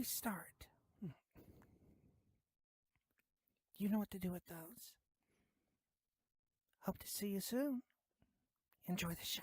start. You know what to do with those. Hope to see you soon. Enjoy the show.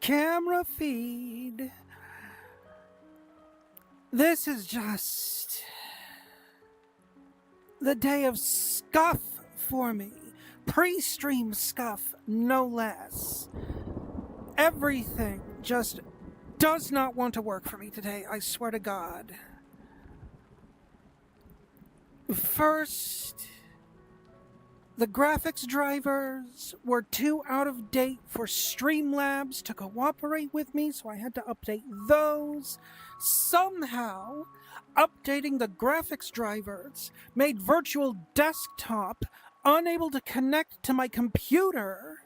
camera feed. This is just the day of scuff for me. Pre-stream scuff, no less. Everything just does not want to work for me today, I swear to God. First, the graphics drivers were too out of date for Streamlabs to cooperate with me, so I had to update those. Somehow, updating the graphics drivers made Virtual Desktop unable to connect to my computer.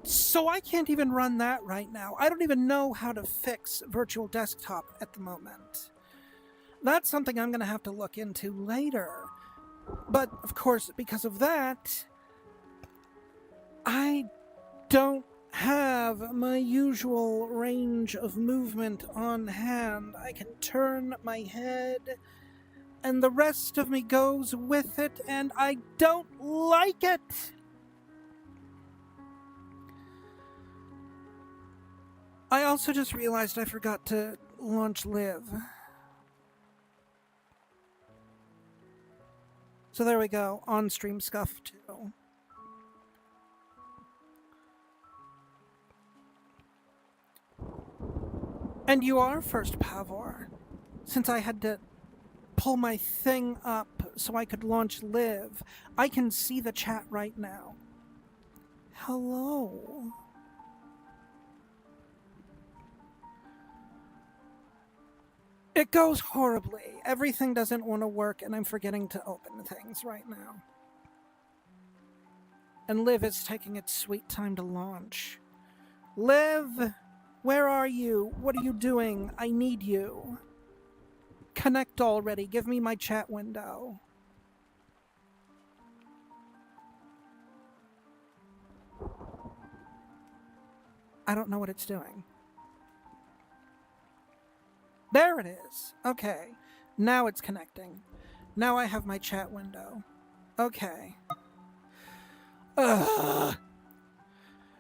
So I can't even run that right now. I don't even know how to fix Virtual Desktop at the moment. That's something I'm going to have to look into later. But, of course, because of that, I don't have my usual range of movement on hand. I can turn my head, and the rest of me goes with it, and I don't like it! I also just realized I forgot to launch Live. So there we go, on-stream scuff too. And you are first, Pavor, since I had to pull my thing up so I could launch Live. I can see the chat right now. Hello. It goes horribly. Everything doesn't want to work, and I'm forgetting to open things right now. And Liv is taking its sweet time to launch. Liv, where are you? What are you doing? I need you. Connect already. Give me my chat window. I don't know what it's doing. There it is. Okay. Now it's connecting. Now I have my chat window. Okay. Ugh.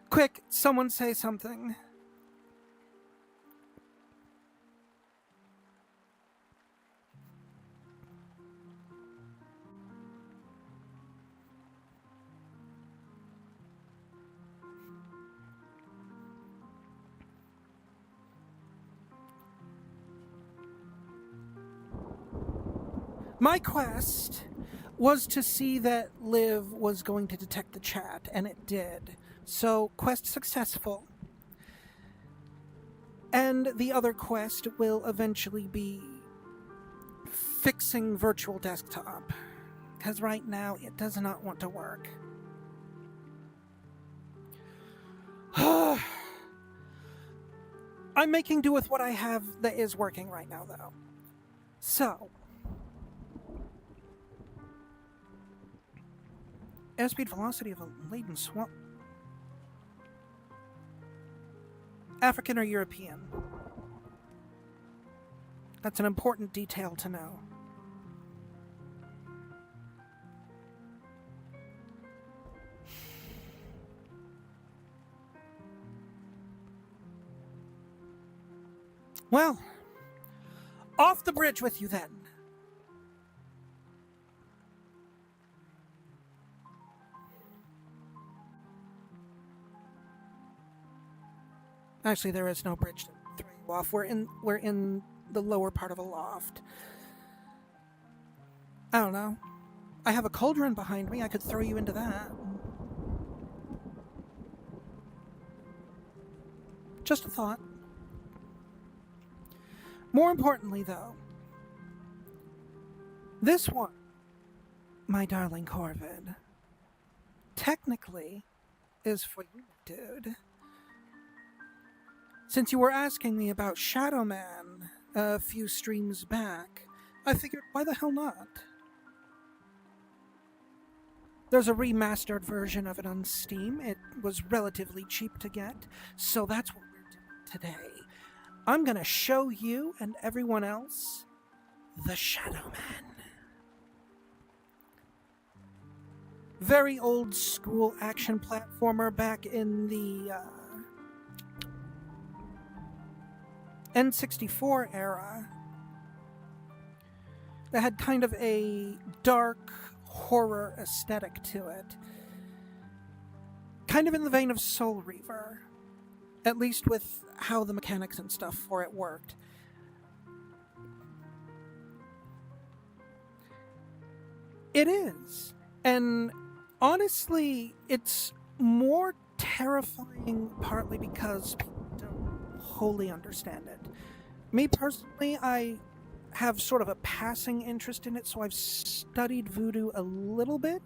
Quick, someone say something. My quest was to see that Liv was going to detect the chat, and it did. So, quest successful. And the other quest will eventually be fixing Virtual Desktop, because right now it does not want to work. I'm making do with what I have that is working right now, though. So, airspeed velocity of a laden swamp. African or European? That's an important detail to know. Well, off the bridge with you then. Actually, there is no bridge to throw you off. We're in the lower part of a loft. I don't know. I have a cauldron behind me. I could throw you into that. Just a thought. More importantly, though, this one, my darling Corvid, technically is for you, dude. Since you were asking me about Shadowman a few streams back, I figured, why the hell not? There's a remastered version of it on Steam. It was relatively cheap to get, so that's what we're doing today. I'm gonna show you and everyone else the Shadowman. very old school action platformer back in the N64 era that had kind of a dark horror aesthetic to it. Kind of in the vein of Soul Reaver, at least with how the mechanics and stuff for it worked. It is. And honestly, it's more terrifying partly because people don't wholly understand it. Me personally, I have sort of a passing interest in it, so I've studied voodoo a little bit.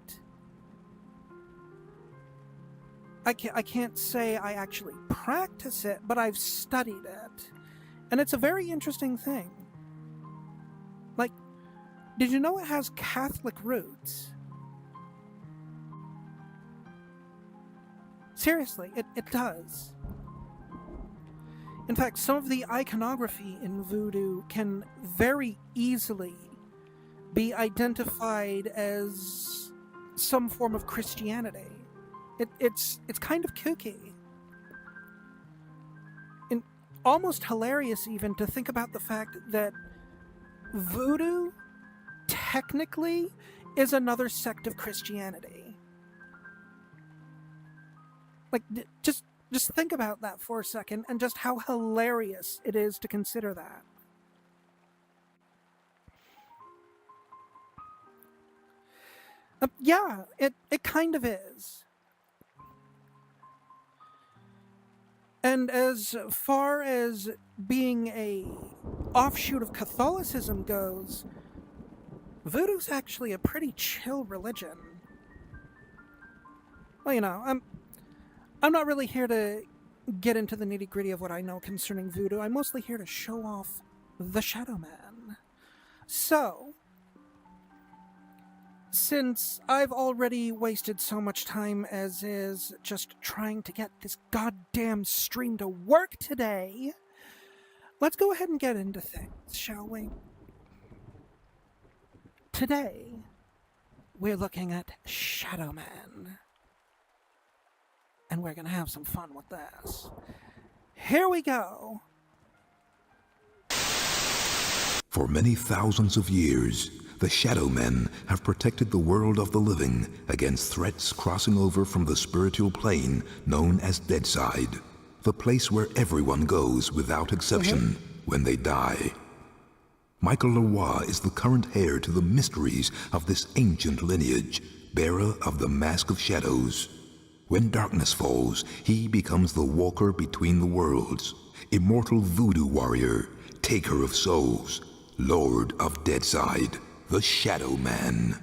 I can't say I actually practice it, but I've studied it. And it's a very interesting thing. Like, did you know it has Catholic roots? Seriously, it does. In fact, some of the iconography in voodoo can very easily be identified as some form of Christianity. It's kind of kooky. And almost hilarious even to think about the fact that voodoo technically is another sect of Christianity. Like, just think about that for a second and just how hilarious it is to consider that. Yeah, it kind of is. And as far as being a offshoot of Catholicism goes, voodoo's actually a pretty chill religion. Well, you know, I'm not really here to get into the nitty-gritty of what I know concerning voodoo. I'm mostly here to show off the Shadowman. So, since I've already wasted so much time as is just trying to get this goddamn stream to work today, let's go ahead and get into things, shall we? Today, we're looking at Shadowman. And we're gonna have some fun with this. Here we go! For many thousands of years, the Shadowmen have protected the world of the living against threats crossing over from the spiritual plane known as Deadside, the place where everyone goes without exception when they die. Michael Leroy is the current heir to the mysteries of this ancient lineage, bearer of the Mask of Shadows. When darkness falls, he becomes the walker between the worlds, immortal voodoo warrior, taker of souls, lord of Deadside, the Shadowman.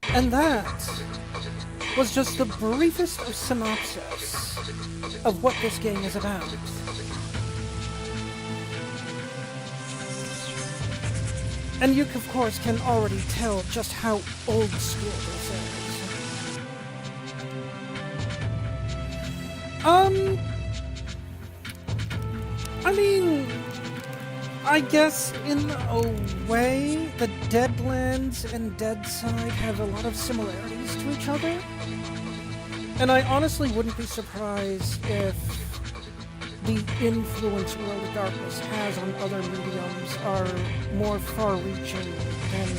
And that was just the briefest of synopsis of what this game is about. And you, of course, can already tell just how old school this is. I mean, I guess in a way, the Deadlands and Deadside have a lot of similarities to each other. And I honestly wouldn't be surprised if the influence World of Darkness has on other mediums are more far-reaching than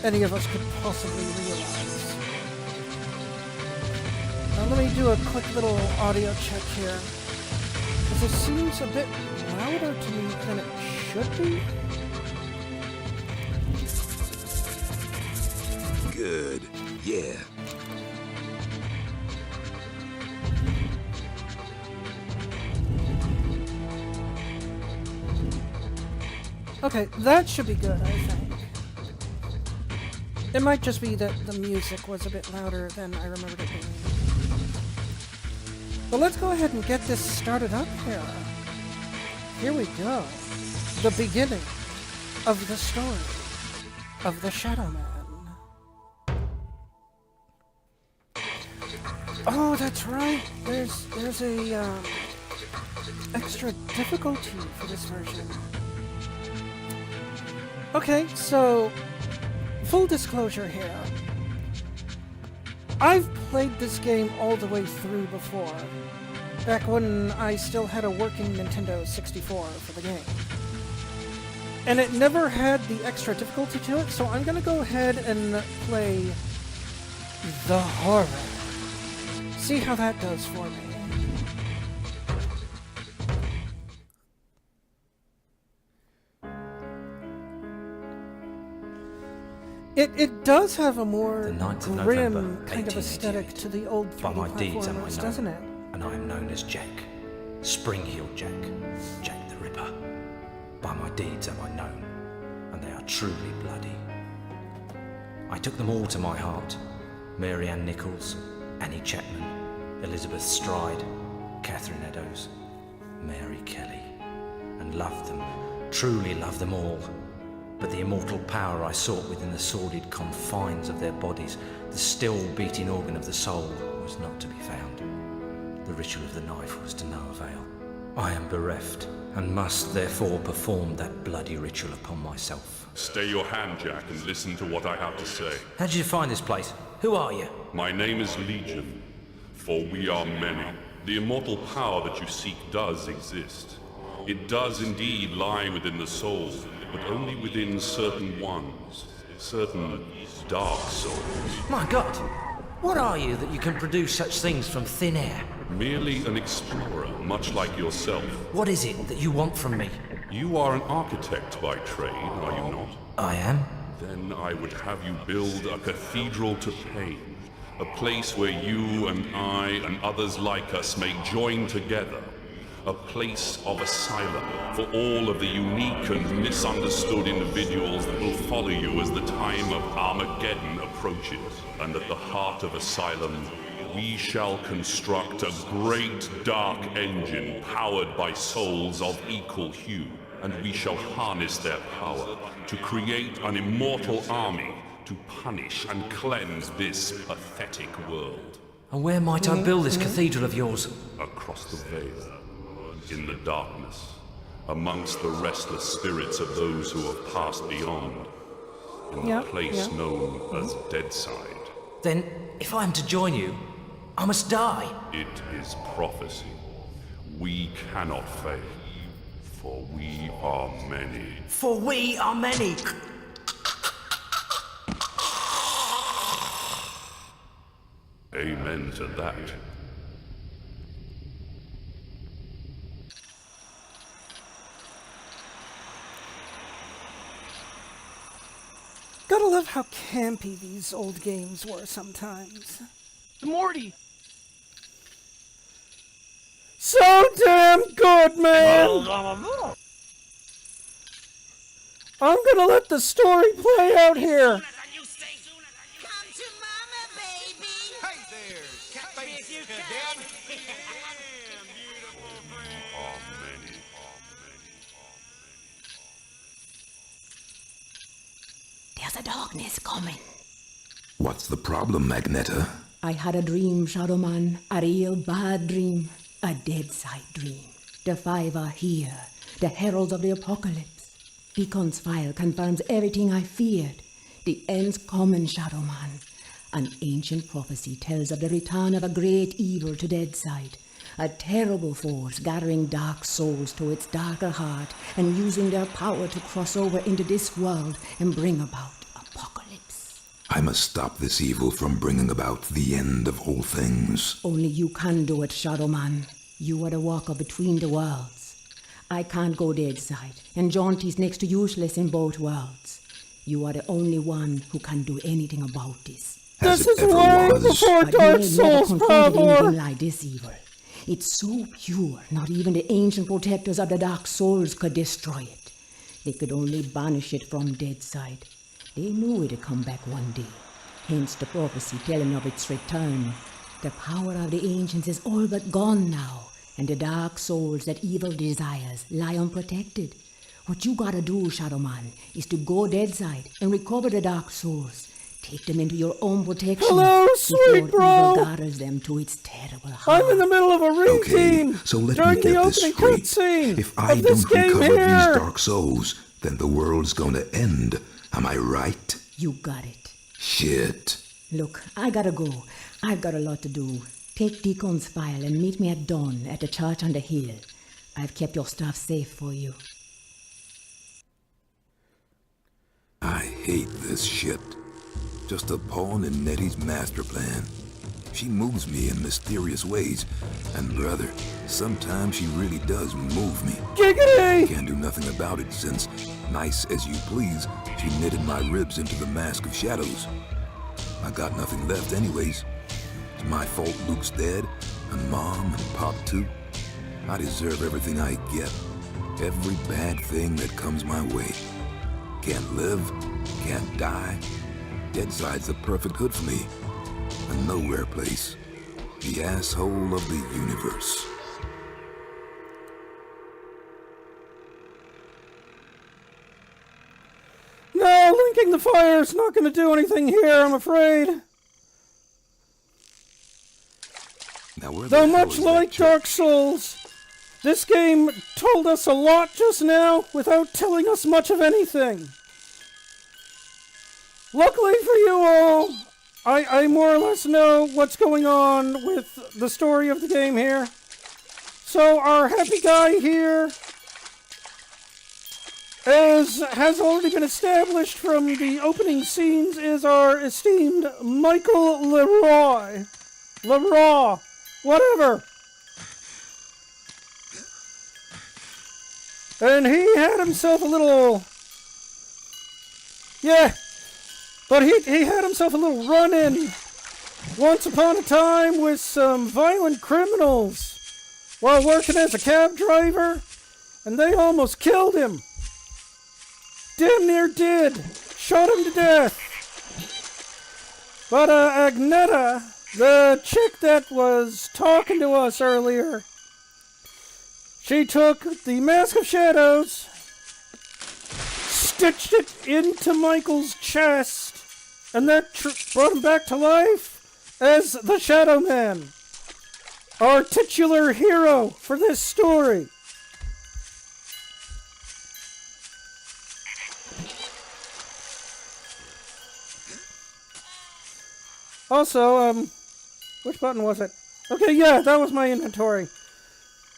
any of us could possibly realize. Now let me do a quick little audio check here, because it seems a bit louder to me than it should be. Good, yeah. Okay, that should be good, I think. It might just be that the music was a bit louder than I remembered it being. But let's go ahead and get this started up here. Here we go. The beginning of the story of the Shadowman. Oh, that's right. There's a extra difficulty for this version. Okay, so full disclosure here. I've played this game all the way through before, back when I still had a working Nintendo 64 for the game. And it never had the extra difficulty to it, so I'm gonna go ahead and play the horror. See how that does for me. It does have a more grim kind of aesthetic to the old 3D platformers, doesn't it? And I am known as Jack. Spring-heeled Jack. Jack the Ripper. By my deeds am I known, and they are truly bloody. I took them all to my heart. Mary Ann Nichols, Annie Chapman, Elizabeth Stride, Catherine Eddowes, Mary Kelly, and loved them, truly loved them all. But the immortal power I sought within the sordid confines of their bodies, the still beating organ of the soul, was not to be found. The ritual of the knife was to no avail. I am bereft, and must therefore perform that bloody ritual upon myself. Stay your hand, Jack, and listen to what I have to say. How did you find this place? Who are you? My name is Legion, for we are many. The immortal power that you seek does exist. It does indeed lie within the soul, but only within certain ones, certain dark souls. My God! What are you that you can produce such things from thin air? Merely an explorer, much like yourself. What is it that you want from me? You are an architect by trade, are you not? I am. Then I would have you build a cathedral to pain, a place where you and I and others like us may join together. A place of asylum for all of the unique and misunderstood individuals that will follow you as the time of Armageddon approaches. And at the heart of Asylum, we shall construct a great dark engine powered by souls of equal hue. And we shall harness their power to create an immortal army to punish and cleanse this pathetic world. And where might I build this cathedral of yours? Across the veil. In the darkness, amongst the restless spirits of those who have passed beyond, in the place known as Deadside. Then, if I am to join you, I must die. It is prophecy. We cannot fail, for we are many. For we are many! Amen to that. Gotta love how campy these old games were sometimes. Morty! So damn good, man! I'm gonna let the story play out here. Come to mama, baby. Hey there, catface, Dad. There's a darkness coming. What's the problem, Magneta? I had a dream, Shadowman. A real bad dream. A dead-side dream. The five are here. The heralds of the apocalypse. Beacon's file confirms everything I feared. The end's coming, Shadowman. An ancient prophecy tells of the return of a great evil to Deadside. A terrible force gathering dark souls to its darker heart and using their power to cross over into this world and bring about apocalypse. I must stop this evil from bringing about the end of all things. Only you can do it, Shadowman. You are the walker between the worlds. I can't go Deadside, and Jaunty's next to useless in both worlds. You are the only one who can do anything about this. This is way before Dark Souls, anything like this evil. It's so pure, not even the ancient protectors of the Dark Souls could destroy it. They could only banish it from Deadside. They knew it'd come back one day, hence the prophecy telling of its return. The power of the ancients is all but gone now, and the Dark Souls that evil desires lie unprotected. What you gotta do, Shadowman, is to go Deadside and recover the Dark Souls. Take them into your own protection. Hello, sweet bro. Evil gathers them to its terrible heart. I'm in the middle of a ring Okay, team so let during me the get this opening straight. cutscene If I of this don't game recover here. these Dark Souls, then the world's gonna end. Am I right? You got it. Shit. Look, I gotta go. I've got a lot to do. Take Deacon's file and meet me at dawn at the church on the hill. I've kept your stuff safe for you. I hate this shit. Just a pawn in Nettie's master plan. She moves me in mysterious ways, and brother, sometimes she really does move me. Giggity! Can't do nothing about it since, nice as you please, she knitted my ribs into the mask of shadows. I got nothing left anyways. It's my fault Luke's dead, and Mom and Pop too. I deserve everything I get. Every bad thing that comes my way. Can't live, can't die. Deadside's the perfect hood for me. A nowhere place. The asshole of the universe. No, linking the fire's not going to do anything here, I'm afraid. Now where the Though hell much is like that Dark Souls, this game told us a lot just now without telling us much of anything. Luckily for you all, I more or less know what's going on with the story of the game here. So our happy guy here, as has already been established from the opening scenes, is our esteemed Michael Leroy. Leroy, whatever. And he had himself a little... Yeah, but he had himself a little run-in once upon a time with some violent criminals while working as a cab driver, and they almost killed him. Damn near did. Shot him to death. But Agneta, the chick that was talking to us earlier, she took the Mask of Shadows, stitched it into Michael's chest, and that brought him back to life as the Shadowman, our titular hero for this story. Also, which button was it? Okay, yeah, that was my inventory.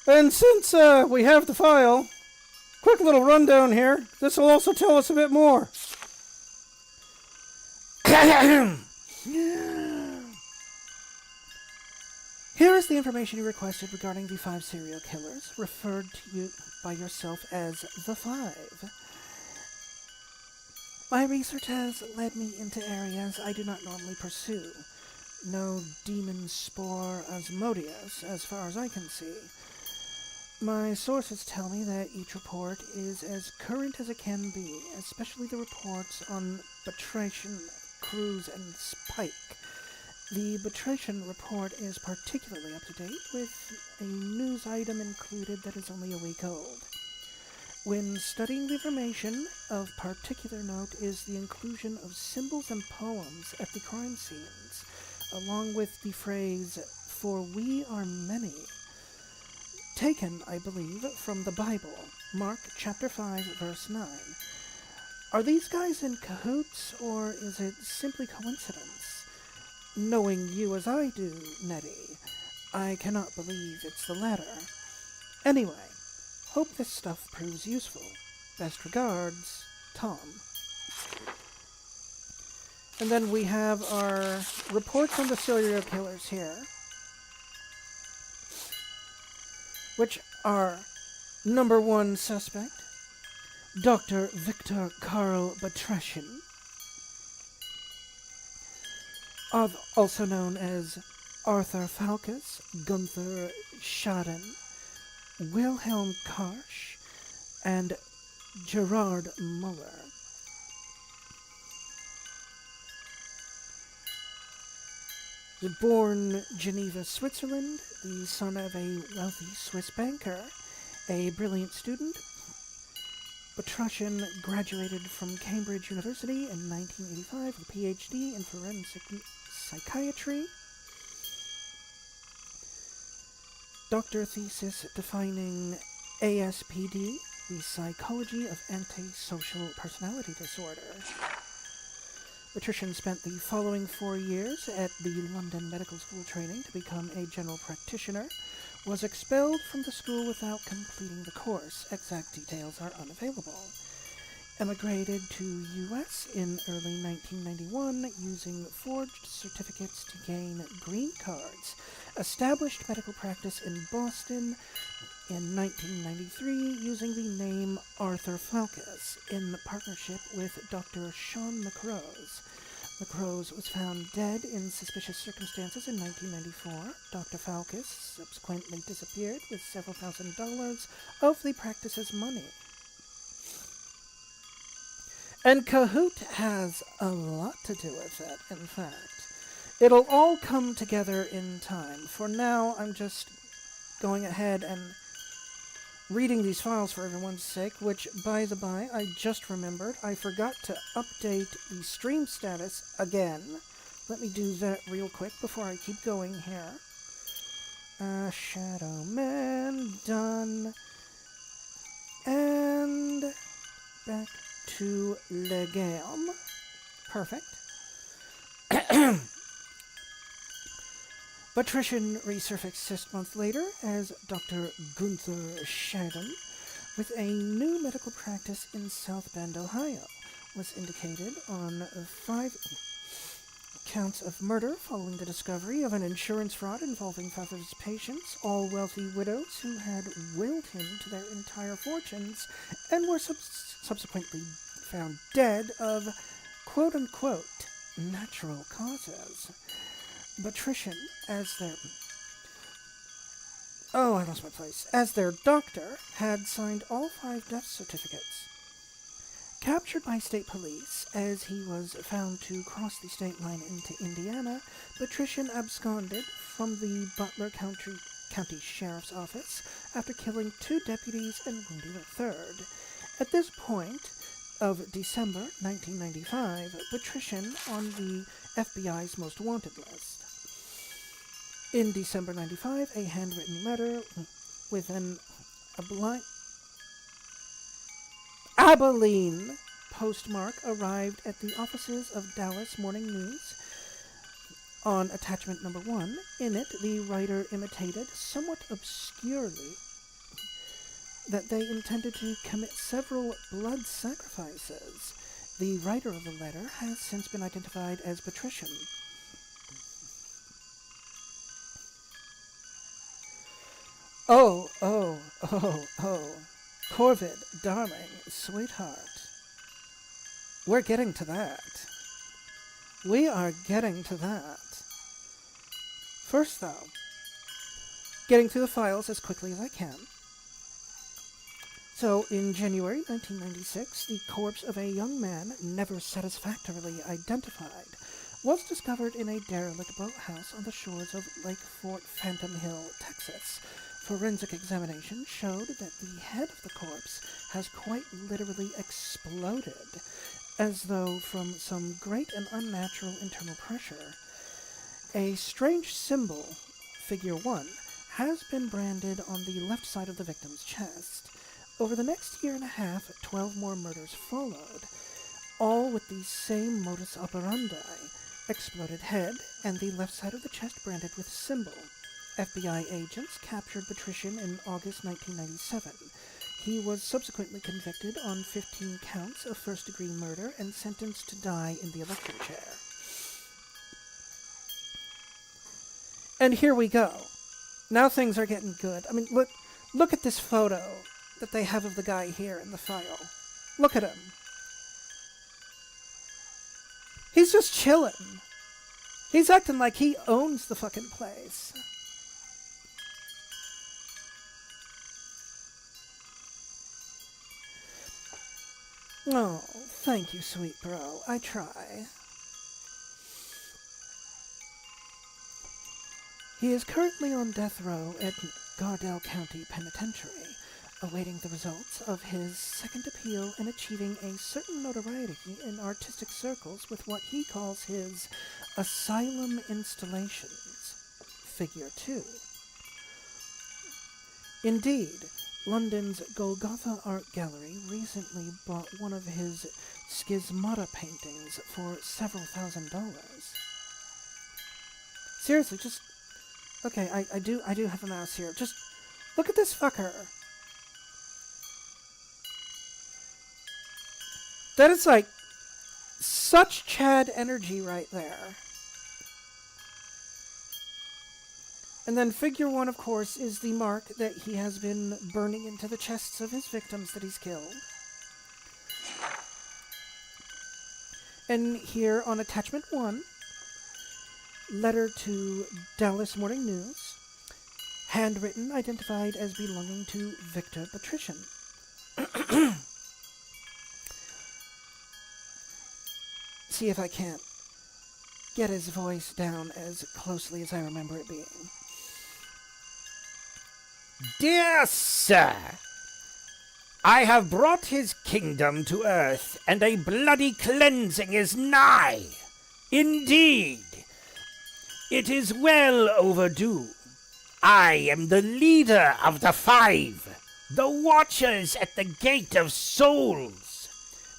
And since we have the file, quick little rundown here. This will also tell us a bit more. Here is the information you requested regarding the 5 serial killers, referred to you by yourself as the 5. My research has led me into areas I do not normally pursue. No demon spore Asmodeus, as far as I can see. My sources tell me that each report is as current as it can be, especially the reports on Batration, Cruz, and Spike. The Batration report is particularly up to date, with a news item included that is only a week old. When studying the information, of particular note is the inclusion of symbols and poems at the crime scenes, along with the phrase, "For we are many," taken, I believe, from the Bible, Mark chapter 5, verse 9. Are these guys in cahoots, or is it simply coincidence? Knowing you as I do, Nettie, I cannot believe it's the latter. Anyway, hope this stuff proves useful. Best regards, Tom. And then we have our reports on the serial killers here, which are number 1 suspect, Dr. Victor Karl Batreshin, also known as Arthur Falkus, Gunther Schaden, Wilhelm Karsch, and Gerard Muller. Born Geneva, Switzerland, the son of a wealthy Swiss banker, a brilliant student, Batreshin graduated from Cambridge University in 1985 with a PhD in forensic psychiatry. Doctor thesis defining ASPD, The Psychology of Antisocial Personality Disorder. Patrician spent the following 4 years at the London Medical School training to become a general practitioner, was expelled from the school without completing the course. Exact details are unavailable. Emigrated to U.S. in early 1991 using forged certificates to gain green cards. Established medical practice in Boston in 1993 using the name Arthur Falkus in partnership with Dr. Sean McRose. McRose was found dead in suspicious circumstances in 1994. Dr. Falkus subsequently disappeared with several $1,000s of the practice's money. And Kahoot has a lot to do with it, in fact. It'll all come together in time. For now, I'm just going ahead and reading these files for everyone's sake, which, by the by, I just remembered. I forgot to update the stream status again. Let me do that real quick before I keep going here. Shadowman, done. And back to Le Game. Perfect. Patrician resurfaced 6 months later as Dr. Gunther Shadowman with a new medical practice in South Bend, Ohio. Was indicated on 5 counts of murder following the discovery of an insurance fraud involving 5 of his patients, all wealthy widows who had willed him to their entire fortunes and were subsequently found dead of quote-unquote natural causes. Patrician, as their... Oh, I lost my place. As their doctor, had signed all 5 death certificates. Captured by state police, as he was found to cross the state line into Indiana, Patrician absconded from the Butler County Sheriff's Office after killing 2 deputies and wounding a 3rd. At this point of December 1995, Patrician on the FBI's most wanted list. In December 95, a handwritten letter with an Abilene postmark arrived at the offices of Dallas Morning News. On attachment number 1, in it, the writer imitated, somewhat obscurely, that they intended to commit several blood sacrifices. The writer of the letter has since been identified as Patrician. Oh, Corvid, darling, sweetheart. We're getting to that. We are getting to that. First, though, getting through the files as quickly as I can. So, in January 1996, the corpse of a young man, never satisfactorily identified, was discovered in a derelict boathouse on the shores of Lake Fort Phantom Hill, Texas. Forensic examination showed that the head of the corpse has quite literally exploded, as though from some great and unnatural internal pressure. A strange symbol, figure 1, has been branded on the left side of the victim's chest. Over the next year and a half, 12 more murders followed, all with the same modus operandi, exploded head and the left side of the chest branded with symbol. FBI agents captured Patrician in August 1997. He was subsequently convicted on 15 counts of first-degree murder and sentenced to die in the electric chair. And here we go. Now things are getting good. I mean, look at this photo that they have of the guy here in the file. Look at him. He's just chilling. He's acting like he owns the fucking place. Oh, thank you, sweet bro. I try. He is currently on death row at Gardell County Penitentiary, awaiting the results of his second appeal and achieving a certain notoriety in artistic circles with what he calls his asylum installations. Figure 2. Indeed, London's Golgotha Art Gallery recently bought one of his schismata paintings for several $1,000s. Seriously, just... Okay, I do have a mouse here. Just look at this fucker. That is like such Chad energy right there. And then figure 1, of course, is the mark that he has been burning into the chests of his victims that he's killed. And here on attachment 1, letter to Dallas Morning News, handwritten, identified as belonging to Victor Patrician. See if I can't get his voice down as closely as I remember it being. Dear sir, I have brought his kingdom to earth, and a bloody cleansing is nigh. Indeed, it is well overdue. I am the leader of the 5, the watchers at the gate of souls.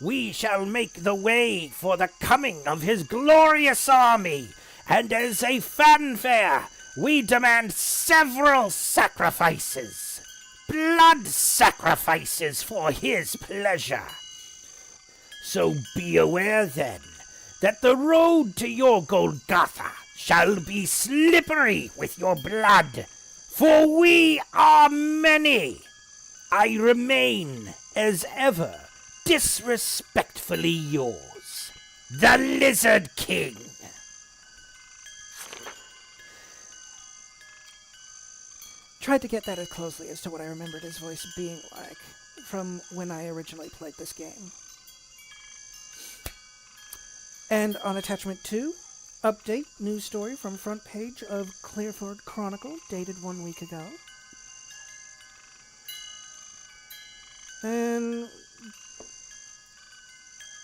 We shall make the way for the coming of his glorious army, and as a fanfare, we demand several sacrifices. Blood sacrifices for his pleasure. So be aware then, that the road to your Golgotha shall be slippery with your blood, for we are many. I remain, as ever, disrespectfully yours, the Lizard King. Tried to get that as closely as to what I remembered his voice being like from when I originally played this game. And on attachment 2, update, news story from front page of Clearford Chronicle, dated 1 week ago. And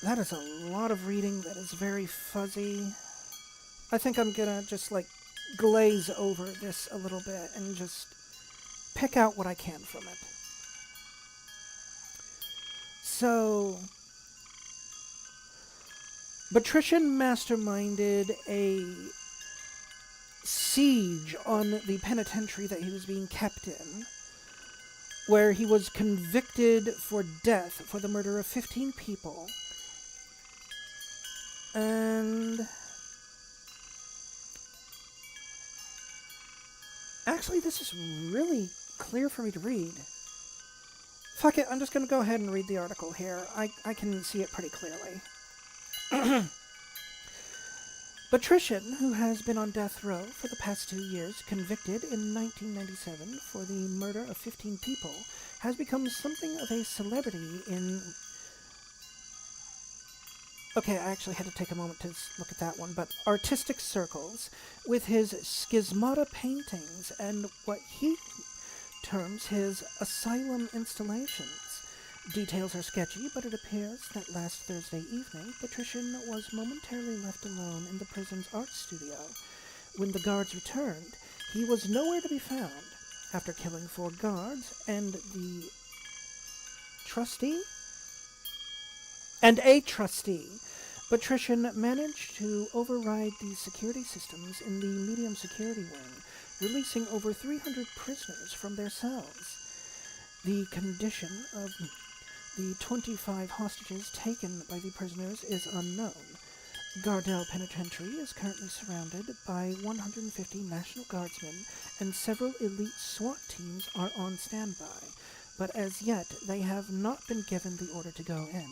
that is a lot of reading that is very fuzzy. I think I'm gonna just like glaze over this a little bit and just pick out what I can from it. So, Patrician masterminded a siege on the penitentiary that he was being kept in, where he was convicted for death for the murder of 15 people. And actually, this is really clear for me to read. Fuck it, I'm just going to go ahead and read the article here. I can see it pretty clearly. Patrician, who has been on death row for the past 2 years, convicted in 1997 for the murder of 15 people, has become something of a celebrity in... Okay, I actually had to take a moment to look at that one, but artistic circles, with his schismata paintings and what he terms his asylum installations. Details are sketchy, but it appears that last Thursday evening, Patrician was momentarily left alone in the prison's art studio. When the guards returned, he was nowhere to be found. After killing 4 guards and a trustee, Patrician managed to override the security systems in the medium security wing, releasing over 300 prisoners from their cells. The condition of the 25 hostages taken by the prisoners is unknown. Gardell Penitentiary is currently surrounded by 150 National Guardsmen, and several elite SWAT teams are on standby, but as yet they have not been given the order to go in.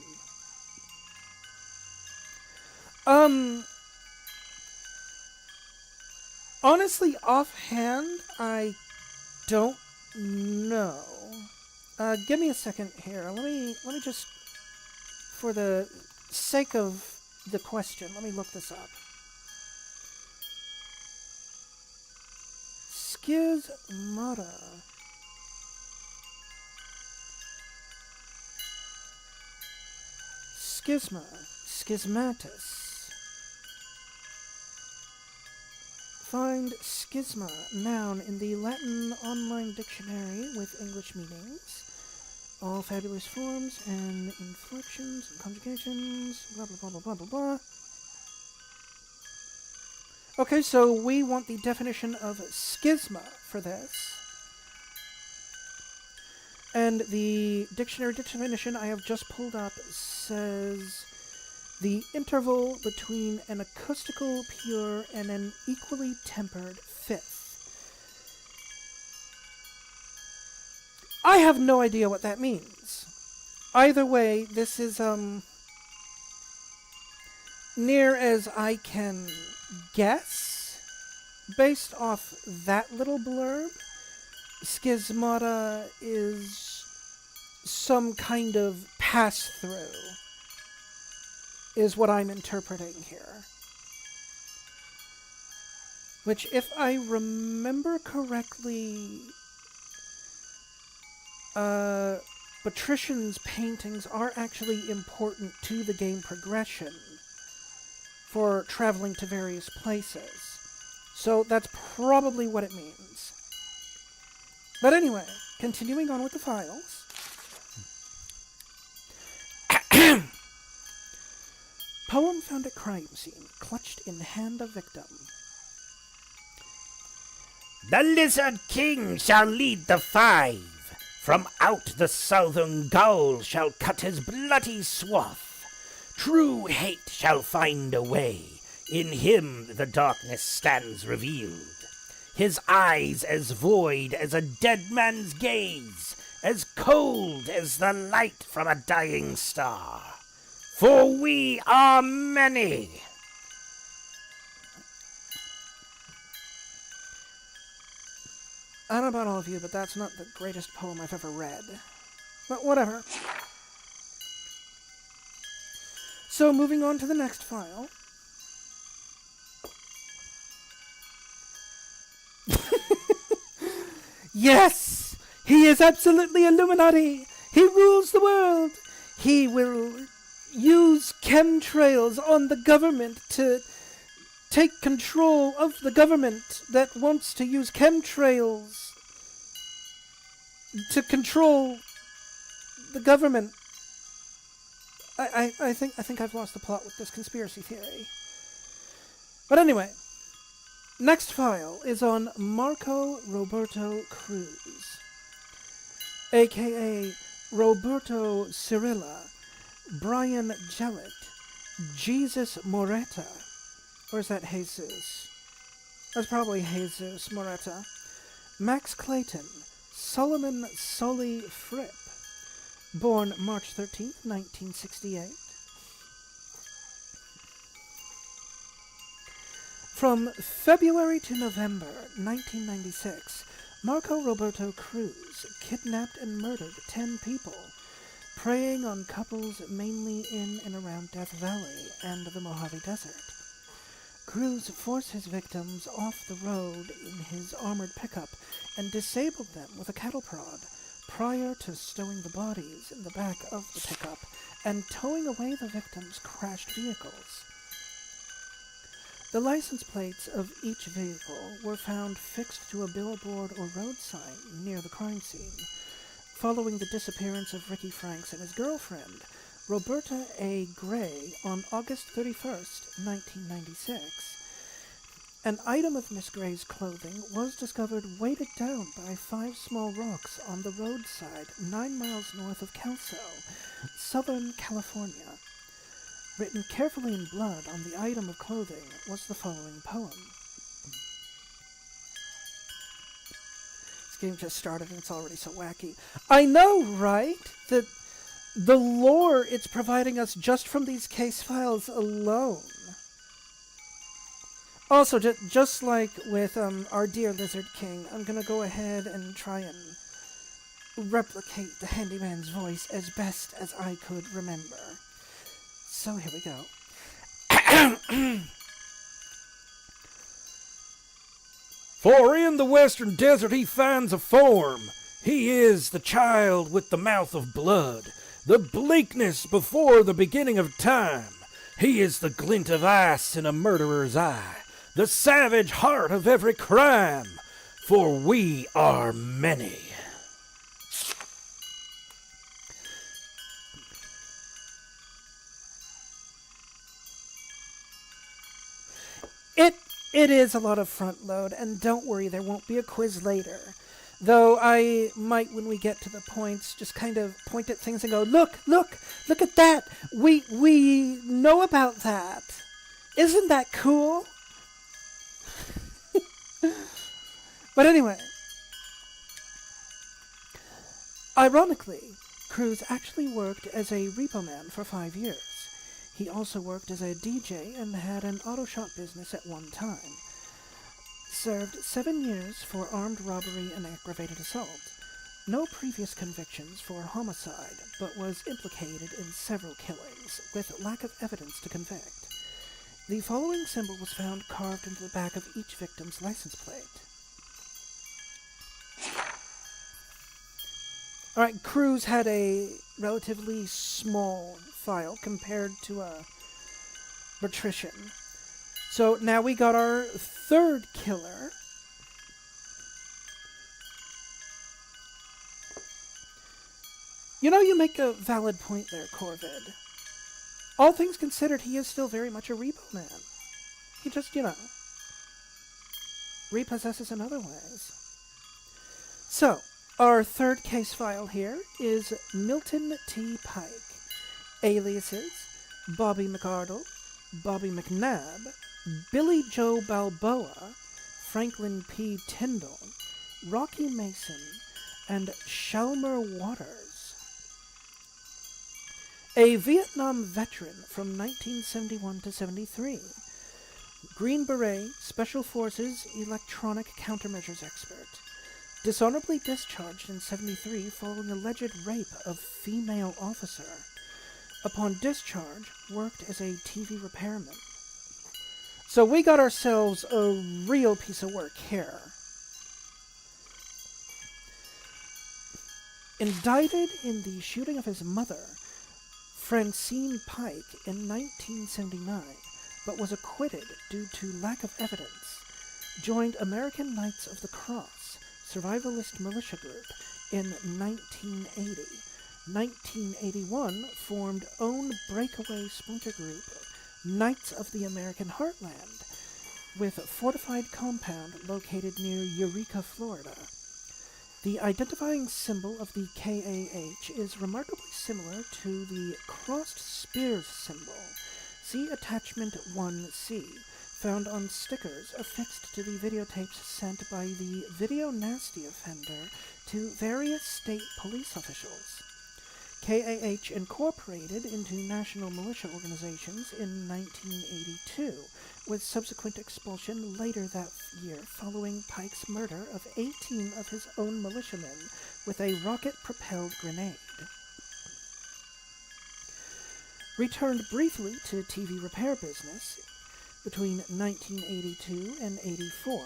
Honestly, offhand, I don't know. Give me a second here. Let me just, for the sake of the question, let me look this up. Schismata. Schisma. Schismatus. Find schisma, noun, in the Latin online dictionary with English meanings. All fabulous forms and inflections and conjugations, blah, blah, blah, blah, blah, blah, blah. Okay, so we want the definition of schisma for this. And the dictionary definition I have just pulled up says the interval between an acoustical pure and an equally tempered fifth. I have no idea what that means. Either way, this is near as I can guess based off that little blurb. Schismata is some kind of pass-through, is what I'm interpreting here. Which, if I remember correctly, Patrician's paintings are actually important to the game progression for traveling to various places. So that's probably what it means. But anyway, continuing on with the files. Poem found at crime scene, clutched in hand of victim. The Lizard King shall lead the five. From out the southern Gaul shall cut his bloody swath. True hate shall find a way. In him the darkness stands revealed. His eyes as void as a dead man's gaze, as cold as the light from a dying star. For we are many. I don't know about all of you, but that's not the greatest poem I've ever read. But whatever. So, moving on to the next file. Yes! He is absolutely Illuminati! He rules the world! He will use chemtrails on the government to take control of the government that wants to use chemtrails to control the government. I think I've lost the plot with this conspiracy theory. But anyway, next file is on Marco Roberto Cruz, aka Roberto Cirilla, Brian Jellett, Jesus Moreta. Or is that Jesus? That's probably Jesus Moreta. Max Clayton, Solomon Sully Fripp, born March 13th, 1968. From February to November 1996, Marco Roberto Cruz kidnapped and murdered 10 people, preying on couples mainly in and around Death Valley and the Mojave Desert. Cruz forced his victims off the road in his armored pickup and disabled them with a cattle prod prior to stowing the bodies in the back of the pickup and towing away the victims' crashed vehicles. The license plates of each vehicle were found fixed to a billboard or road sign near the crime scene, following the disappearance of Ricky Franks and his girlfriend, Roberta A. Gray, on August 31st, 1996. An item of Miss Gray's clothing was discovered weighted down by 5 small rocks on the roadside 9 miles north of Kelso, Southern California. Written carefully in blood on the item of clothing was the following poem. This game just started and it's already so wacky. I know, right? The lore it's providing us just from these case files alone. Also, just like with our dear Lizard King, I'm going to go ahead and try and replicate the handyman's voice as best as I could remember. So here we go. For in the western desert he finds a form. He is the child with the mouth of blood, the bleakness before the beginning of time. He is the glint of ice in a murderer's eye, the savage heart of every crime, for we are many. It is a lot of front load, and don't worry, there won't be a quiz later. Though I might, when we get to the points, just kind of point at things and go, look at that! We know about that! Isn't that cool? But anyway, ironically, Cruz actually worked as a repo man for 5 years. He also worked as a DJ and had an auto shop business at one time. Served 7 years for armed robbery and aggravated assault. No previous convictions for homicide, but was implicated in several killings, with lack of evidence to convict. The following symbol was found carved into the back of each victim's license plate. Alright, Cruz had a relatively small file compared to Patrician. So now we got our third killer. You know, you make a valid point there, Corvid. All things considered, he is still very much a repo man. He just, repossesses in other ways. So, our third case file here is Milton T. Pike. Aliases: Bobby McArdle, Bobby McNabb, Billy Joe Balboa, Franklin P. Tyndall, Rocky Mason, and Shalmer Waters. A Vietnam veteran from 1971 to 73. Green Beret, Special Forces, Electronic Countermeasures expert. Dishonorably discharged in 73 following alleged rape of female officer. Upon discharge, worked as a TV repairman. So we got ourselves a real piece of work here. Indicted in the shooting of his mother, Francine Pike, in 1979, but was acquitted due to lack of evidence, joined American Knights of the Cross, survivalist militia group, in 1980. 1981 formed own breakaway splinter group Knights of the American Heartland, with a fortified compound located near Eureka, Florida. The identifying symbol of the KAH is remarkably similar to the crossed spears symbol. See attachment 1C, found on stickers affixed to the videotapes sent by the Video Nasty Offender to various state police officials. KAH incorporated into national militia organizations in 1982, with subsequent expulsion later that year following Pike's murder of 18 of his own militiamen with a rocket-propelled grenade. Returned briefly to TV repair business between 1982 and 84,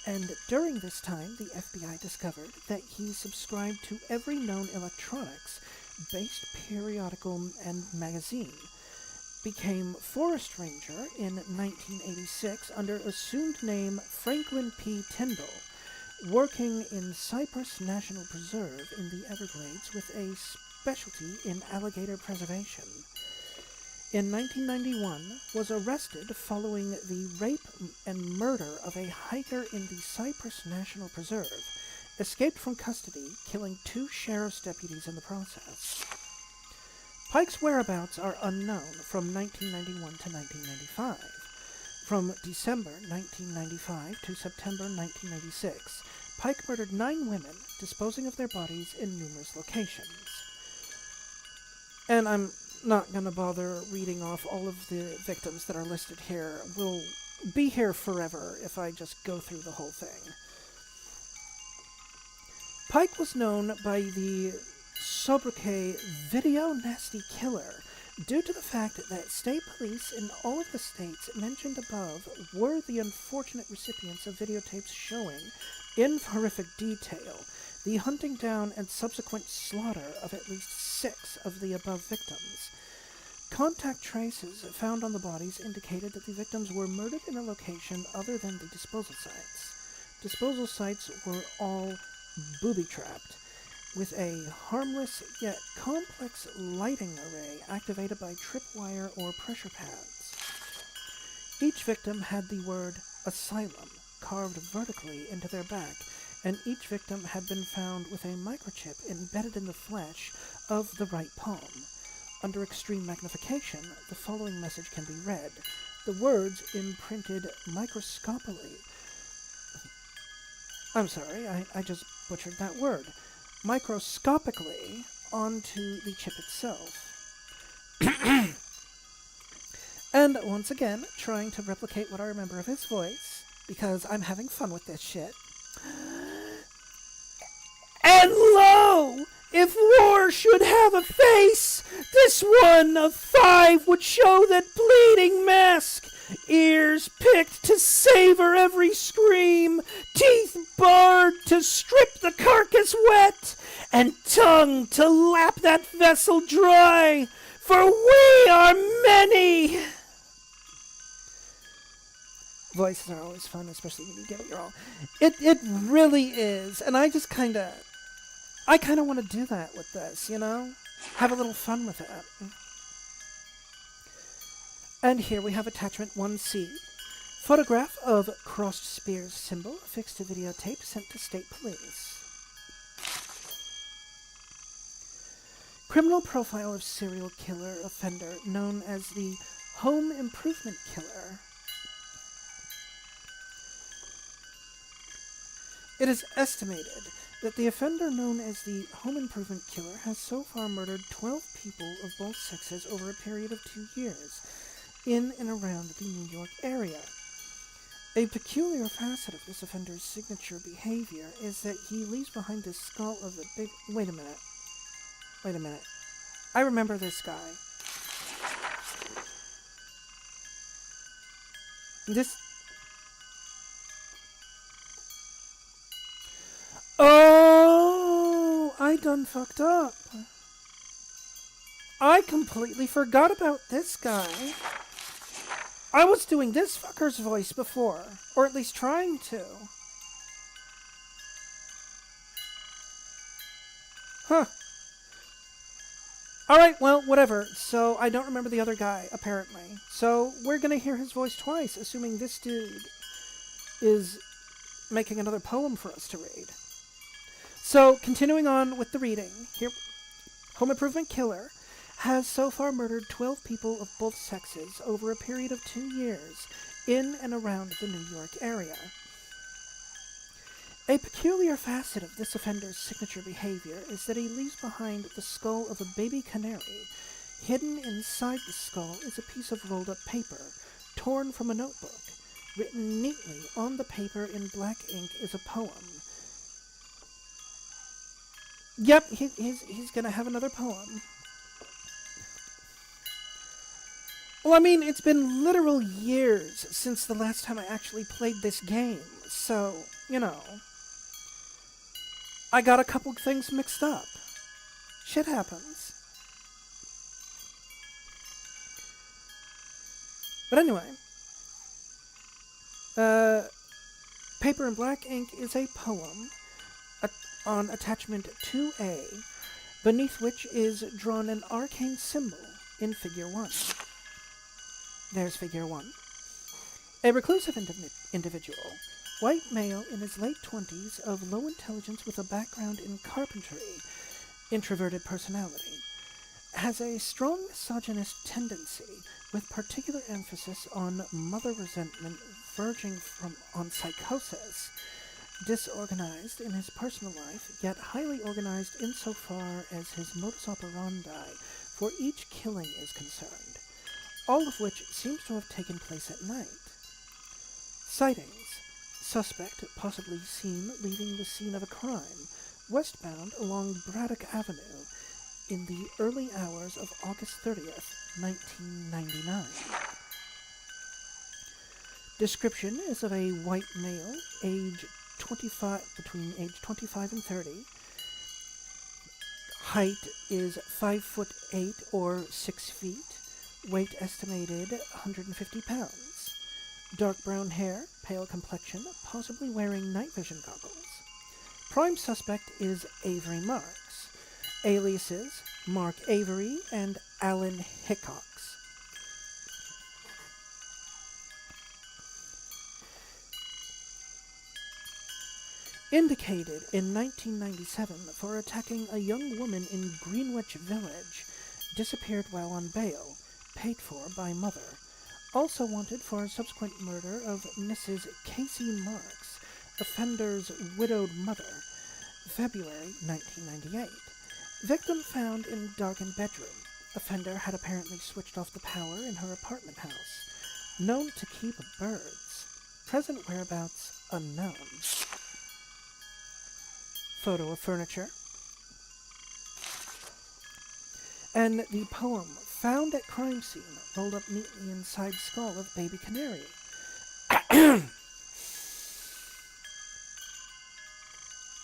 and during this time the FBI discovered that he subscribed to every known electronics-based periodical and magazine, became forest ranger in 1986 under assumed name Franklin P. Tyndall, working in Cypress National Preserve in the Everglades with a specialty in alligator preservation. In 1991, was arrested following the rape and murder of a hiker in the Cypress National Preserve, escaped from custody, killing 2 sheriff's deputies in the process. Pike's whereabouts are unknown from 1991 to 1995. From December 1995 to September 1996, Pike murdered 9 women, disposing of their bodies in numerous locations. And I'm not going to bother reading off all of the victims that are listed here. We'll be here forever if I just go through the whole thing. Pike was known by the sobriquet Video Nasty Killer due to the fact that state police in all of the states mentioned above were the unfortunate recipients of videotapes showing, in horrific detail, the hunting down and subsequent slaughter of at least 6 of the above victims. Contact traces found on the bodies indicated that the victims were murdered in a location other than the disposal sites. Disposal sites were all booby-trapped, with a harmless yet complex lighting array activated by tripwire or pressure pads. Each victim had the word asylum carved vertically into their back, and each victim had been found with a microchip embedded in the flesh of the right palm. Under extreme magnification, the following message can be read. The words imprinted microscopically. I'm sorry, I just butchered that word. Microscopically onto the chip itself. And once again, trying to replicate what I remember of his voice, because I'm having fun with this shit. And lo! If war should have a face, this one of 5 would show that bleeding mask. Ears picked to savor every scream, teeth bared to strip the carcass wet, and tongue to lap that vessel dry, for we are many. Voices are always fun, especially when you give it your all. It really is, and I kind of want to do that with this, you know? Have a little fun with it. And here we have attachment 1C. Photograph of crossed spears symbol affixed to videotape sent to state police. Criminal profile of serial killer offender known as the home improvement killer. It is estimated that the offender known as the home improvement killer has so far murdered 12 people of both sexes over a period of 2 years in and around the New York area. A peculiar facet of this offender's signature behavior is that he leaves behind the skull of the big... Wait a minute. I remember this guy. Oh, I done fucked up. I completely forgot about this guy. I was doing this fucker's voice before, or at least trying to. Huh. Alright, well, whatever. So, I don't remember the other guy, apparently. So, we're gonna hear his voice twice, assuming this dude is making another poem for us to read. So, continuing on with the reading, here, home improvement killer has so far murdered 12 people of both sexes over a period of 2 years in and around the New York area. A peculiar facet of this offender's signature behavior is that he leaves behind the skull of a baby canary. Hidden inside the skull is a piece of rolled-up paper, torn from a notebook. Written neatly on the paper in black ink is a poem. Yep, he's gonna have another poem. Well, I mean, it's been literal years since the last time I actually played this game, so, you know, I got a couple things mixed up. Shit happens. But anyway, Paper in Black Ink is a poem on attachment 2A, beneath which is drawn an arcane symbol in figure 1. There's figure 1. A reclusive individual, white male in his late 20s, of low intelligence with a background in carpentry, introverted personality, has a strong misogynist tendency with particular emphasis on mother resentment verging on psychosis, disorganized in his personal life, yet highly organized insofar as his modus operandi for each killing is concerned, all of which seems to have taken place at night. Sightings. Suspect possibly seen leaving the scene of a crime, westbound along Braddock Avenue, in the early hours of August 30th, 1999. Description is of a white male, between age 25 and 30. Height is 5'8" or 6 feet. weight estimated 150 pounds. Dark brown hair, pale complexion, possibly wearing night vision goggles. Prime suspect is Avery Marks. Aliases Mark Avery and Alan Hickox. Indicated in 1997 for attacking a young woman in Greenwich Village, disappeared while on bail, paid for by mother. Also wanted for subsequent murder of Mrs. Casey Marks, offender's widowed mother, February 1998. Victim found in darkened bedroom. Offender had apparently switched off the power in her apartment house. Known to keep birds. Present whereabouts unknown. Photo of furniture. And the poem found at crime scene rolled up neatly inside skull of baby canary.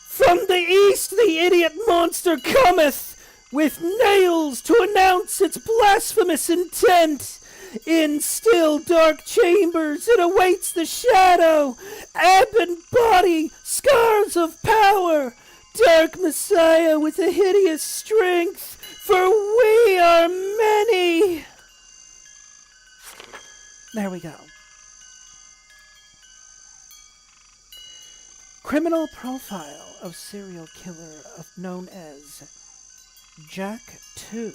From the east the idiot monster cometh, with nails to announce its blasphemous intent. In still dark chambers it awaits the shadow, ebon body, scars of power, dark messiah with a hideous strength, for we are many. There we go. Criminal profile of serial killer known as Jack 2.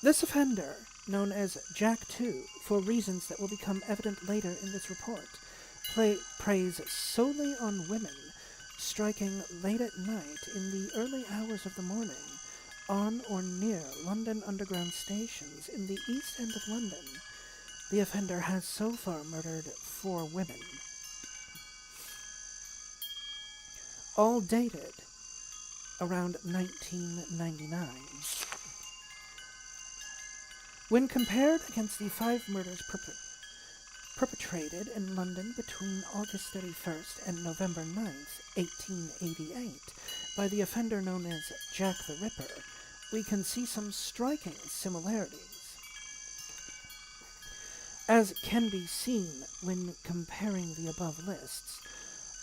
This offender, known as Jack 2, for reasons that will become evident later in this report, preys solely on women, striking late at night in the early hours of the morning, on or near London Underground stations in the East End of London. The offender has so far murdered 4 women. All dated around 1999. When compared against the 5 murders perpetrated in London between August 31st and November 9th, 1888, by the offender known as Jack the Ripper, we can see some striking similarities. As can be seen when comparing the above lists,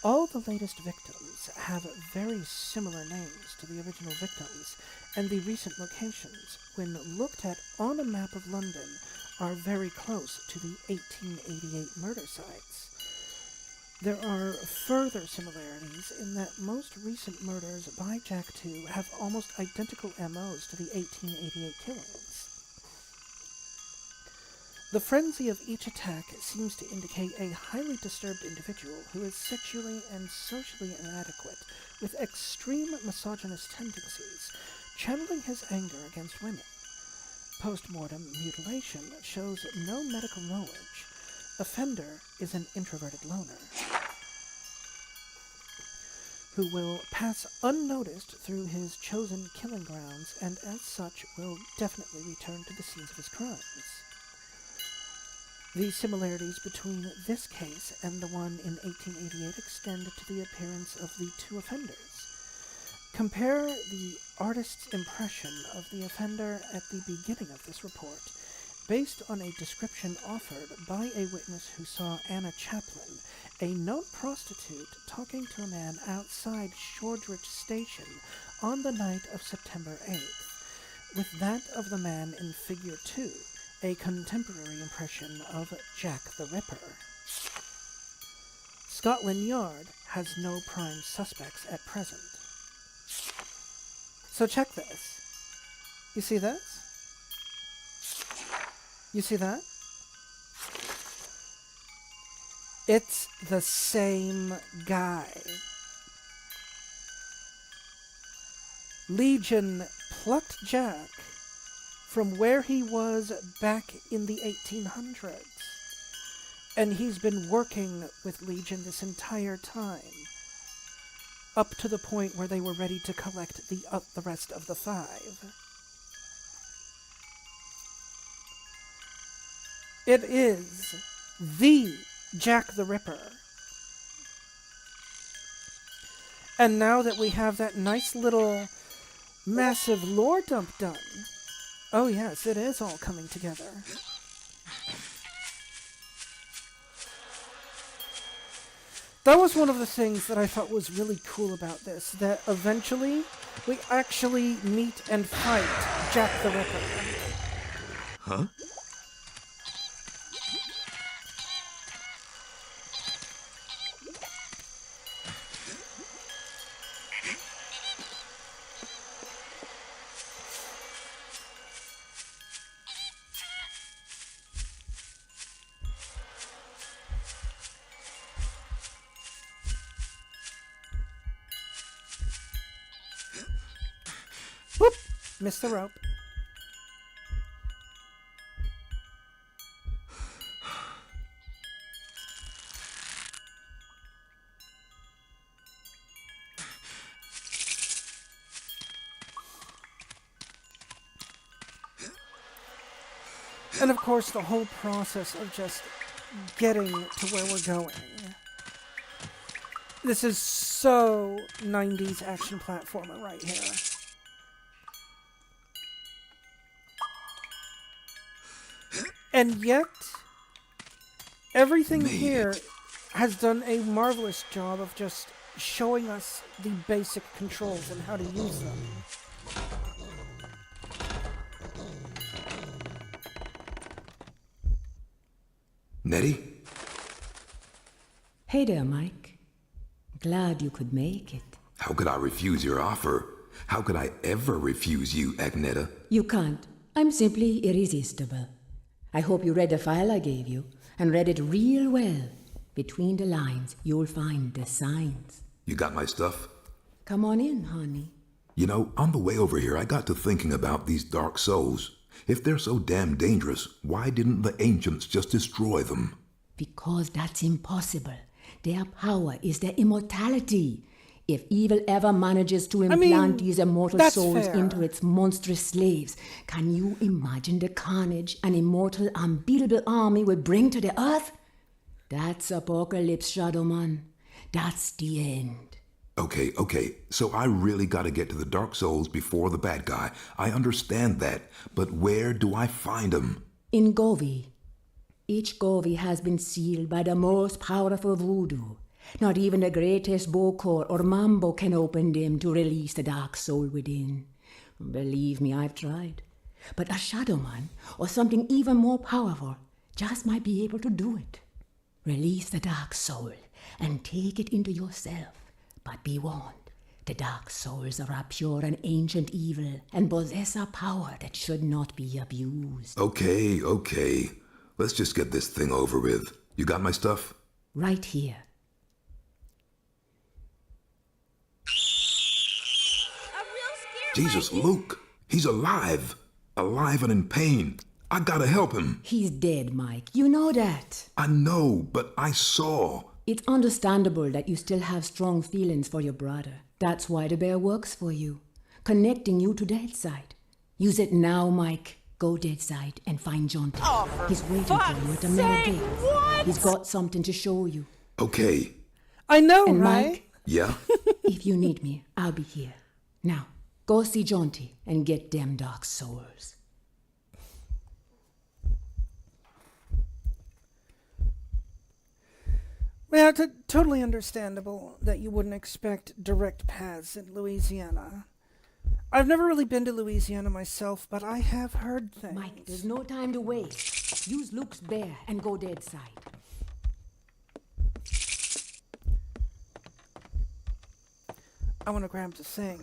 all the latest victims have very similar names to the original victims, and the recent locations, when looked at on a map of London, are very close to the 1888 murder sites. There are further similarities in that most recent murders by Jack 2 have almost identical MOs to the 1888 killings. The frenzy of each attack seems to indicate a highly disturbed individual who is sexually and socially inadequate, with extreme misogynist tendencies, channeling his anger against women. Post-mortem mutilation shows no medical knowledge. Offender is an introverted loner who will pass unnoticed through his chosen killing grounds and as such will definitely return to the scenes of his crimes. The similarities between this case and the one in 1888 extend to the appearance of the 2 offenders. Compare the artist's impression of the offender at the beginning of this report, based on a description offered by a witness who saw Anna Chaplin, a known prostitute, talking to a man outside Shoreditch Station on the night of September 8th, with that of the man in Figure 2, a contemporary impression of Jack the Ripper. Scotland Yard has no prime suspects at present. So check this. You see this? You see that? It's the same guy. Legion plucked Jack from where he was back in the 1800s. And he's been working with Legion this entire time, up to the point where they were ready to collect the rest of the 5. It is the Jack the Ripper. And now that we have that nice little Massive lore dump done. Oh yes, it is all coming together. That was one of the things that I thought was really cool about this, that eventually we actually meet and fight Jack the Ripper. Huh? Whoop! Missed the rope. And of course, the whole process of just getting to where we're going. This is so 90s action platformer right here. And yet, everything here has done a marvelous job of just showing us the basic controls and how to use them. Nettie? Hey there, Mike. Glad you could make it. How could I refuse your offer? How could I ever refuse you, Agneta? You can't. I'm simply irresistible. I hope you read the file I gave you, and read it real well. Between the lines, you'll find the signs. You got my stuff? Come on in, honey. You know, on the way over here, I got to thinking about these dark souls. If they're so damn dangerous, why didn't the ancients just destroy them? Because that's impossible. Their power is their immortality. If evil ever manages to implant these immortal souls into its monstrous slaves, can you imagine the carnage an immortal, unbeatable army would bring to the earth? That's Apocalypse, Shadowman. That's the end. Okay, so I really gotta get to the Dark Souls before the bad guy. I understand that, but where do I find them? In Govi. Each Govi has been sealed by the most powerful voodoo. Not even the greatest Bokor or Mambo can open them to release the dark soul within. Believe me, I've tried. But a Shadowman, or something even more powerful, just might be able to do it. Release the dark soul and take it into yourself. But be warned, the dark souls are a pure and ancient evil and possess a power that should not be abused. Okay. Let's just get this thing over with. You got my stuff? Right here. Jesus, Luke! He's alive! Alive and in pain! I gotta help him! He's dead, Mike. You know that. I know, but I saw. It's understandable that you still have strong feelings for your brother. That's why the bear works for you, connecting you to Deadside. Use it now, Mike. Go Deadside and find Jonty. He's waiting for you at the main gate. What? He's got something to show you. Okay. I know, And right? Mike, Yeah? if you need me, I'll be here. Now, go see Jonty and get them dark souls. Yeah, it's totally understandable that you wouldn't expect direct paths in Louisiana. I've never really been to Louisiana myself, but I have heard things. Mike, there's no time to waste. Use Luke's bear and go Deadside. I want to grab the things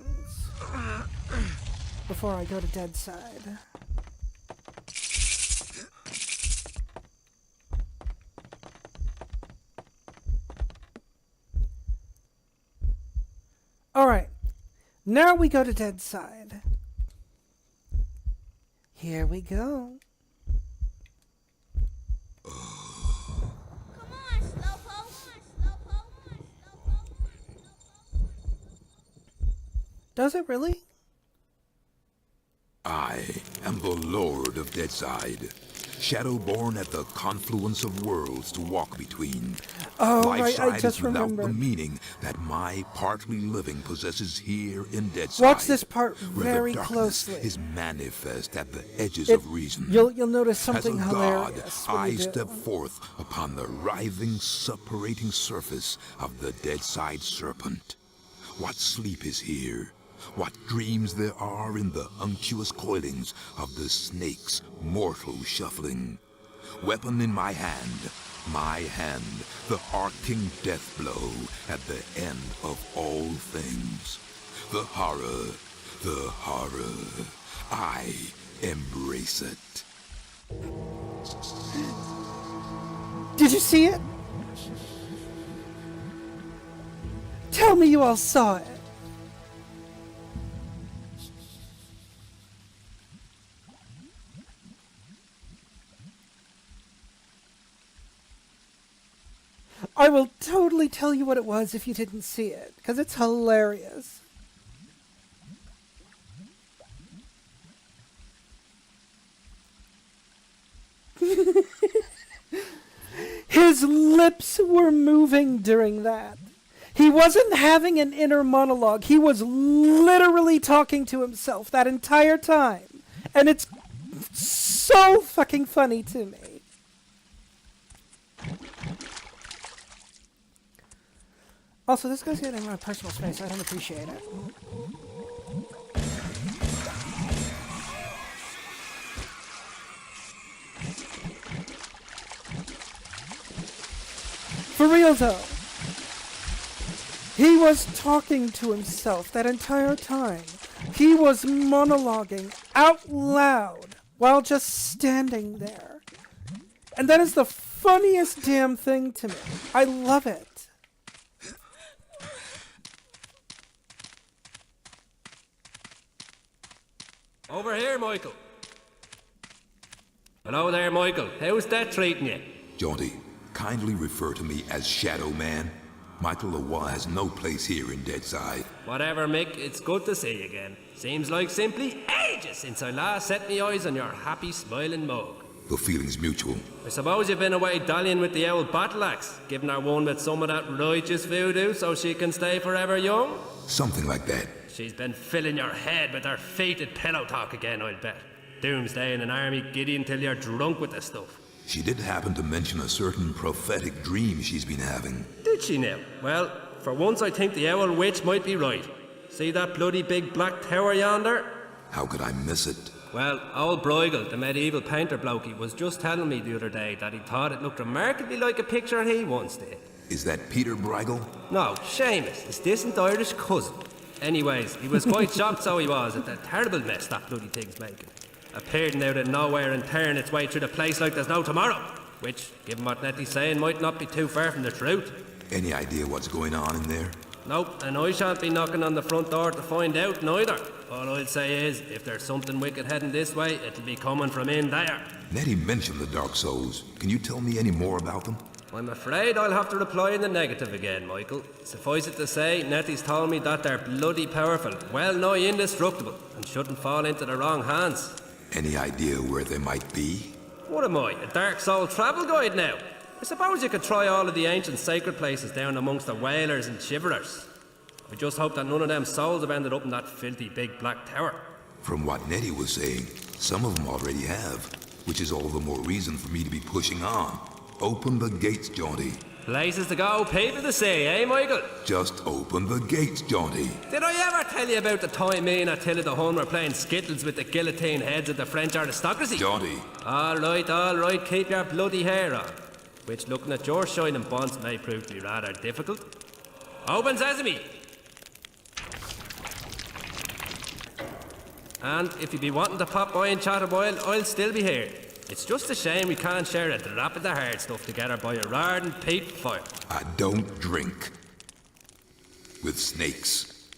before I go to Deadside. Alright, now we go to Deadside. Here we go. Come on, Slowpoke. Does it really? I am the Lord of Deadside. Shadowborn at the confluence of worlds to walk between. Oh, Life right, I side just is without the remembered. meaning that my partly living possesses here in Deadside. Watch this part where very the darkness closely. is manifest at the edges It- of reason. You'll notice something As a hilarious god, when I you do. step forth upon the writhing, separating surface of the Deadside Serpent. What sleep is here? What dreams there are in the unctuous coilings of the snake's mortal shuffling? Weapon in my hand, the arcing death blow at the end of all things. The horror, I embrace it. Did you see it? Tell me you all saw it. I will totally tell you what it was if you didn't see it, because it's hilarious. His lips were moving during that. He wasn't having an inner monologue. He was literally talking to himself that entire time. And it's so fucking funny to me. Also, this guy's getting in my personal space. I don't appreciate it. For real though, he was talking to himself that entire time. He was monologuing out loud while just standing there. And that is the funniest damn thing to me. I love it. Over here, Michael. Hello there, Michael. How's that treating you? Jaunty, kindly refer to me as Shadowman. Michael Leroy has no place here in Deadside. Whatever, Mick. It's good to see you again. Seems like simply ages since I last set me eyes on your happy, smiling mug. The feeling's mutual. I suppose you've been away dallying with the old battle axe, giving her one with some of that righteous voodoo so she can stay forever young? Something like that. She's been filling your head with her fated pillow talk again, I'll bet. Doomsday in an army giddy until you're drunk with the stuff. She did happen to mention a certain prophetic dream she's been having. Did she now? Well, for once I think the owl witch might be right. See that bloody big black tower yonder? How could I miss it? Well, old Bruegel, the medieval painter blokey, was just telling me the other day that he thought it looked remarkably like a picture he once did. Is that Peter Bruegel? No, Seamus, his distant Irish cousin. Anyways, he was quite shocked, so he was, at the terrible mess that bloody thing's making. Appearing out of nowhere and tearing its way through the place like there's no tomorrow. Which, given what Nettie's saying, might not be too far from the truth. Any idea what's going on in there? Nope, and I shan't be knocking on the front door to find out neither. All I'll say is, if there's something wicked heading this way, it'll be coming from in there. Nettie mentioned the Dark Souls. Can you tell me any more about them? I'm afraid I'll have to reply in the negative again, Michael. Suffice it to say, Nettie's told me that they're bloody powerful, well nigh indestructible, and shouldn't fall into the wrong hands. Any idea where they might be? What am I, a Dark Soul travel guide now? I suppose you could try all of the ancient sacred places down amongst the whalers and shiverers. I just hope that none of them souls have ended up in that filthy big black tower. From what Nettie was saying, some of them already have, which is all the more reason for me to be pushing on. Open the gates, Jaunty. Places to go, people to see, eh, Michael? Just open the gates, Jaunty. Did I ever tell you about the time me and Attila the Hun were playing skittles with the guillotine heads of the French aristocracy? Jaunty. All right, keep your bloody hair on. Which, looking at your shining bonds, may prove to be rather difficult. Open sesame! And if you be wanting to pop by and chat a while, I'll still be here. It's just a shame we can't share a drop of the hard stuff together by a roaring peat fire. I don't drink with snakes.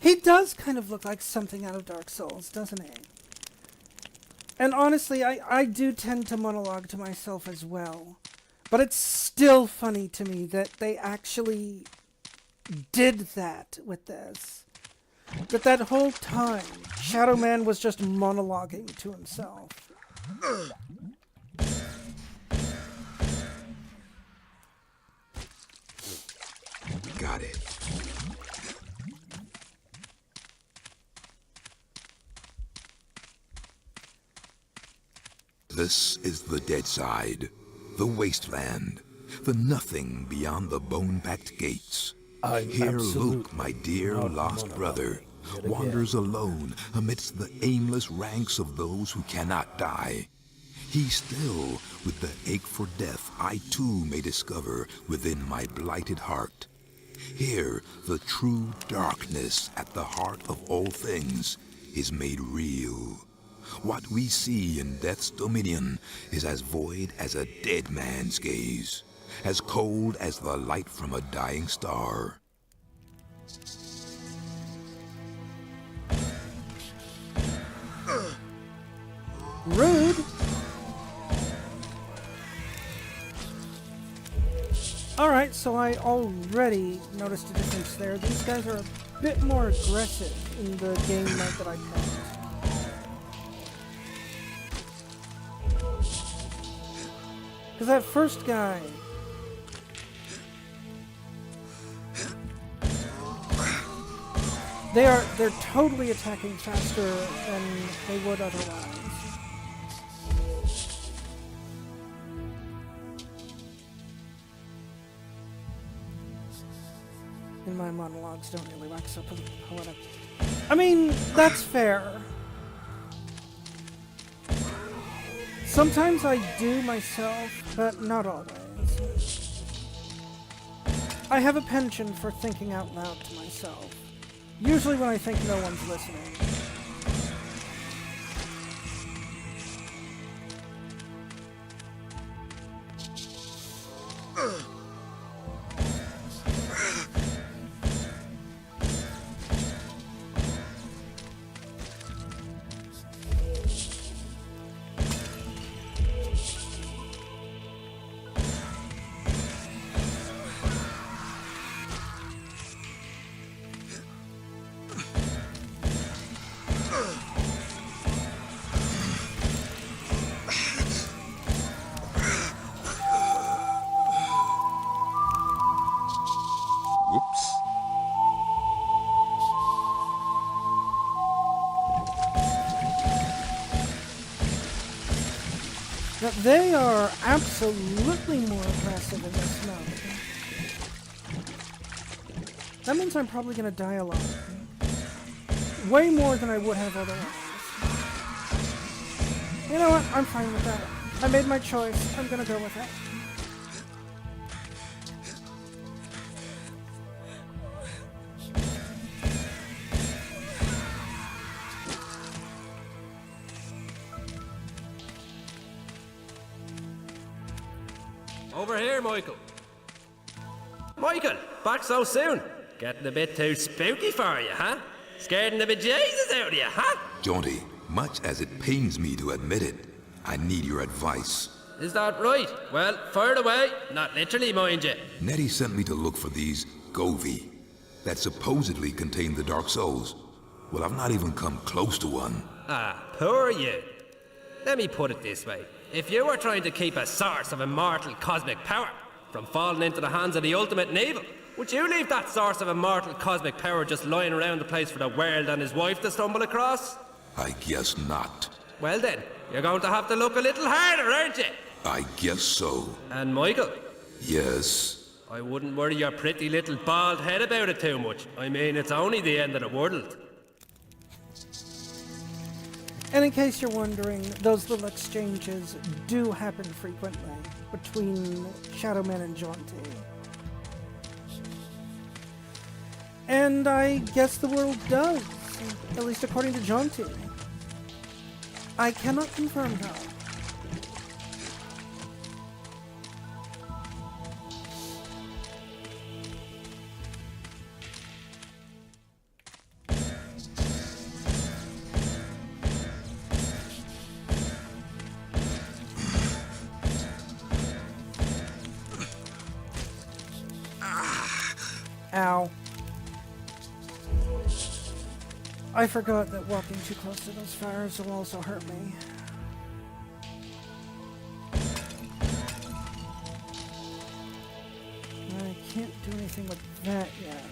He does kind of look like something out of Dark Souls, doesn't he? And honestly, I do tend to monologue to myself as well. But it's still funny to me that they actually did that with this. that whole time, Shadowman was just monologuing to himself. Got it. This is the dead side, the wasteland, the nothing beyond the bone-packed gates. Here Luke, my dear lost brother, wanders alone amidst the aimless ranks of those who cannot die. He still, with the ache for death I too may discover within my blighted heart. Here, the true darkness at the heart of all things is made real. What we see in death's dominion is as void as a dead man's gaze, as cold as the light from a dying star. Rude. Alright, so I already noticed a difference there. These guys are a bit more aggressive in the game mode that I picked. Because that first guy... They're totally attacking faster than they would otherwise. And my monologues don't really wax up poetic. I mean, that's fair. Sometimes I do myself, but not always. I have a penchant for thinking out loud to myself. Usually when I think no one's listening. Whoops. Now, they are absolutely more aggressive in this mode. That means I'm probably going to die a lot. Way more than I would have otherwise. You know what? I'm fine with that. I made my choice. I'm going to go with it. Over here, Michael. Michael, back so soon? Getting a bit too spooky for you, huh? Scaring the bejesus out of you, huh? Jaunty, much as it pains me to admit it, I need your advice. Is that right? Well, fire away. Not literally, mind you. Nettie sent me to look for these Govi that supposedly contain the Dark Souls. Well, I've not even come close to one. Ah, poor you. Let me put it this way. If you were trying to keep a source of immortal cosmic power from falling into the hands of the ultimate in evil, would you leave that source of immortal cosmic power just lying around the place for the world and his wife to stumble across? I guess not. Well then, you're going to have to look a little harder, aren't you? I guess so. And Michael, Yes. I wouldn't worry your pretty little bald head about it too much. I mean, it's only the end of the world. And in case you're wondering, those little exchanges do happen frequently between Shadowman and Jaunty. And I guess the world does, at least according to Jaunty. I cannot confirm though. Ow. I forgot that walking too close to those fires will also hurt me. I can't do anything with that yet.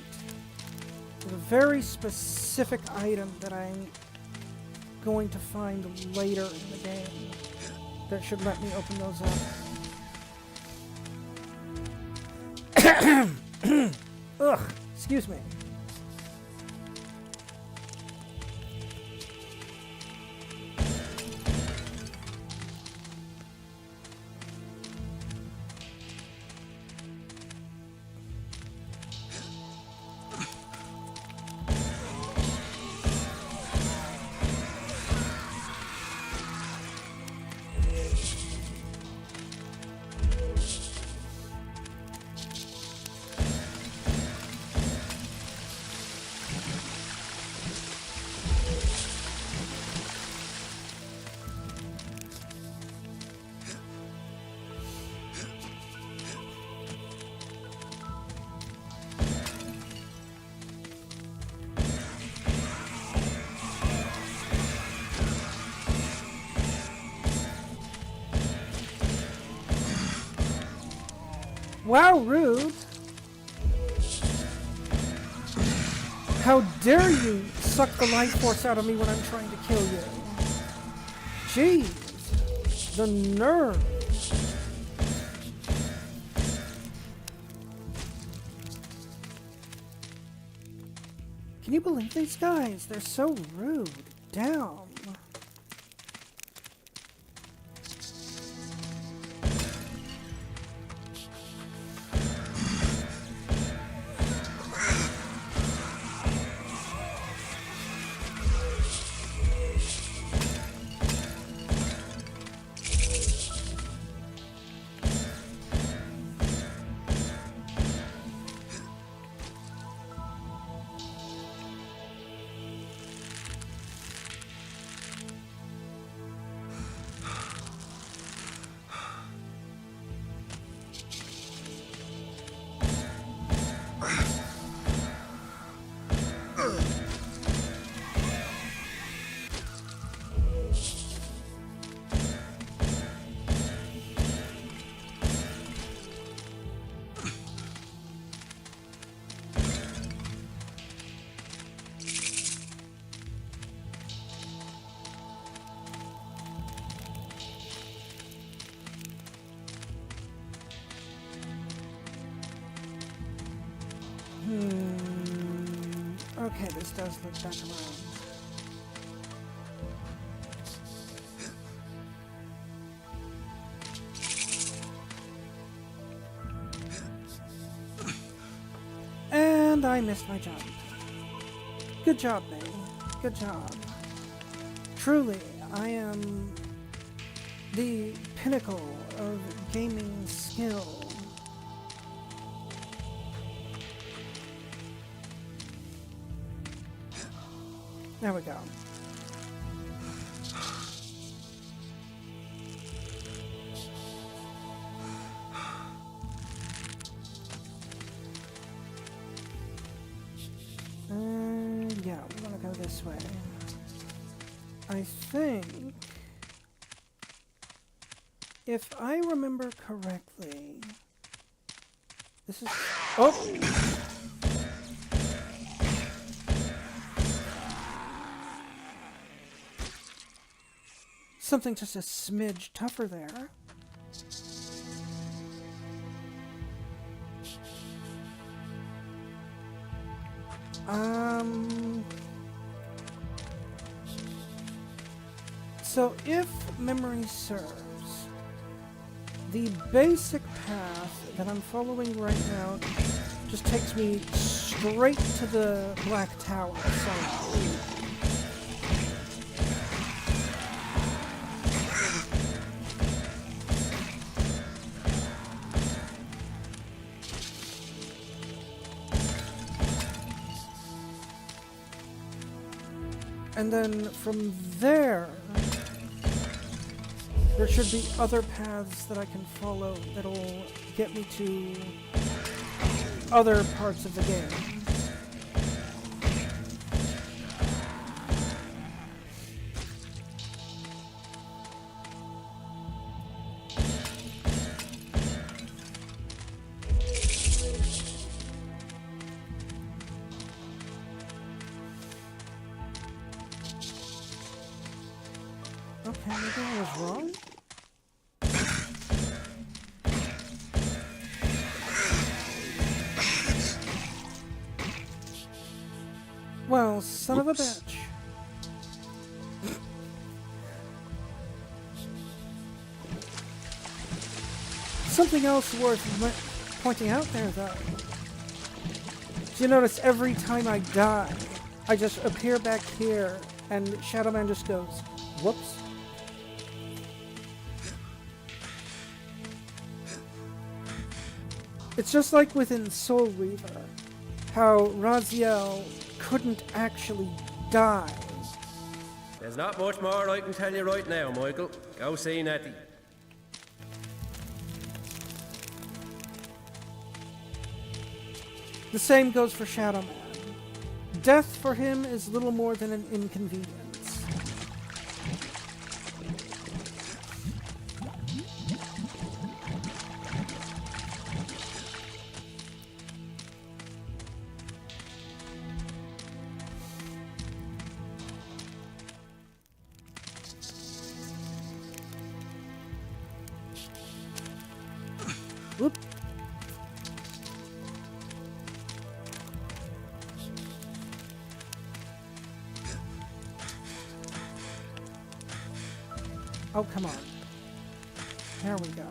There's a very specific item that I'm going to find later in the game that should let me open those up. Ugh, excuse me. Wow, rude. How dare you suck the life force out of me when I'm trying to kill you? Jeez, the nerve. Can you believe these guys? They're so rude. Damn. Okay, this does look back around. And I missed my jump. Good job, baby. Good job. Truly, I am the pinnacle of gaming skill. There we go. Yeah, we want to go this way. I think, if I remember correctly, this is... Oh! Something just a smidge tougher there. So if memory serves, the basic path that I'm following right now just takes me straight to the Black Tower. And then from there should be other paths that I can follow that'll get me to other parts of the game. Okay, maybe I was wrong? Well, son of a bitch. Something else worth pointing out there, though. Do you notice every time I die, I just appear back here, and Shadowman just goes, whoops. It's just like within Soul Reaver, how Raziel couldn't actually die. There's not much more I can tell you right now, Michael. Go see Nettie. The same goes for Shadowman. Death for him is little more than an inconvenience. Whoop. Oh, come on. There we go.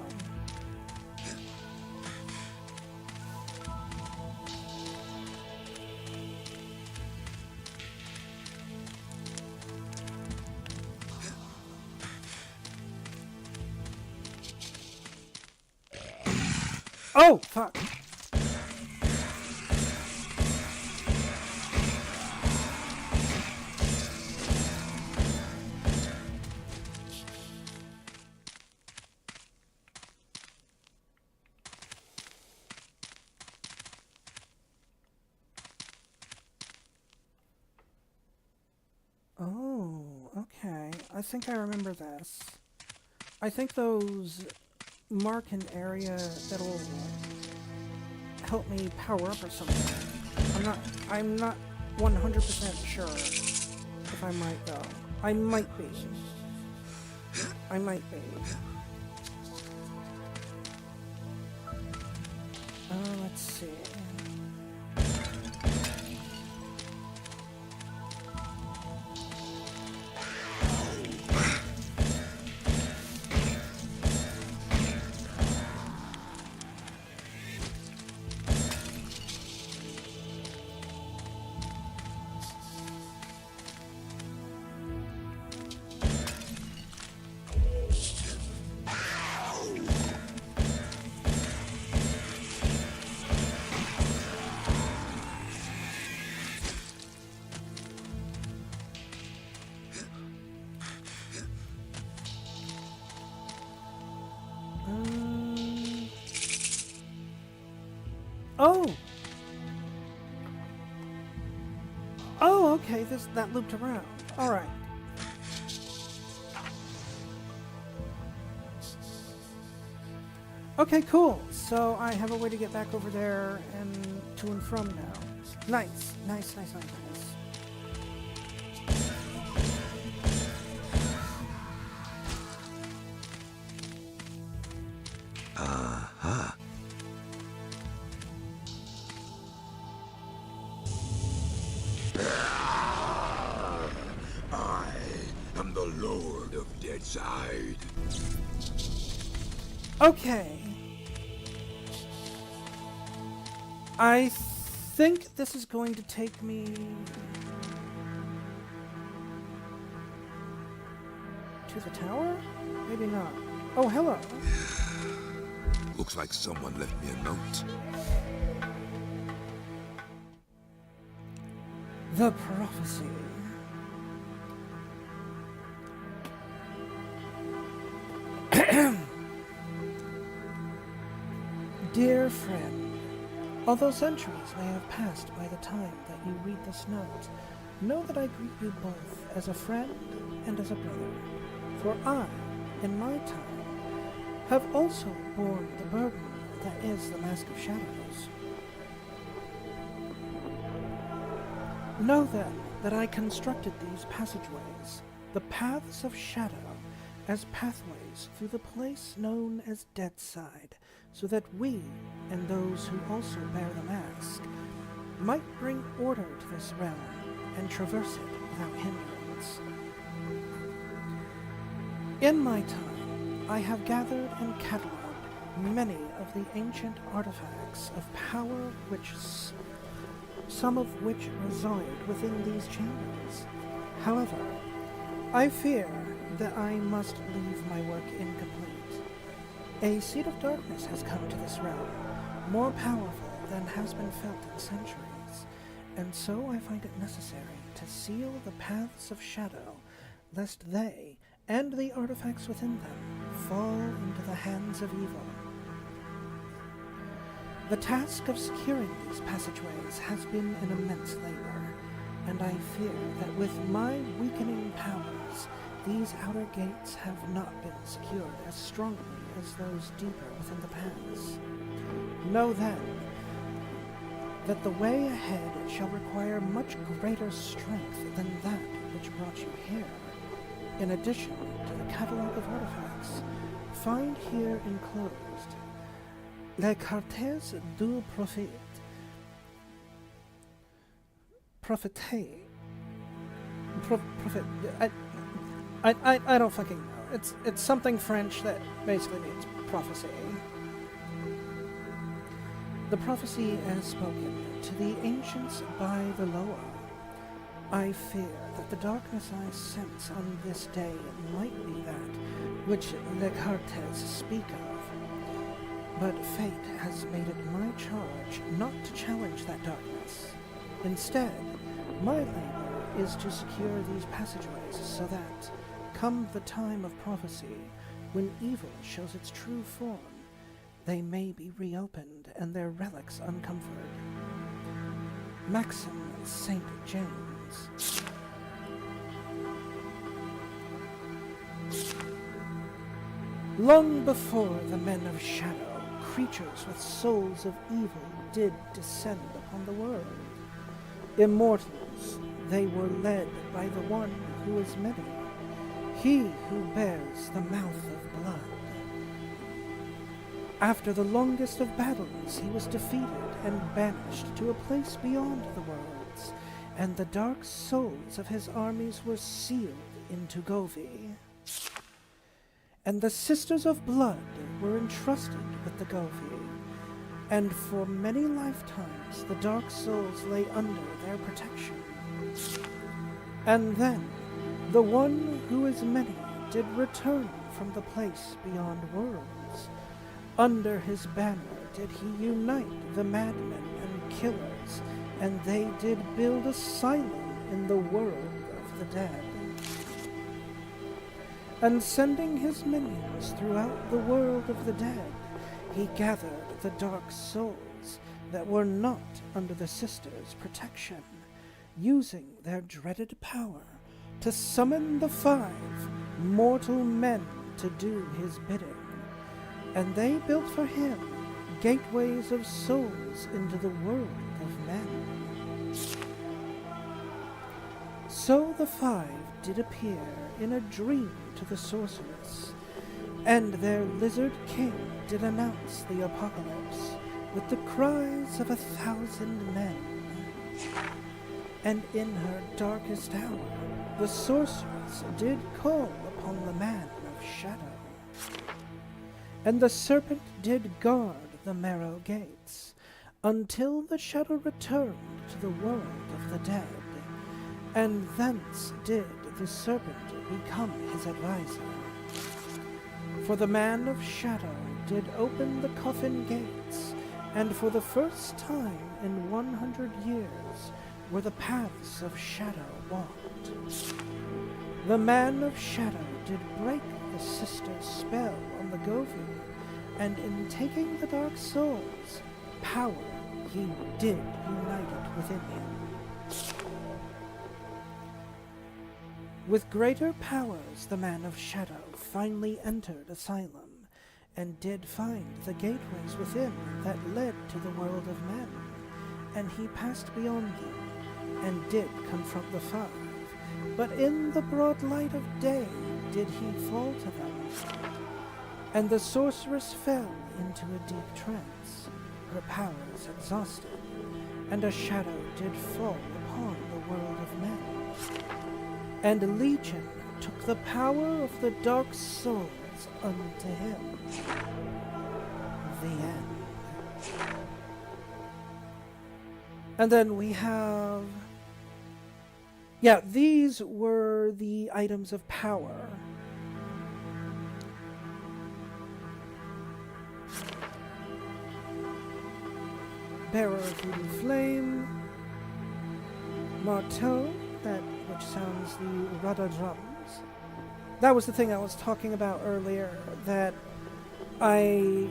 Oh, fuck. Oh, okay. I think I remember this. I think those mark an area that'll help me power up or something. I'm not 100% sure if I might though. I might be. Let's see. Oh! Oh, okay, that looped around. Alright. Okay, cool. So I have a way to get back over there and to and from now. Nice. Aha. I am the Lord of Deadside. Okay. I think this is going to take me to the tower? Maybe not. Oh, hello. Looks like someone left me a note. The prophecy. Dear friend, although centuries may have passed by the time that you read this note, know that I greet you both as a friend and as a brother. For I, in my time, have also borne the burden that is the Mask of Shadows. Know then that I constructed these passageways, the paths of shadow, as pathways through the place known as Deadside, so that we, and those who also bear the mask, might bring order to this realm and traverse it without hindrance. In my time, I have gathered and catalogued many of the ancient artifacts of power some of which reside within these chambers. However, I fear that I must leave my work incomplete. A seed of darkness has come to this realm, more powerful than has been felt in centuries, and so I find it necessary to seal the paths of shadow, lest they, and the artifacts within them, fall into the hands of evil. The task of securing these passageways has been an immense labor, and I fear that with my weakening powers, these outer gates have not been secured as strongly as those deeper within the paths. Know then that the way ahead shall require much greater strength than that which brought you here. In addition to the catalogue of artifacts, find here enclosed Les Cartes du Prophète. I don't fucking know. It's something French that basically means prophecy. The prophecy as spoken to the ancients by the Loa. I fear that the darkness I sense on this day might be that which Les Cartes speak of. But fate has made it my charge not to challenge that darkness. Instead, my labor is to secure these passageways so that, come the time of prophecy, when evil shows its true form, they may be reopened and their relics uncomforted. Maxim St. James. Long before the men of shadow, creatures with souls of evil did descend upon the world. Immortals, they were led by the one who is many, he who bears the mouth of blood. After the longest of battles, he was defeated and banished to a place beyond the worlds, and the dark souls of his armies were sealed into Govi. And the Sisters of Blood were entrusted with the Govi, and for many lifetimes the dark souls lay under their protection. And then the one who is many did return from the place beyond worlds. Under his banner did he unite the madmen and killers, and they did build asylum in the world of the dead. And sending his minions throughout the world of the dead, he gathered the dark souls that were not under the Sisters' protection, using their dreaded power to summon the 5 mortal men to do his bidding. And they built for him gateways of souls into the world of men. So the 5 did appear in a dream to the sorceress, and their lizard king did announce the apocalypse with the cries of 1,000 men. And in her darkest hour, the sorceress did call upon the man of shadow. And the serpent did guard the marrow gates, until the shadow returned to the world of the dead, and thence did the serpent become his advisor. For the man of shadow did open the coffin gates, and for the first time in 100 years were the paths of shadow walked. The man of shadow did break the sister's spell on the Govi, and in taking the dark souls, power he did unite it within him. With greater powers the man of shadow finally entered Asylum, and did find the gateways within that led to the world of men, and he passed beyond them, and did confront the 5, but in the broad light of day did he fall to them. And the sorceress fell into a deep trance, her powers exhausted, and a shadow did fall upon the world of men. And Legion took the power of the dark souls unto him. The end. And then we have... Yeah, these were the items of power. Bearer of Voodoo Flame, Marteau, that which sounds the Rada drums. That was the thing I was talking about earlier, that I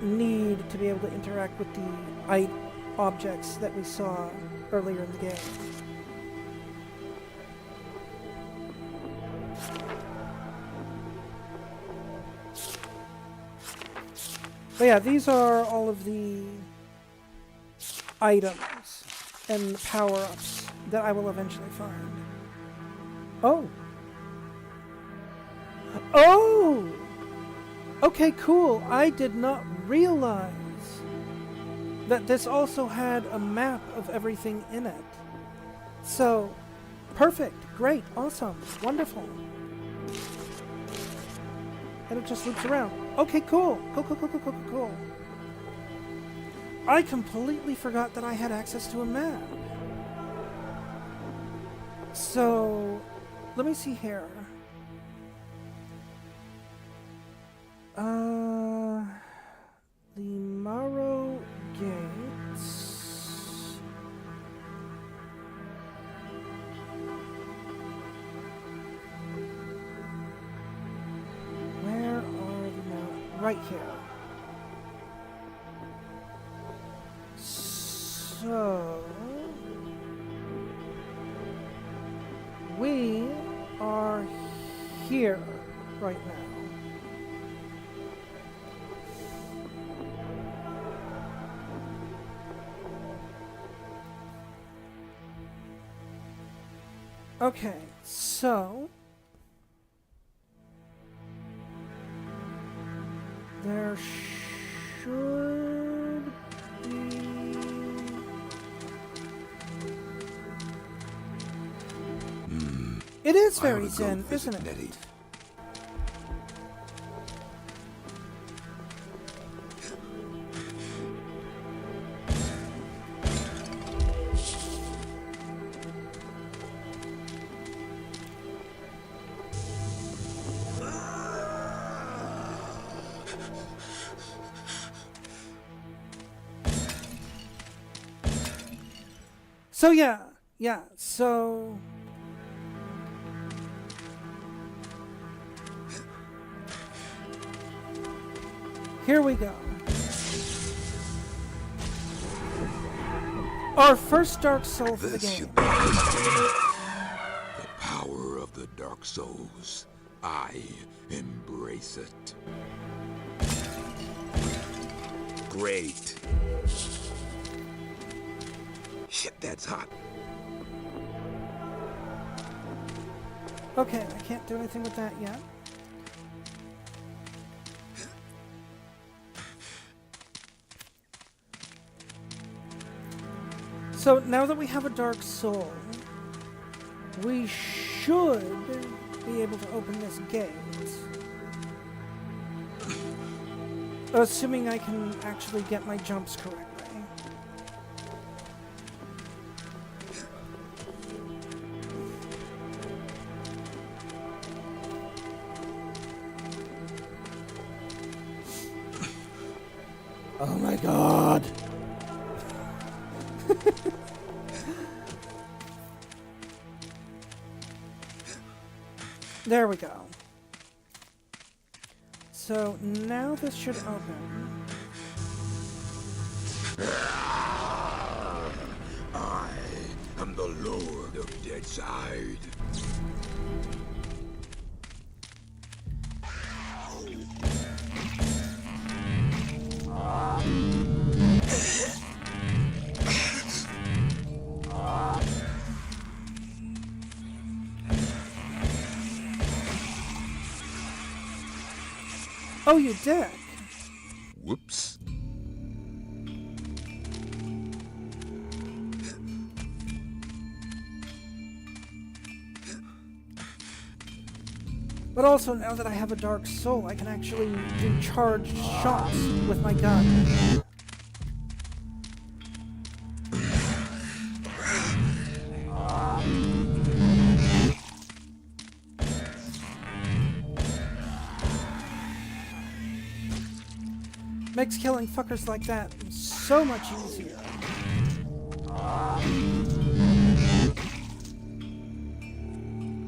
need to be able to interact with the objects that we saw earlier in the game. But yeah, these are all of the items and power-ups that I will eventually find. Oh! Oh! Okay, cool. I did not realize that this also had a map of everything in it. So, perfect, great, awesome, wonderful. And it just loops around. Okay, cool. Cool. I completely forgot that I had access to a map. So, let me see here. The Morrow Gates. Where are the now? Right here. So we are here right now. Okay, so there should be It is very zen, isn't it? Nettie. So yeah, so here we go. Our first Dark Soul for the This game. should be the power of the Dark Souls. I embrace it. Great. Shit, that's hot. Okay, I can't do anything with that yet. So now that we have a Dark Soul, we should be able to open this gate. Assuming I can actually get my jumps correctly. Oh my god! There we go. So now this should open. I am the Lord of Deadside. Oh, you did? Whoops. But also, now that I have a Dark Soul, I can actually do charged shots with my gun. Makes killing fuckers like that so much easier.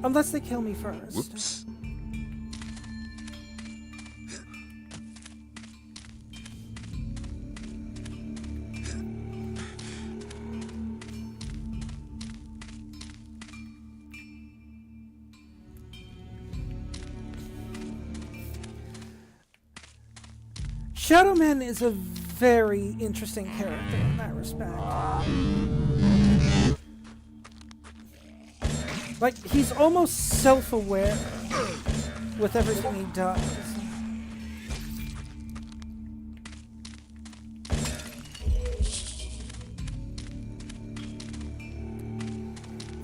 Unless they kill me first. Whoops. Shadowman is a very interesting character in that respect. Like, he's almost self-aware with everything he does.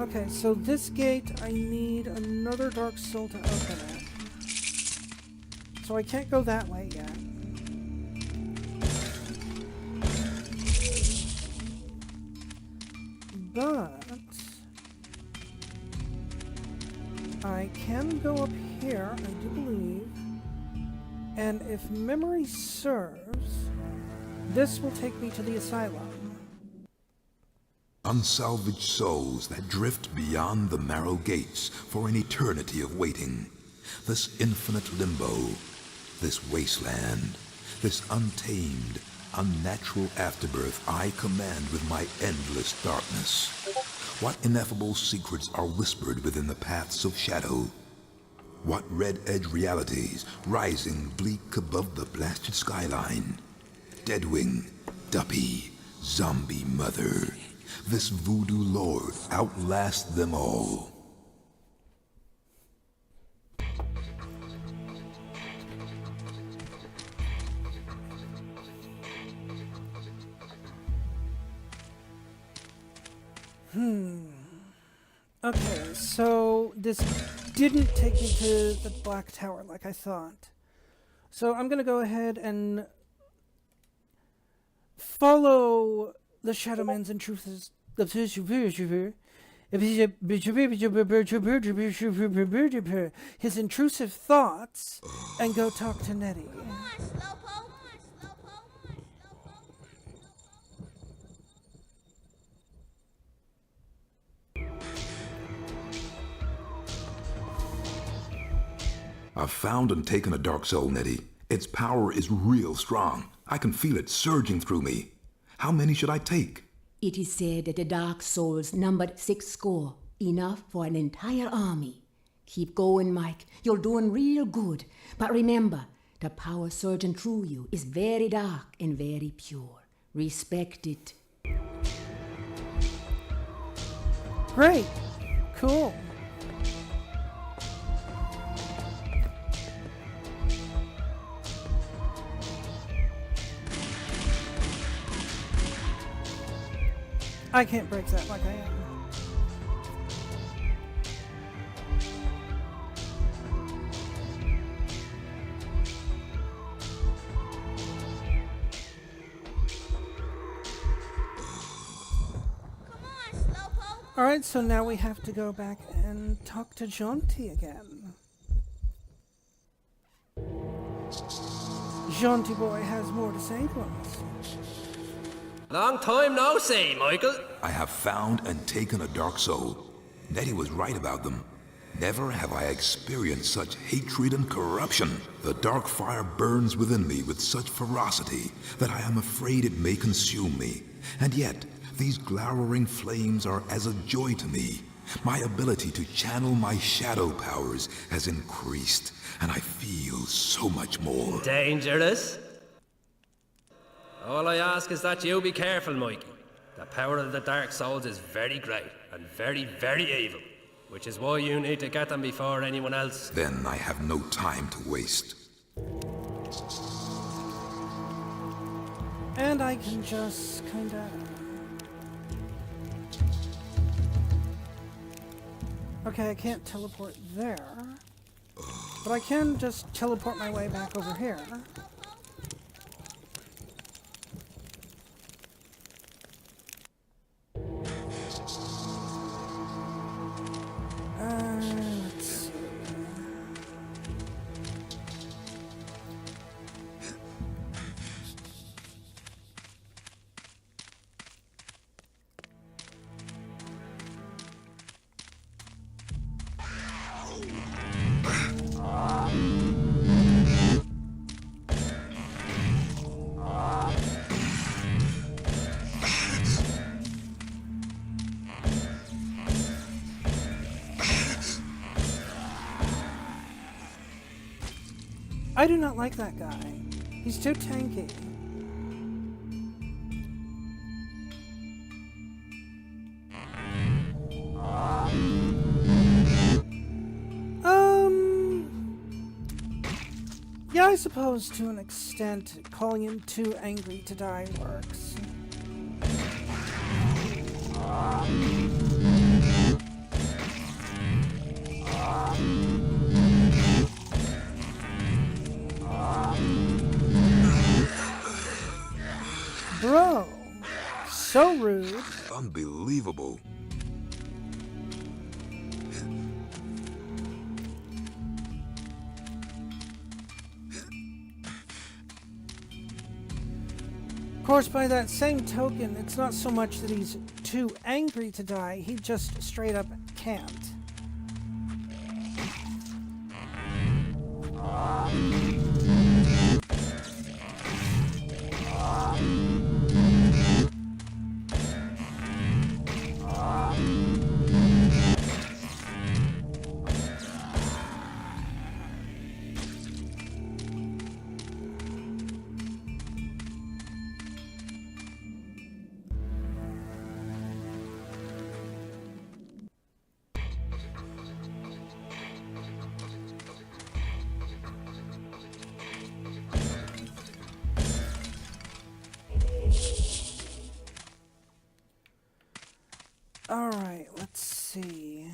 Okay, so this gate, I need another Dark Soul to open it. So I can't go that way yet. But I can go up here, I do believe, and if memory serves, this will take me to the asylum. Unsalvaged souls that drift beyond the marrow gates for an eternity of waiting. This infinite limbo, this wasteland, this untamed, unnatural afterbirth I command with my endless darkness. What ineffable secrets are whispered within the paths of shadow? What red-edge realities rising bleak above the blasted skyline? Deadwing, Duppy, Zombie Mother. This voodoo lord outlasts them all. Okay, so this didn't take me to the Black Tower like I thought. So I'm gonna go ahead and follow the Shadowman's intrusive his intrusive thoughts and go talk to Nettie. Come on, Slowpoke. I've found and taken a Dark Soul, Nettie. Its power is real strong. I can feel it surging through me. How many should I take? It is said that the Dark Souls numbered 6 score, enough for an entire army. Keep going, Mike. You're doing real good. But remember, the power surging through you is very dark and very pure. Respect it. Great. Cool. I can't break that like I am. Alright, so now we have to go back and talk to Jaunty again. Jaunty boy has more to say to us. Long time no see, Michael. I have found and taken a Dark Soul. Nettie was right about them. Never have I experienced such hatred and corruption. The dark fire burns within me with such ferocity that I am afraid it may consume me. And yet, these glowering flames are as a joy to me. My ability to channel my shadow powers has increased, and I feel so much more. Dangerous? All I ask is that you be careful, Mikey. The power of the Dark Souls is very great and very, very evil, which is why you need to get them before anyone else. Then I have no time to waste. And I can just kinda... Okay, I can't teleport there. But I can just teleport my way back over here. Let's see. I do not like that guy. He's too tanky. Yeah, I suppose to an extent, calling him too angry to die works. Bro, so rude. Unbelievable. Of course, by that same token, it's not so much that he's too angry to die, he just straight up can't. Alright, let's see.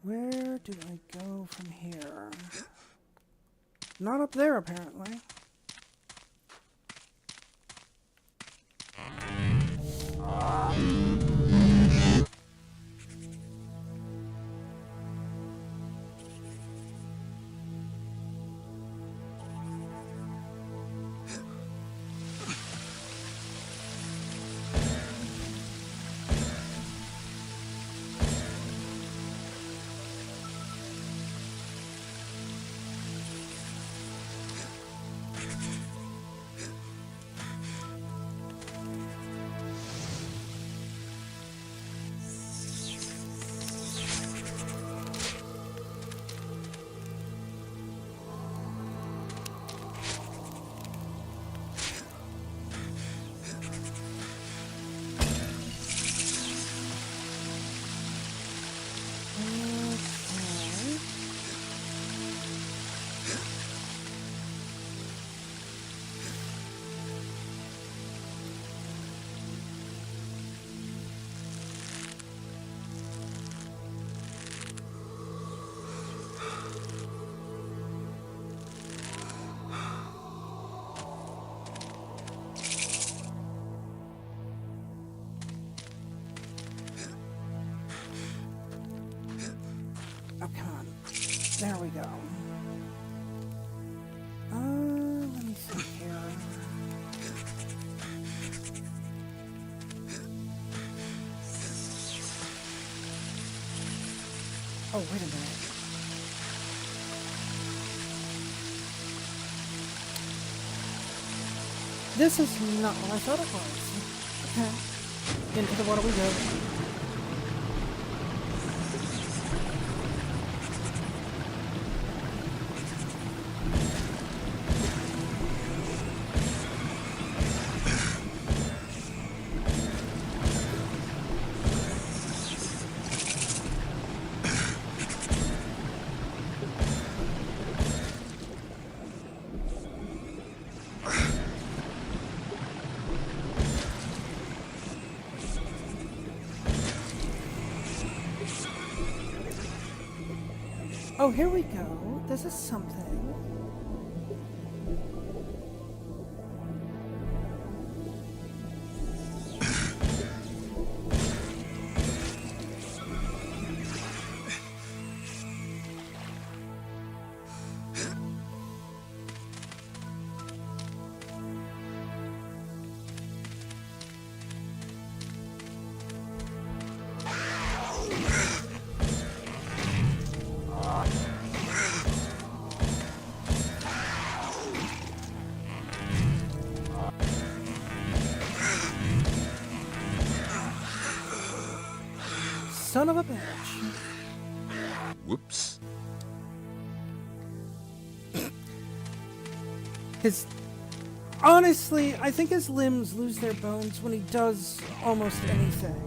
Where do I go from here? Not up there, apparently. Oh, come on. There we go. Let me see here. Oh, wait a minute. This is not what I thought it was. Okay. Into the water we go. Oh, here we go. This is something. Son of a bitch. Whoops. Honestly, I think his limbs lose their bones when he does almost anything.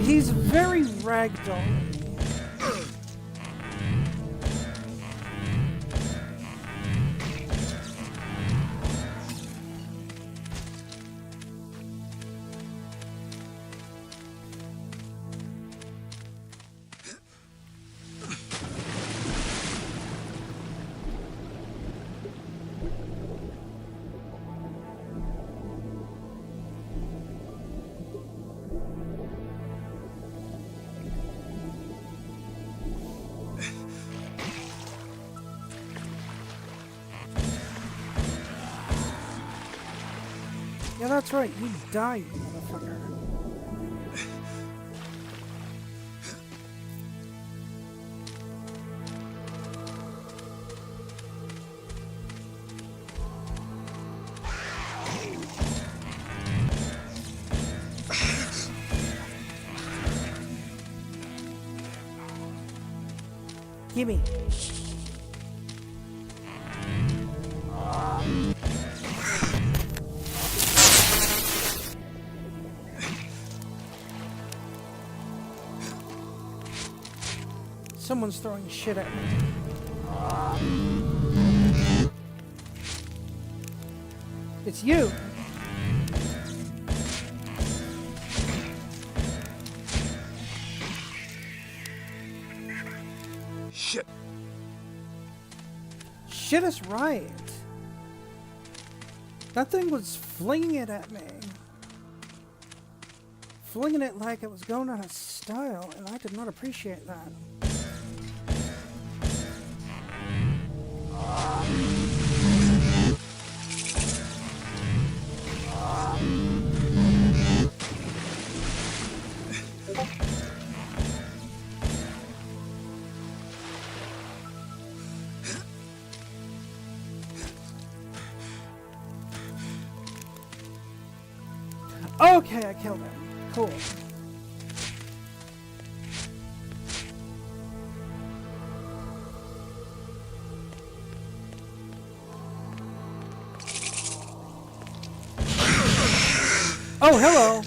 He's very ragdoll. Yeah, that's right. You die, you motherfucker. Gimme. Someone's throwing shit at me. It's you. Shit. Shit is right. That thing was flinging it at me. Flinging it like it was going out of style, and I did not appreciate that. Okay, I killed him. Cool. Oh, hello.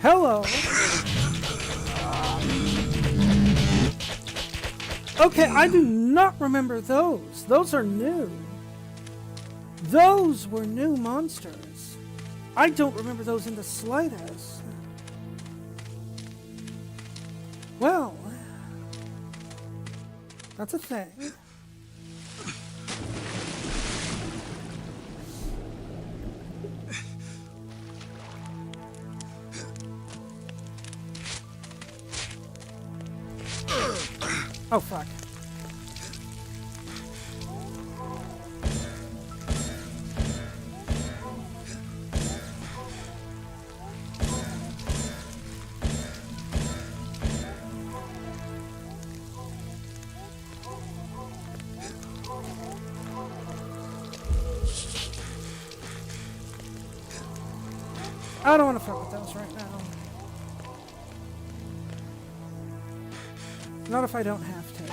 Hello. Okay, I do not remember those. Those are new. Those were new monsters. I don't remember those in the slightest. Well, that's a thing. Oh, fuck. I don't want to fuck with those right now. Not if I don't have to.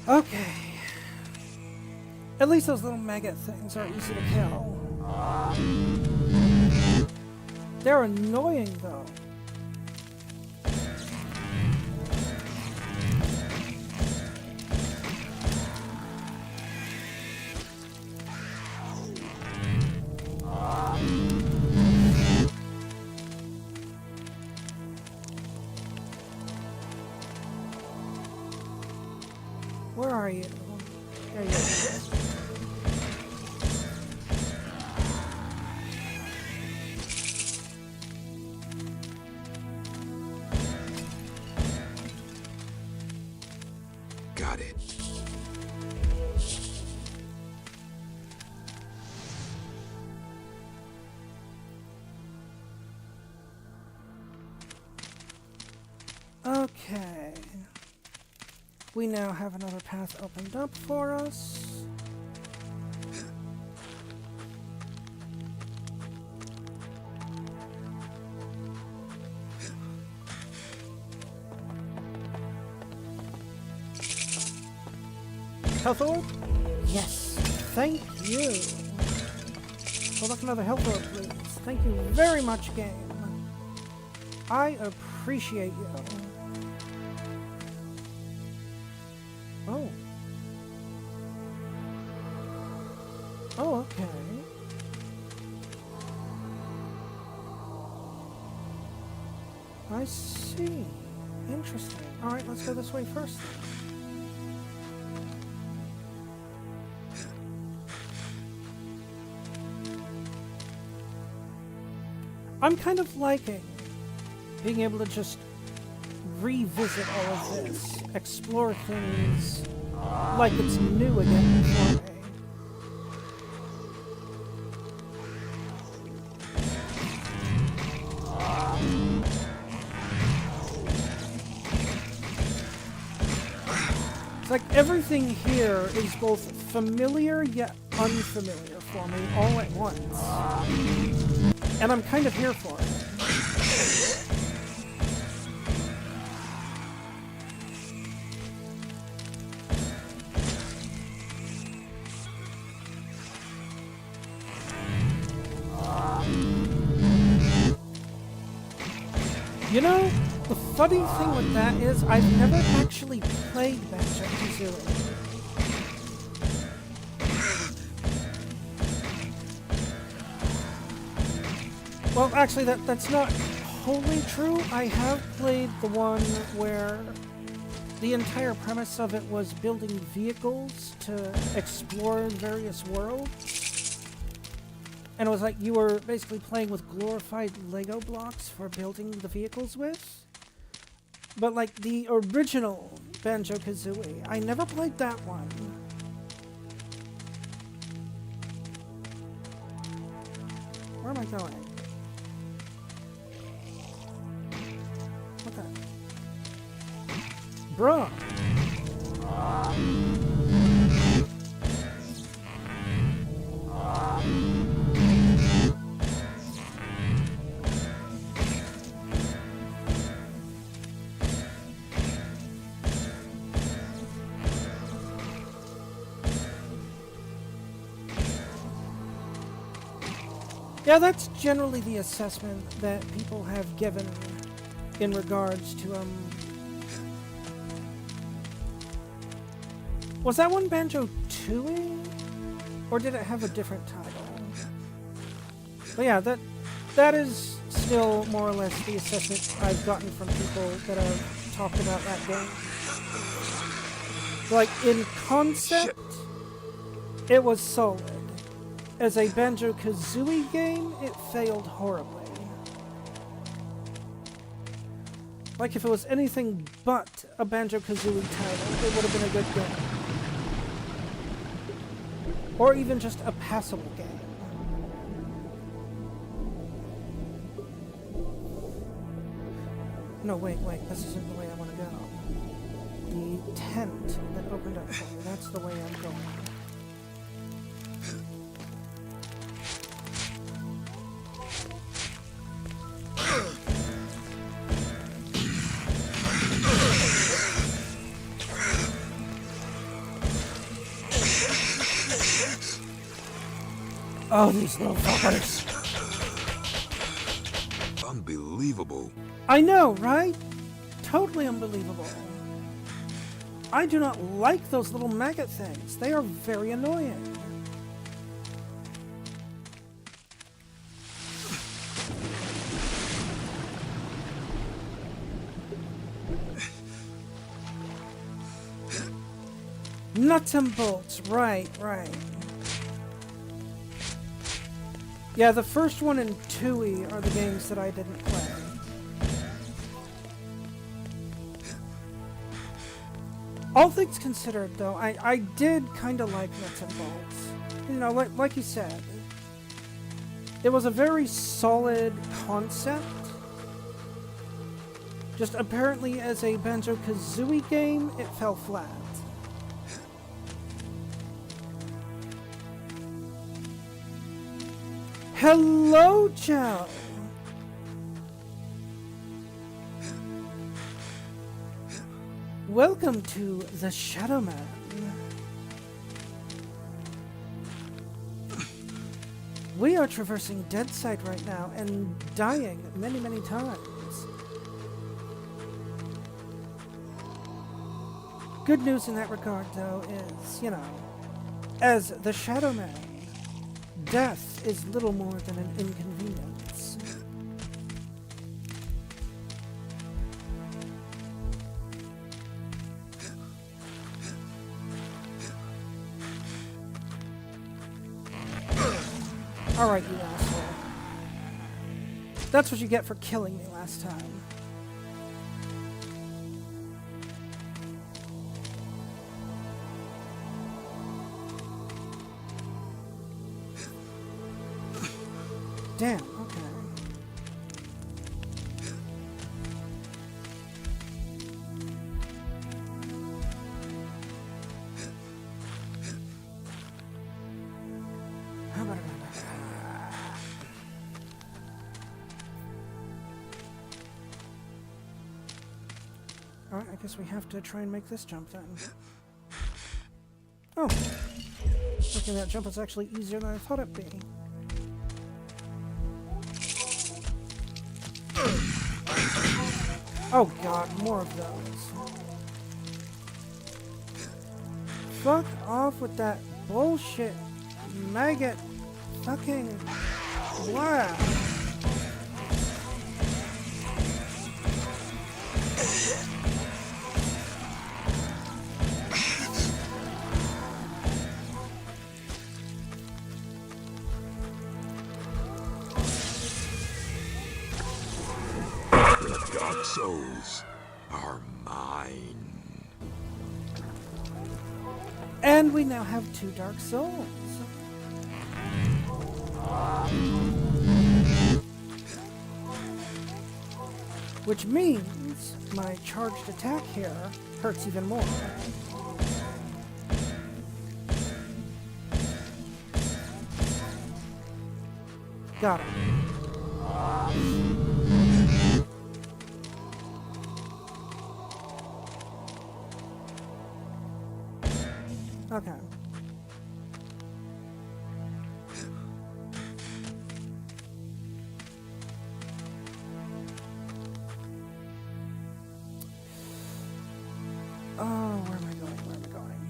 Okay. At least those little maggot things are easy to kill. They're annoying, though. Where are you? There you are. Got it. Okay. We now have another path opened up for us. Health orb? Yes. Thank you. Well, look, another health orb, please. Thank you very much, game. I appreciate you. Oh. Oh, okay. I see. Interesting. Alright, let's go this way first. I'm kind of liking being able to just revisit all of this, explore things like it's new again for me. It's like everything here is both familiar yet unfamiliar for me all at once. And I'm kind of here for it. You know, the funny thing with that is I've never actually played Banjo-Kazooie. Well, actually, that's not wholly true. I have played the one where the entire premise of it was building vehicles to explore various worlds. And it was like you were basically playing with glorified Lego blocks for building the vehicles with. But like the original Banjo-Kazooie, I never played that one. Where am I going? What the? Bruh. Yeah, that's generally the assessment that people have given in regards to, was that one Banjo-Tooie? Or did it have a different title? But yeah, that is still more or less the assessment I've gotten from people that have talked about that game. Like, in concept, it was solid. As a Banjo-Kazooie game, it failed horribly. Like, if it was anything but a Banjo-Kazooie title, it would have been a good game. Or even just a passable game. No, wait, this isn't the way I want to go. The tent that opened up for me, that's the way I'm going. Oh, these little fuckers. Unbelievable. I know, right? Totally unbelievable. I do not like those little maggot things. They are very annoying. Nuts and bolts, right. Yeah, the first one and Tui are the games that I didn't play. All things considered, though, I did kind of like Nuts and Bolts. You know, like you said, it was a very solid concept. Just apparently as a Banjo-Kazooie game, it fell flat. Hello, Joe! Welcome to the Shadowman. We are traversing Deadside right now and dying many, many times. Good news in that regard, though, is, you know, as the Shadowman, death is little more than an inconvenience. Alright, you asshole. That's what you get for killing me last time. Damn, okay. Alright, I guess we have to try and make this jump then. Oh! Making that jump is actually easier than I thought it'd be. Oh god, more of those. Fuck off with that bullshit maggot fucking blah. Dark souls are mine. And we now have 2 Dark Souls. Which means my charged attack here hurts even more. Got it. Okay. Oh, where am I going? Where am I going?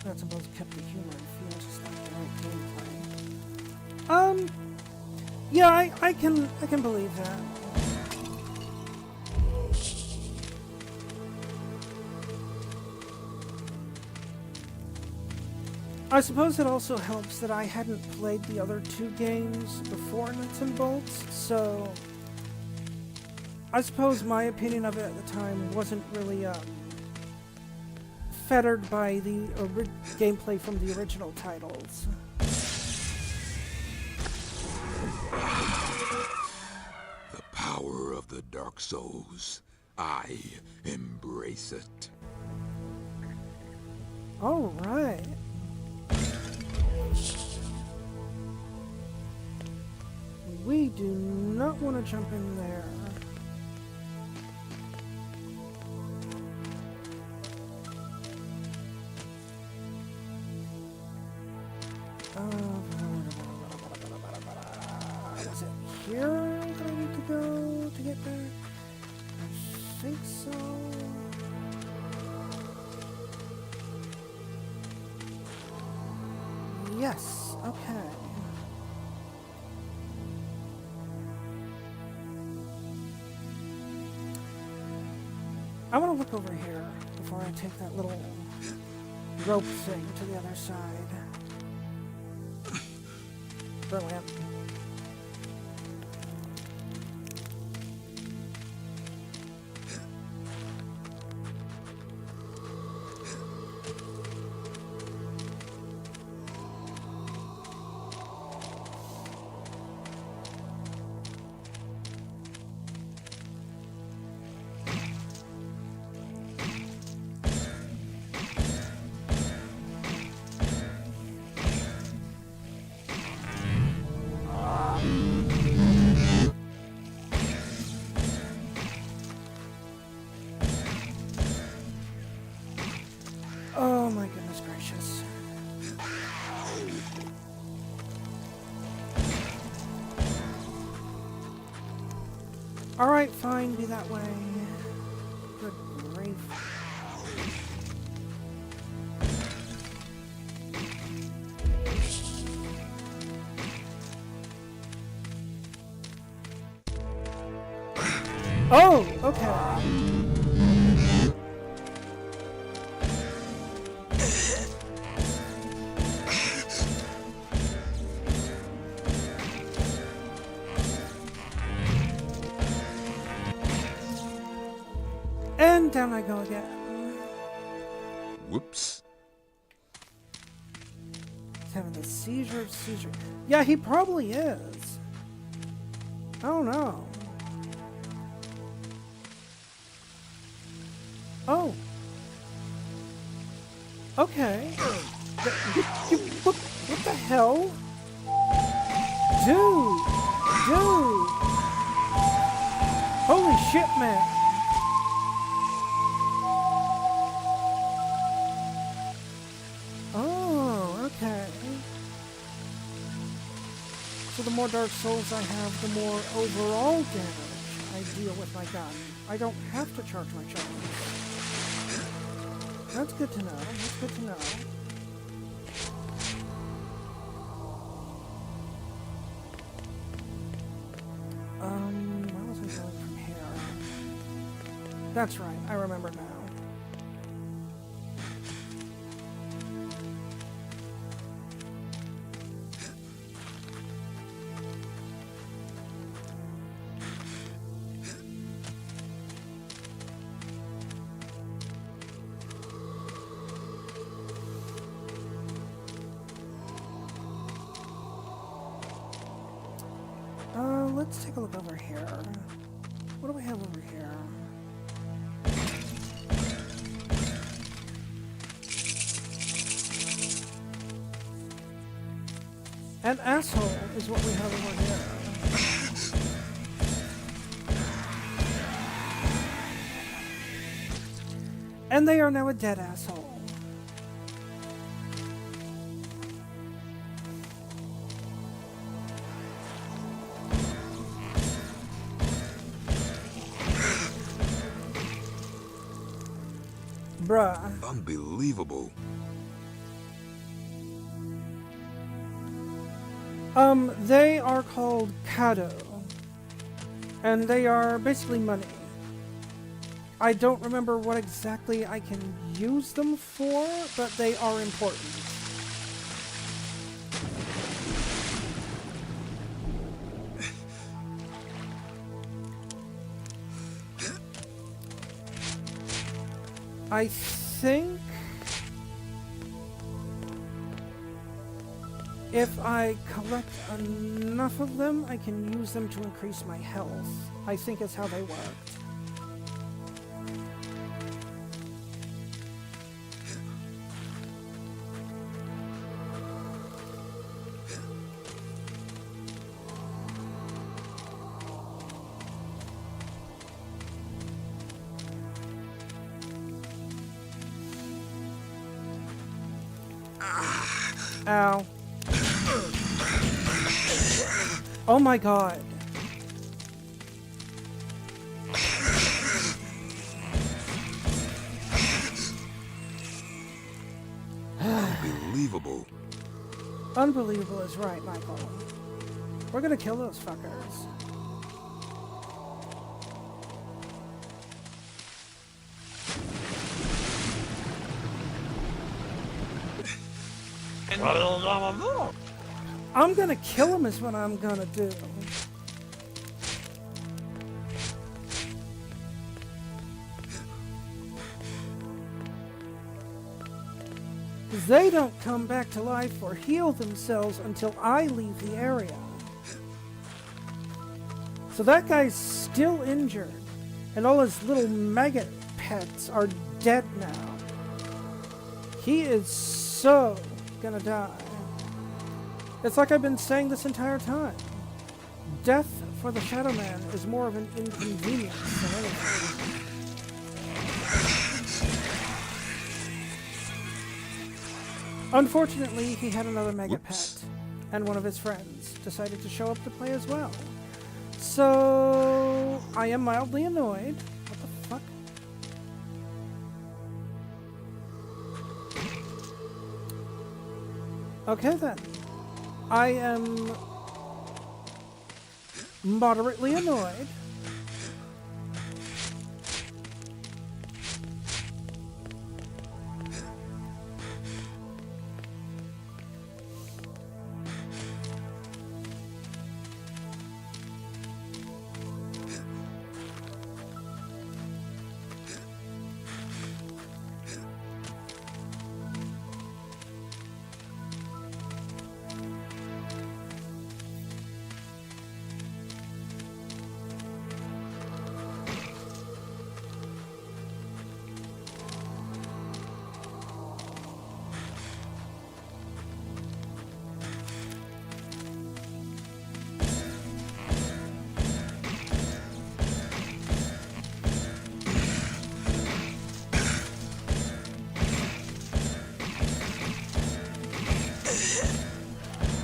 That's both kept the humor and feels just like the right gameplay. Yeah, I can believe that. I suppose it also helps that I hadn't played the other 2 games before Nuts and Bolts, so I suppose my opinion of it at the time wasn't really fettered by the gameplay from the original titles. The power of the Dark Souls. I embrace it. All right. We do not want to jump in there. here that I need to go to get back? I think so. Yes, okay. I want to look over here before I take that little rope thing to the other side. Brilliant. Oh my goodness gracious. Alright, fine, be that way. Good grief. Oh, okay. And down I go again. Whoops. He's having the seizure. Yeah, he probably is. I don't know. Oh. Okay. What the hell? Dude. Holy shit, man. Okay. So the more Dark Souls I have, the more overall damage I deal with my gun. I don't have to charge my charges. That's good to know. That's good to know. Where was I going from here? That's right. I remember now. Let's take a look over here. What do we have over here? An asshole is what we have over here. And they are now a dead asshole. Bruh. Unbelievable. They are called Kado. And they are basically money. I don't remember what exactly I can use them for, but they are important. I think if I collect enough of them, I can use them to increase my health. I think is how they worked. Ow. Oh my god. Unbelievable. Unbelievable is right, Michael. We're gonna kill those fuckers. I'm gonna kill him is what I'm gonna do. They don't come back to life or heal themselves until I leave the area. So that guy's still injured, and all his little maggot pets are dead now. He is so gonna die. It's like I've been saying this entire time. Death for the Shadowman is more of an inconvenience than anything. Unfortunately, he had another mega pet, and one of his friends decided to show up to play as well. So, I am mildly annoyed. What the fuck? Okay then. I am moderately annoyed.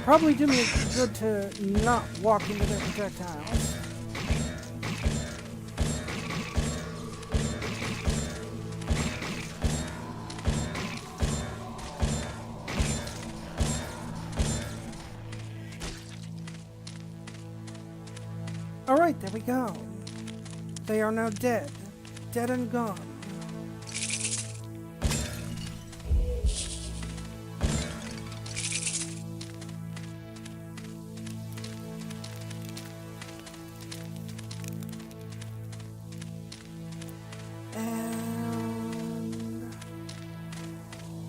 Probably do me good to not walk into their projectiles. Alright, there we go. They are now dead. Dead and gone.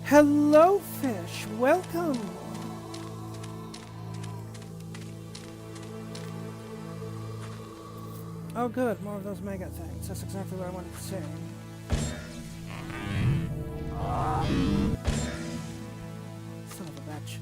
Hello, fish. Welcome. Oh, good. More of those mega things. That's exactly what I wanted to say. Son of a bitch.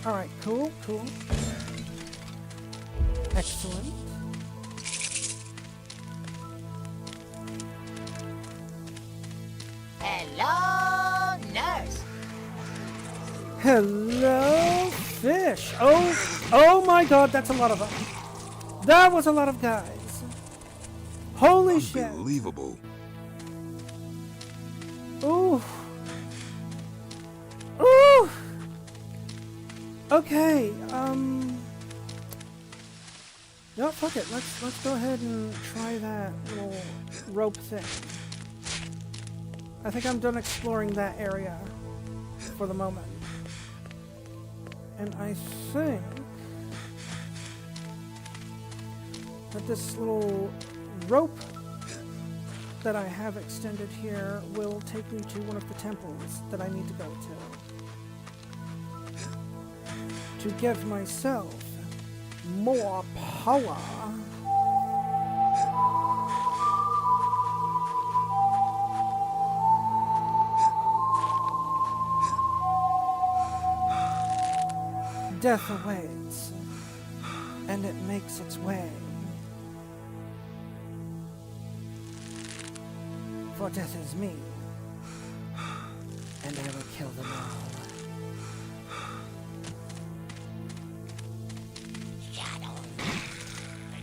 Alright, cool. Excellent. Hello, nurse. Hello, fish. Oh my god, that's a lot of them. That was a lot of guys. Holy shit. Unbelievable. Ooh. Ooh. Okay, no, fuck it. Let's go ahead and try that little rope thing. I think I'm done exploring that area for the moment. And I think that this little rope that I have extended here will take me to one of the temples that I need to go to give myself more power. Death awaits, and it makes its way. For death is me, and I will kill them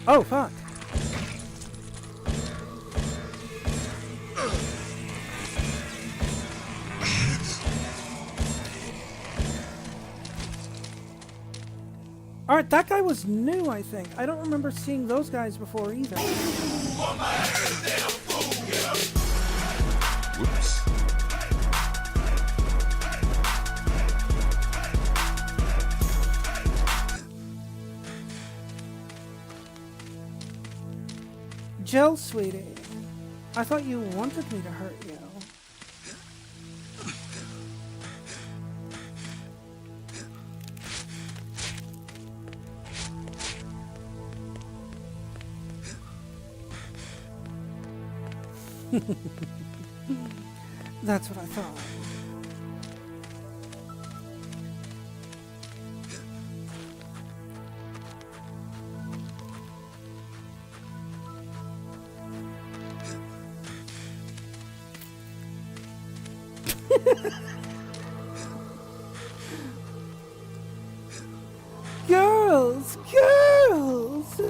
all. Oh, fuck. Alright, that guy was new, I think. I don't remember seeing those guys before either. Whoops. Jill, sweetie, I thought you wanted me to hurt you. That's what I thought. Girls! Girls!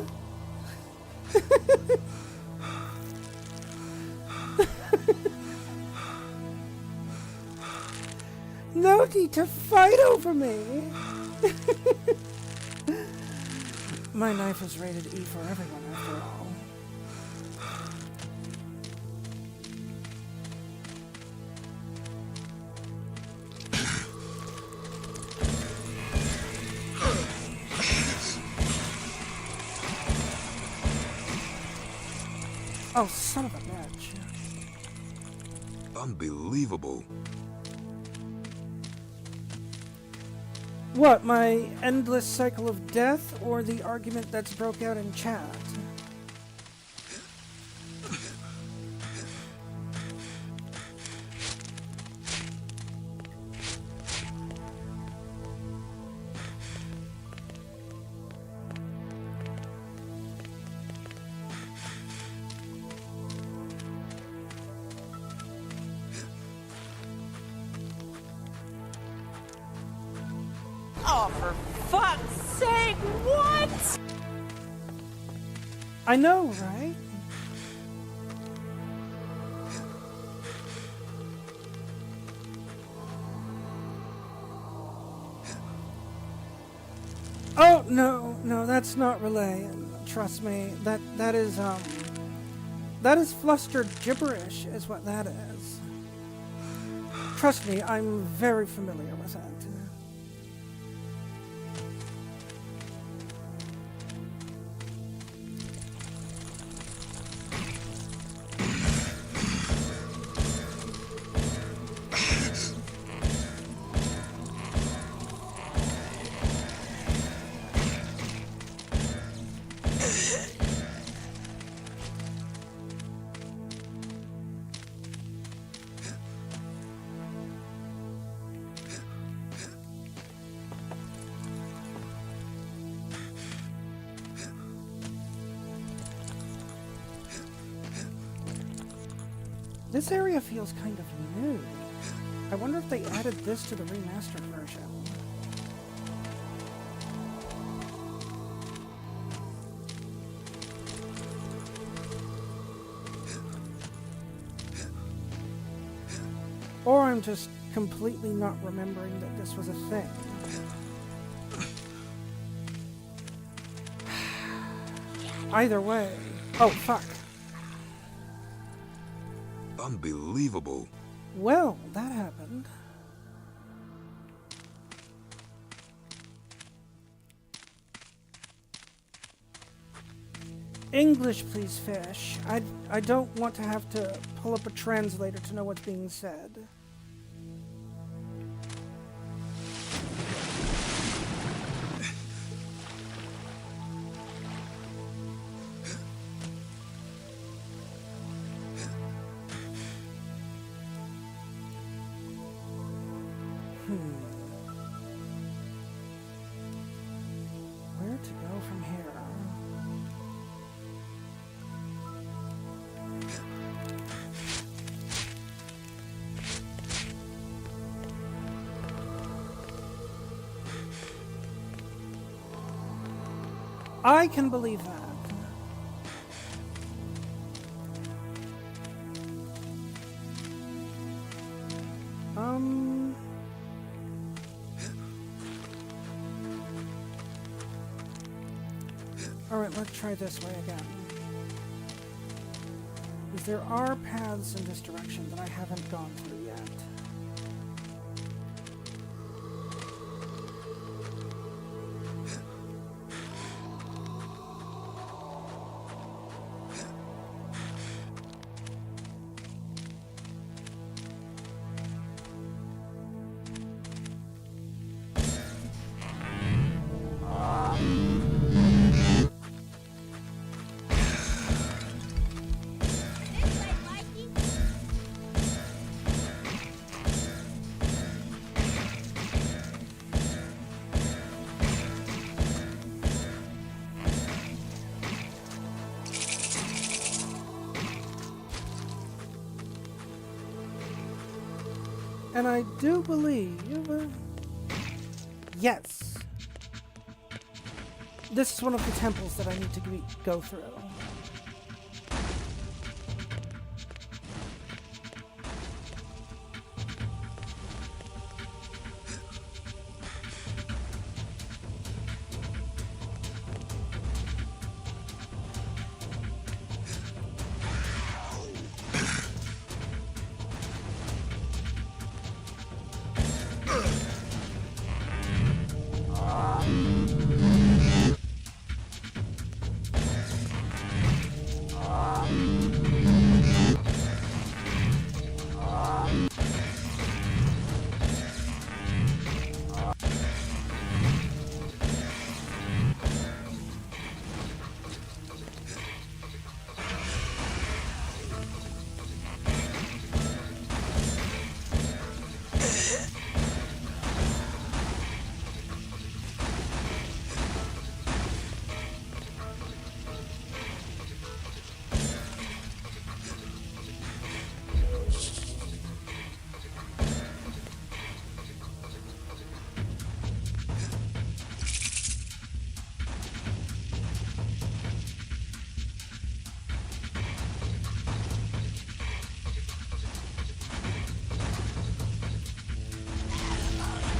No need to fight over me! My knife is rated E for everyone, after all. Oh, son of a bitch. Unbelievable. What, my endless cycle of death, or the argument that's broke out in chat? Oh, for fuck's sake, what? I know, right? Oh, no, that's not relay. Trust me, that is flustered gibberish, is what that is. Trust me, I'm very familiar with that. This area feels kind of new. I wonder if they added this to the remastered version. Or I'm just completely not remembering that this was a thing. Either way. Oh, fuck. Unbelievable. Well, that happened. English, please, fish. I don't want to have to pull up a translator to know what's being said. to go from here? I can believe that. Alright, let's try this way again. Because there are paths in this direction that I haven't gone through yet. And I do believe... yes. This is one of the temples that I need to go through.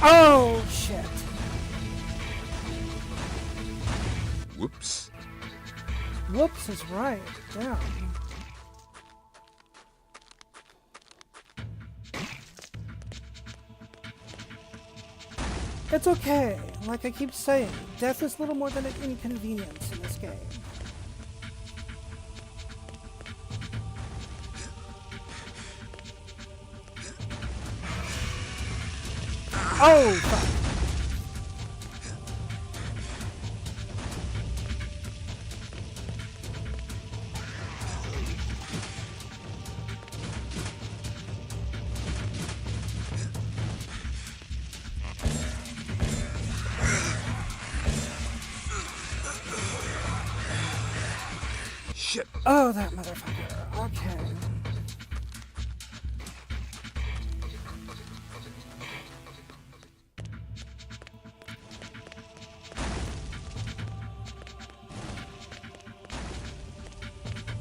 Oh, shit. Whoops. Whoops is right. Yeah. It's okay. Like I keep saying, death is little more than an inconvenience in this game. Oh, fuck. Shit. Oh, that motherfucker. Okay.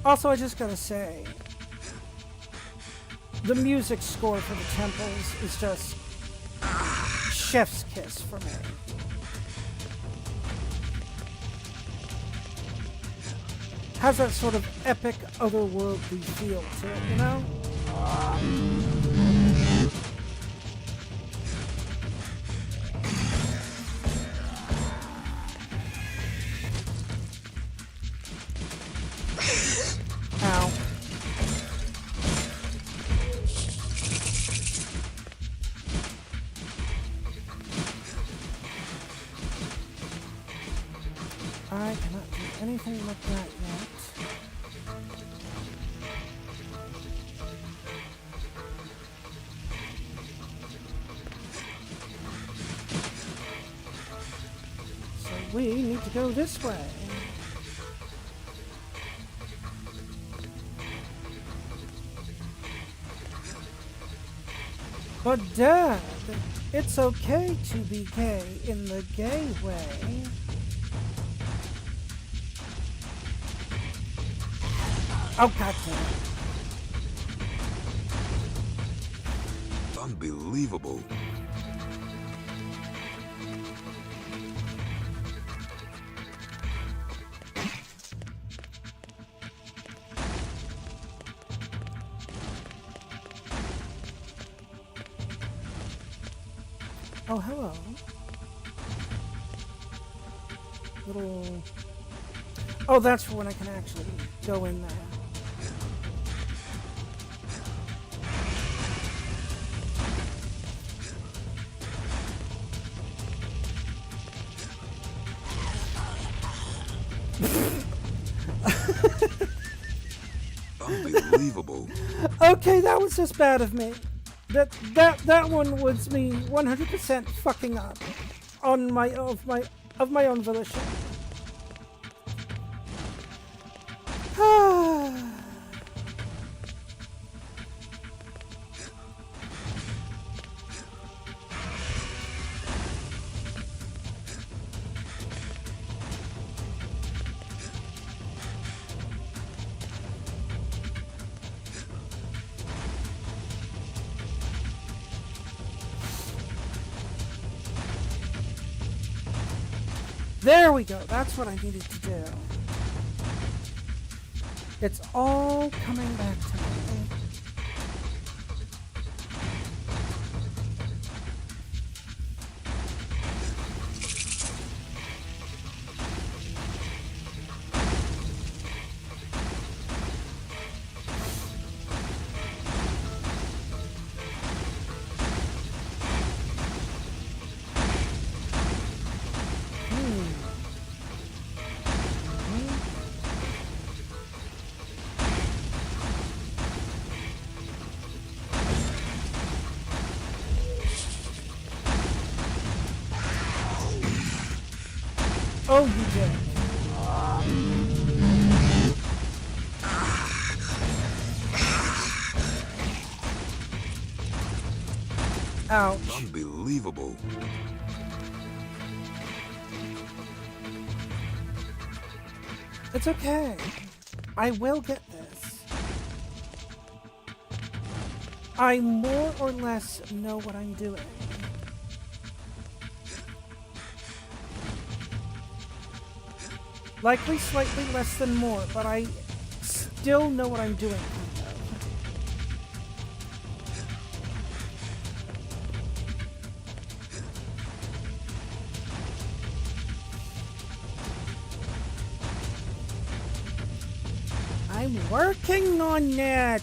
Also, I just gotta say, the music score for the temples is just chef's kiss for me. Has that sort of epic, otherworldly feel to it, you know? Ow. I cannot do anything like that yet. So we need to go this way. But Dad, it's okay to be gay in the gay way. Oh, God damn it. Unbelievable. Oh, hello. Little... Oh, that's for when I can actually go in there. Unbelievable. Okay, that was just bad of me. That one was me 100% fucking up on my own volition. There we go. That's what I needed to do. It's all coming back to me. Oh, you did. Ouch. Unbelievable. It's okay. I will get this. I more or less know what I'm doing. Likely slightly less than more, but I still know what I'm doing. I'm working on it.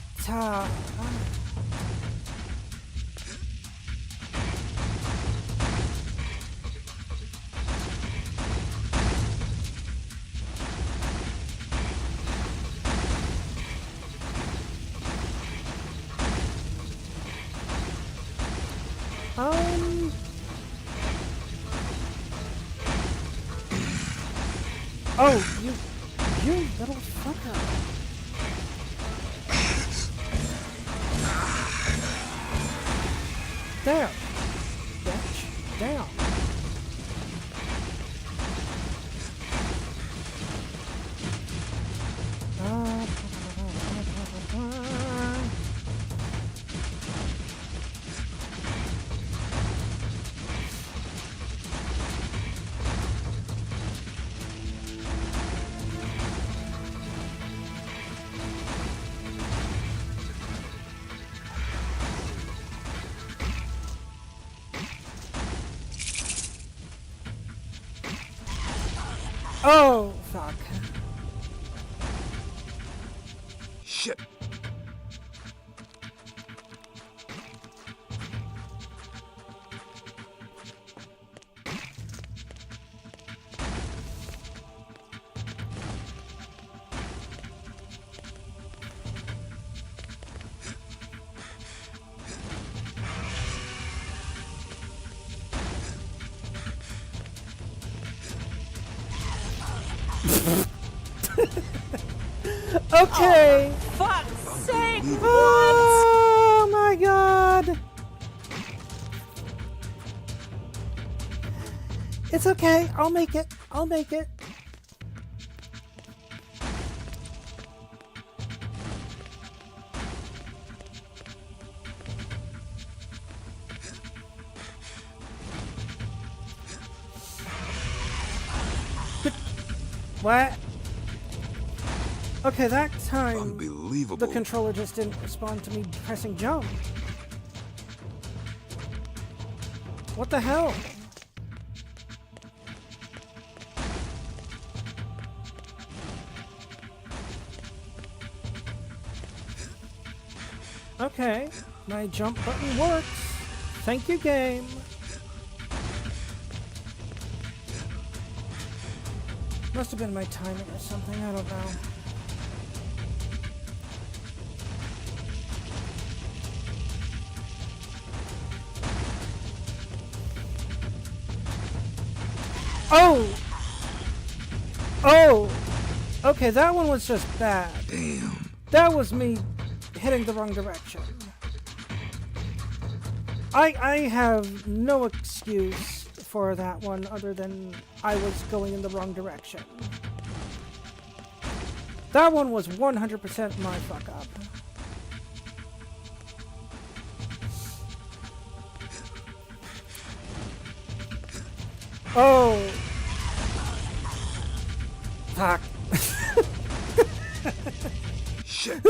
Oh, you little fucker. There. Bitch. Down. Oh, fuck. Shit. Okay. Fuck's sake! Oh my god. It's okay. I'll make it. I'll make it. What? Okay, that time Unbelievable. the controller just didn't respond to me pressing jump. What the hell? Okay, my jump button works. Thank you, game. Must have been my timing or something, I don't know. Oh! Oh! Okay, that one was just bad. Damn. That was me hitting the wrong direction. I have no excuse for that one other than I was going in the wrong direction. That one was 100% my fuck up. Oh. Fuck. Shit.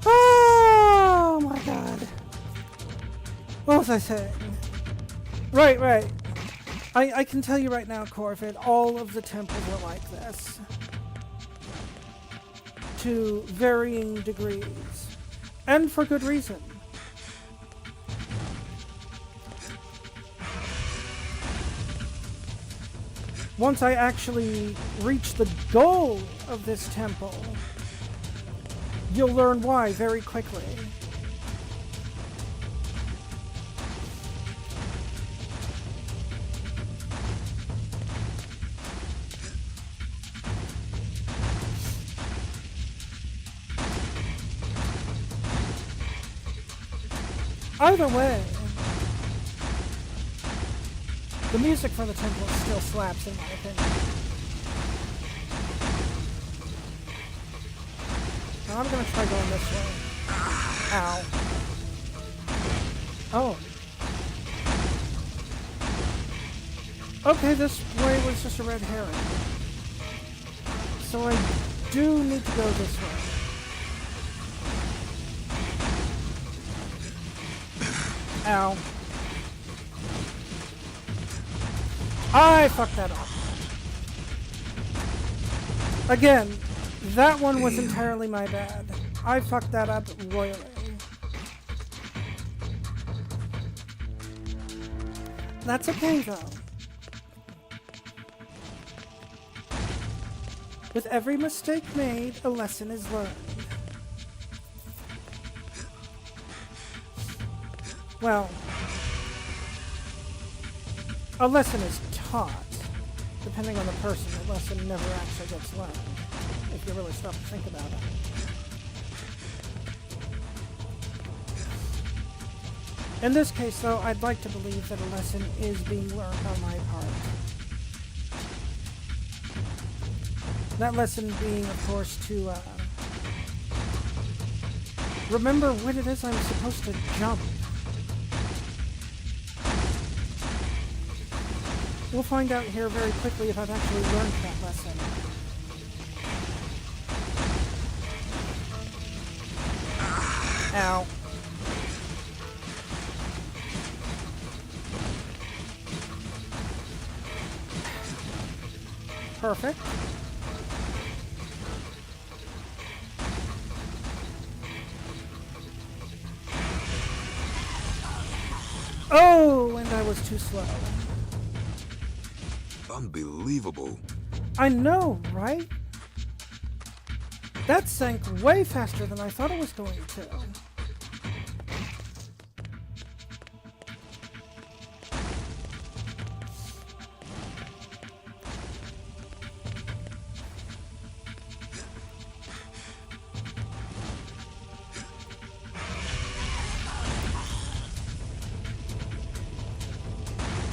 Oh my god. What was I saying? Right. I can tell you right now, Corvid, all of the temples are like this. To varying degrees. And for good reason. Once I actually reach the goal of this temple, you'll learn why very quickly. Either way, the music for the temple still slaps in my opinion. Now I'm gonna try going this way. Ow. Oh. Okay, this way was just a red herring. So I do need to go this way. Ow. I fucked that up. Again, that one was entirely my bad. I fucked that up royally. That's okay though. With every mistake made, a lesson is learned. Well, a lesson is taught. Depending on the person, the lesson never actually gets learned, if you really stop to think about it. In this case, though, I'd like to believe that a lesson is being learned on my part. That lesson being, of course, to remember when it is I'm supposed to jump. We'll find out here very quickly if I've actually learned that lesson. Ow. Perfect. Oh, and I was too slow. Unbelievable. I know, right? That sank way faster than I thought it was going to.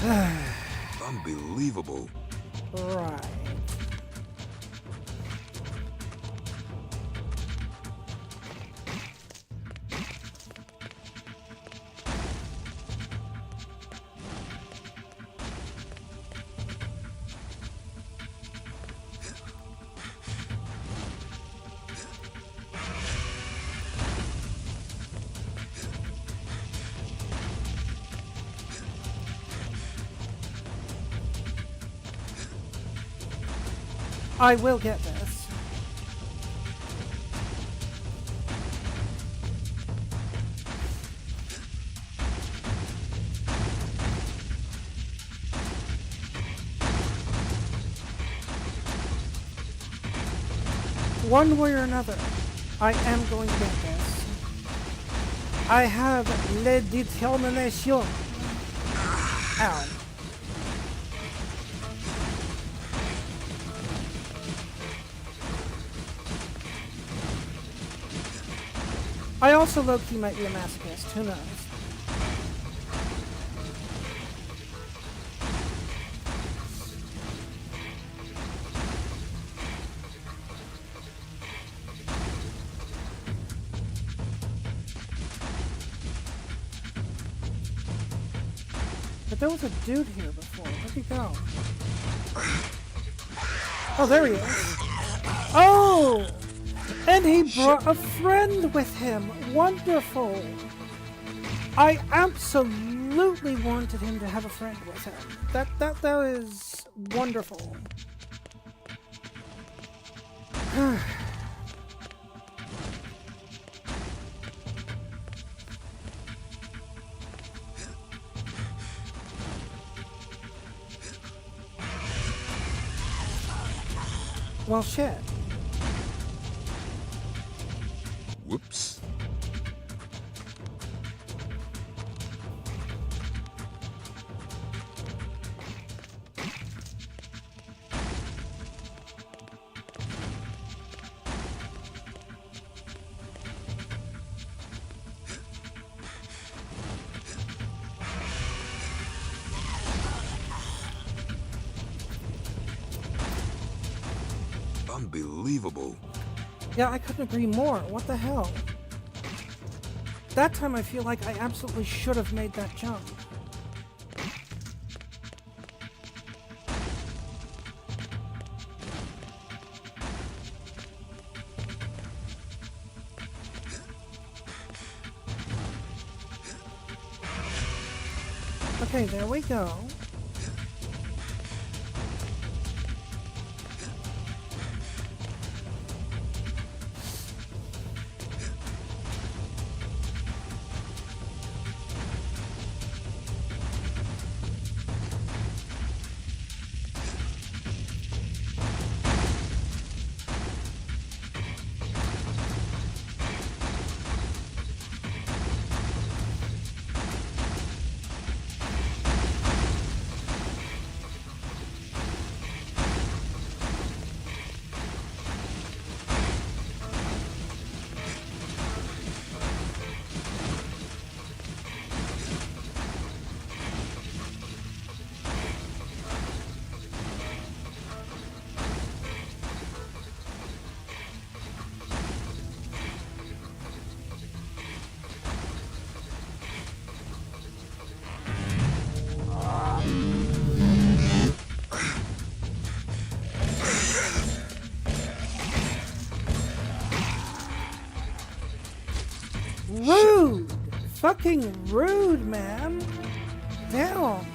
Unbelievable. Right. I will get this. One way or another, I am going to get this. I have la determination. Ow. I also low-key might be a masochist, who knows? But there was a dude here before, where'd he go? Oh, there he is. Oh! And he brought a friend with him. Wonderful. I absolutely wanted him to have a friend with him. That is wonderful. Well, shit. Whoops. Unbelievable. Yeah, I couldn't agree more. What the hell? That time I feel like I absolutely should have made that jump. Okay, there we go. Rude! Fucking rude, man! Damn!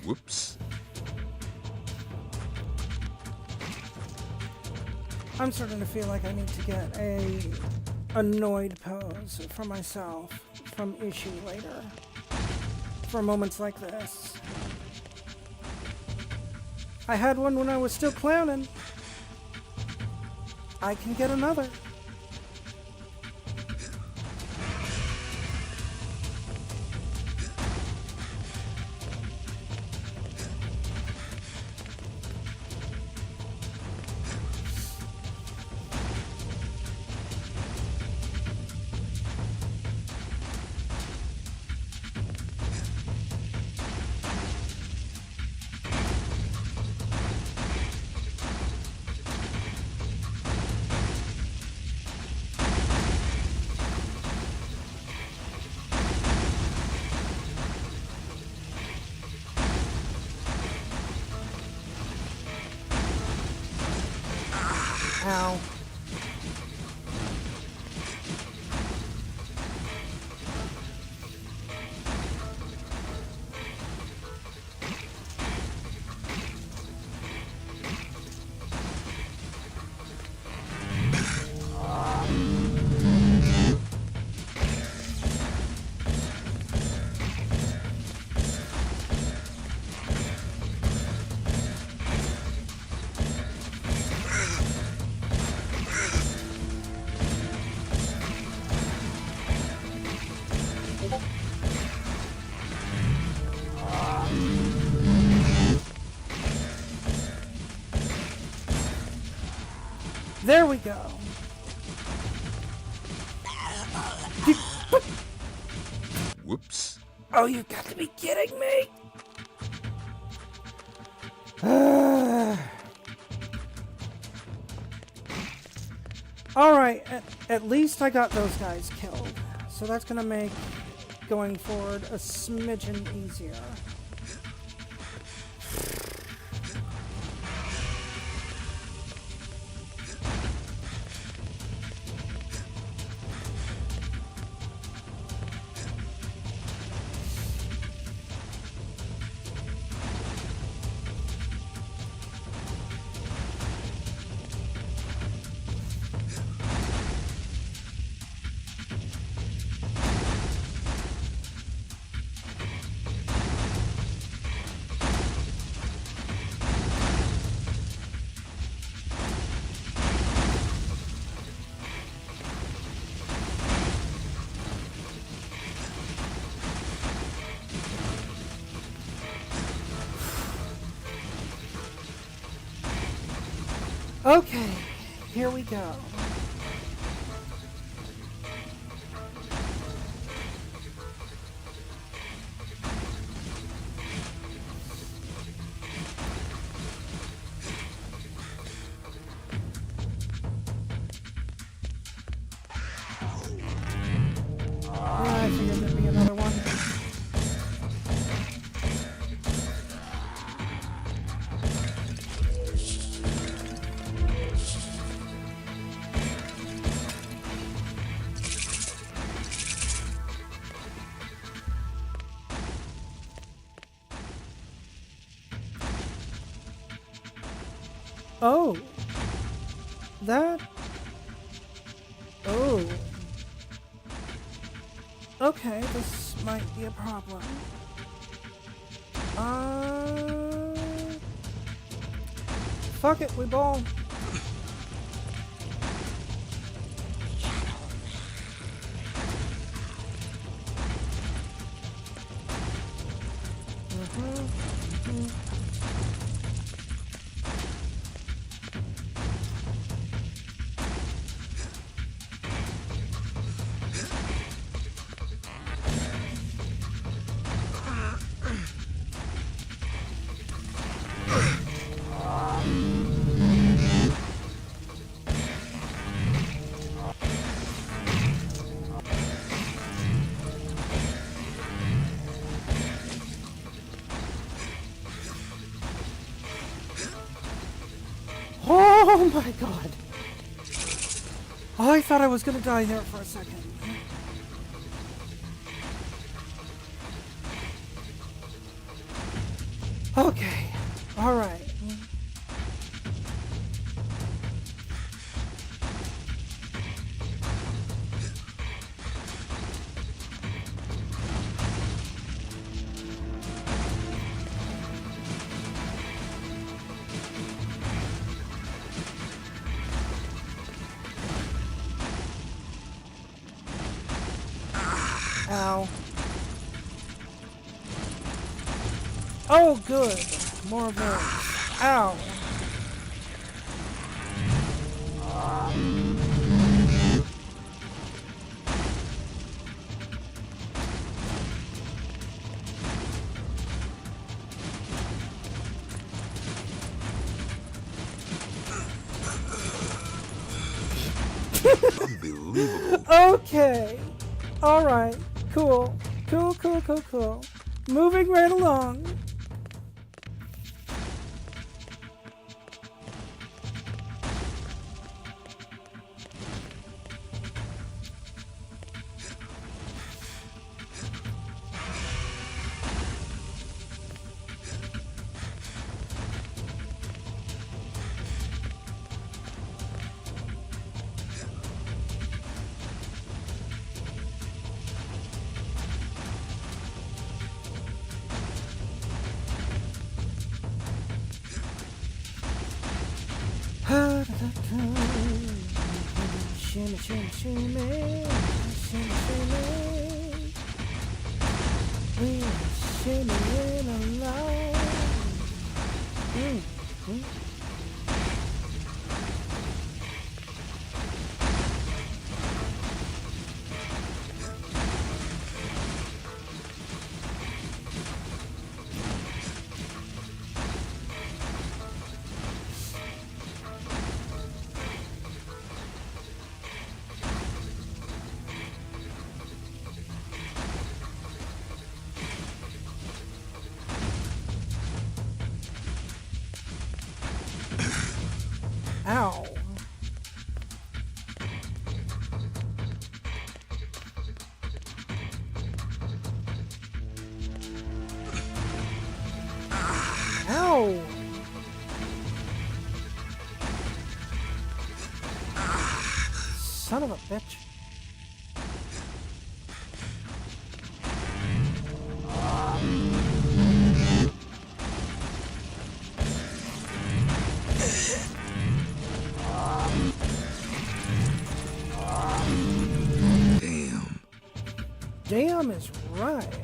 Whoops. I'm starting to feel like I need to get a annoyed pose for myself from issue later. For moments like this. I had one when I was still clowning. I can get another. Ow. There we go. Whoops. Oh, you've got to be kidding me. Alright, at least I got those guys killed. So that's gonna make going forward a smidgen easier. Okay, here we go. I figured there'd be another one. Oh. That. Oh. Okay, this might be a problem. Fuck it, we ball. Oh my god! Oh, I thought I was gonna die there for a second. Okay, alright. Ow. Oh, good. More of those. Ow. Unbelievable. Okay. Alright. Cool. Cool. Moving right along. Shimmy, shimmy, shimmy, shimmy, shimmy. We are shimmying along. Ow. Ow. Son of a bitch. Damn is right.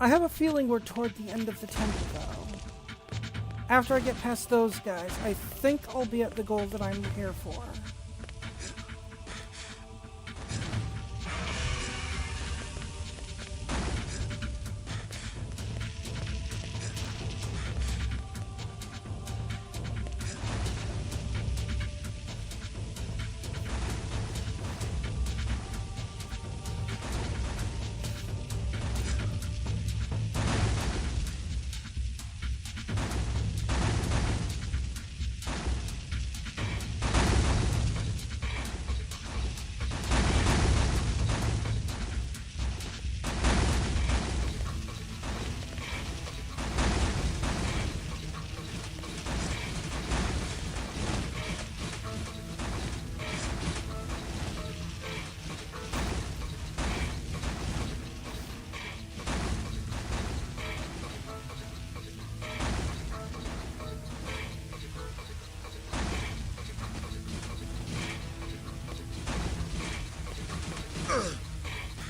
I have a feeling we're toward the end of the temple, though. After I get past those guys, I think I'll be at the goal that I'm here for.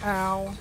Ow.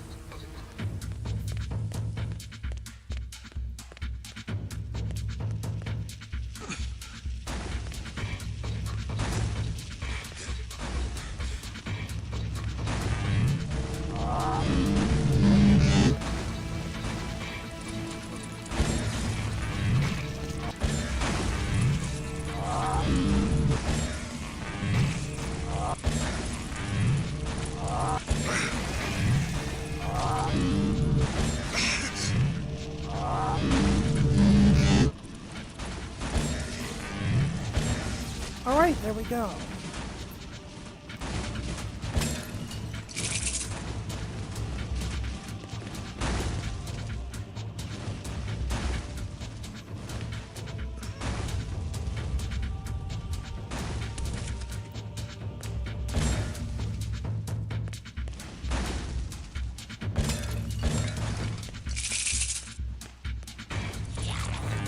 Alright, there we go.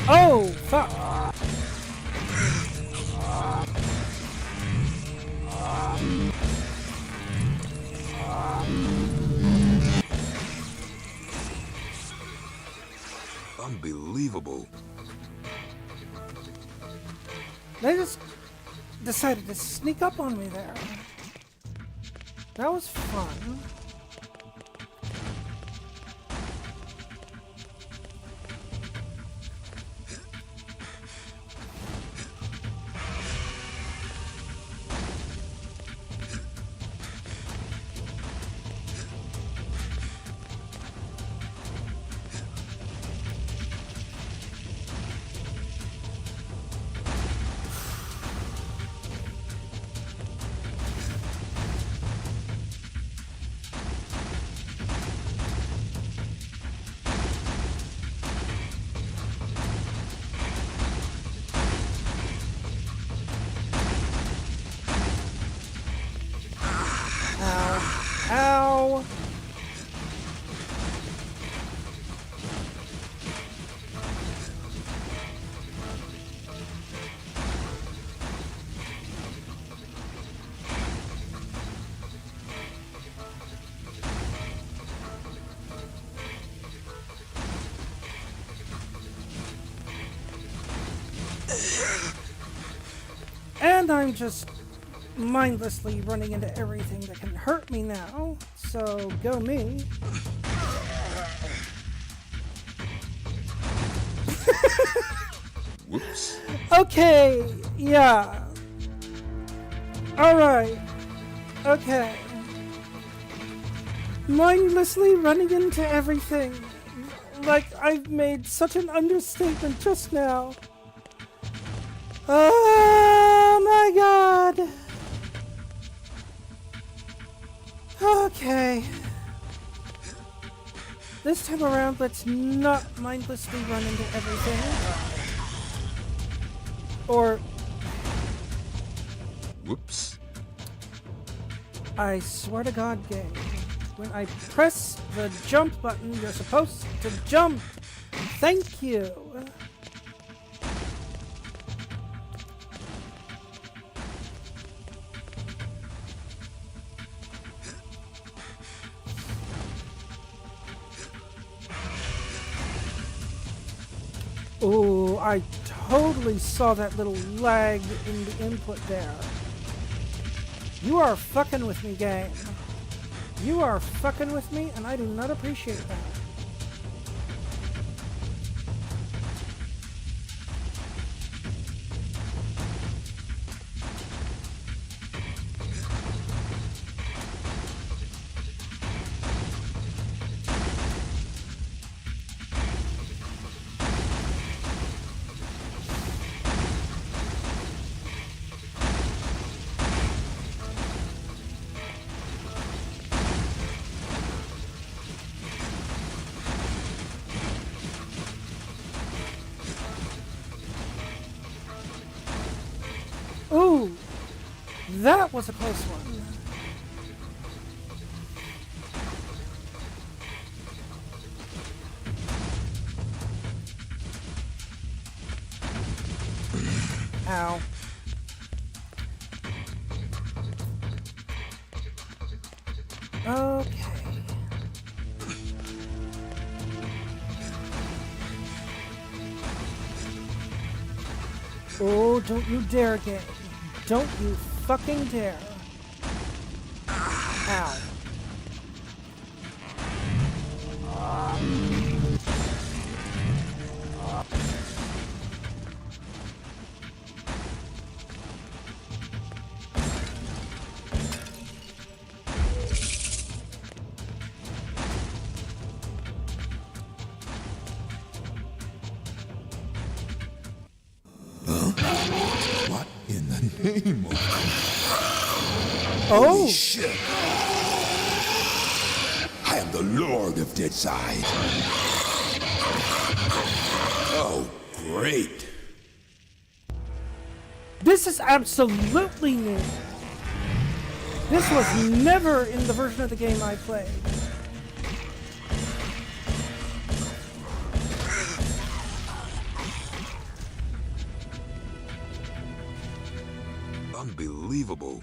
Oh, fuck. Unbelievable. They just decided to sneak up on me there. That was fun. Ow. And I'm just mindlessly running into everything that can hurt me now, so go me. Whoops. Okay, yeah. Alright. Okay. Mindlessly running into everything. Like I've made such an understatement just now. Oh my god. Okay. This time around, let's not mindlessly run into everything. Or... Whoops. I swear to God, game. When I press the jump button, you're supposed to jump. Thank you. Oh, I totally saw that little lag in the input there. You are fucking with me, game. You are fucking with me, and I do not appreciate that. Ooh, that was a close one. Ow. Okay. Oh, don't you dare, game. Don't you fucking dare. Ow. What in the name of... Oh! Holy shit! I am the Lord of Deadside. Oh, great. This is absolutely new. This was never in the version of the game I played. Unbelievable.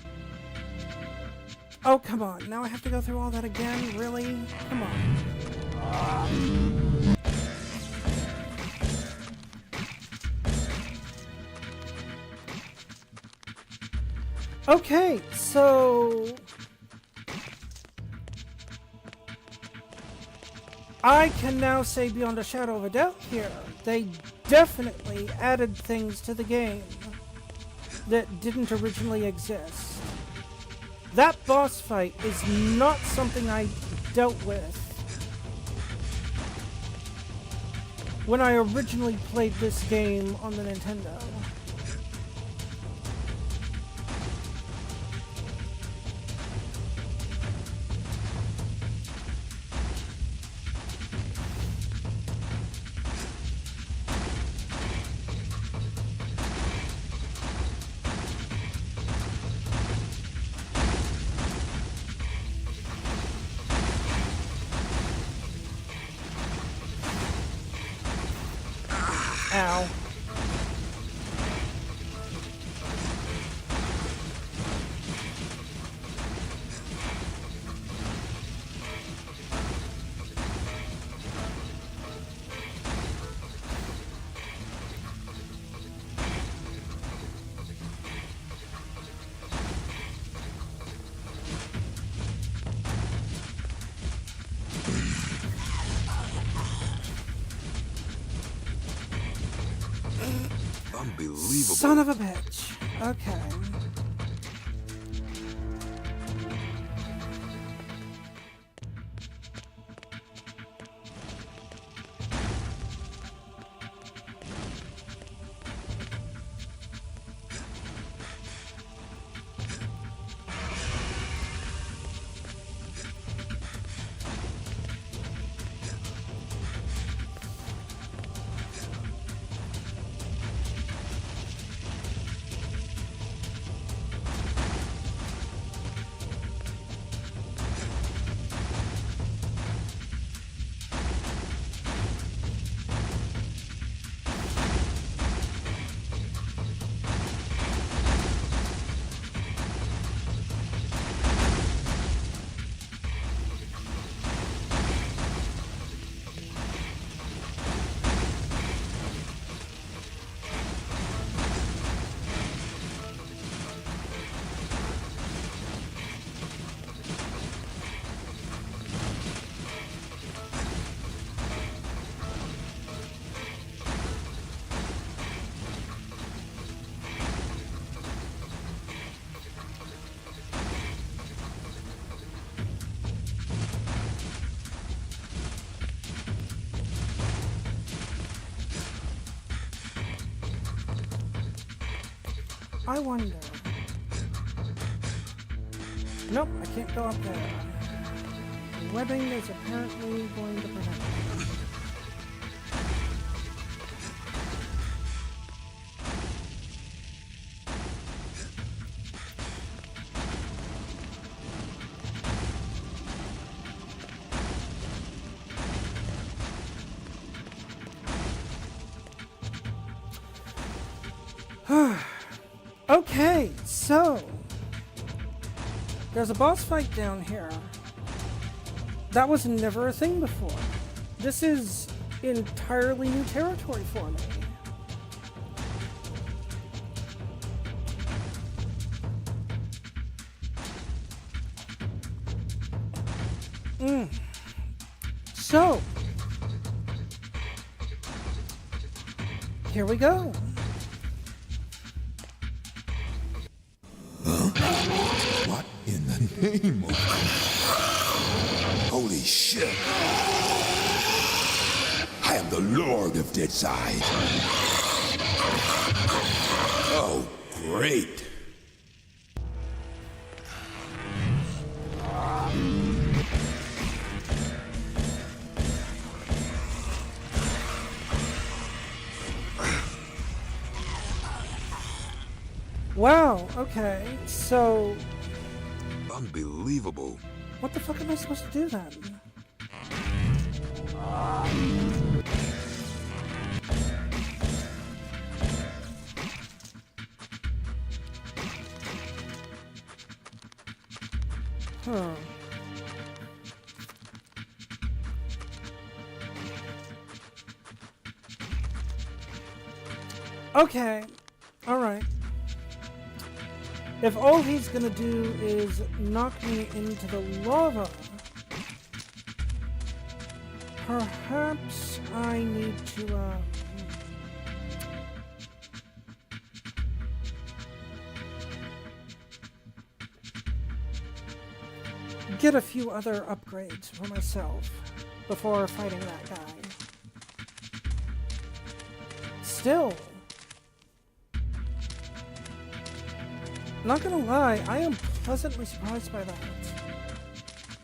Oh, come on. Now I have to go through all that again? Really? Come on. Okay, so I can now say beyond a shadow of a doubt here, they definitely added things to the game that didn't originally exist. That boss fight is not something I dealt with when I originally played this game on the Nintendo. Ow. Unbelievable. Son of a bitch. Okay. I wonder. Nope, I can't go up there. The webbing is apparently going to prevent me. Okay, so there's a boss fight down here. That was never a thing before. This is entirely new territory for me. So, here we go. What in the name of... Holy shit! I am the Lord of Deadside. Oh, great. Wow, okay, so Unbelievable. what the fuck am I supposed to do then? Huh. Okay, alright. If all he's gonna do is knock me into the lava, perhaps I need to, get a few other upgrades for myself before fighting that guy. Still, not gonna lie, I am pleasantly surprised by that.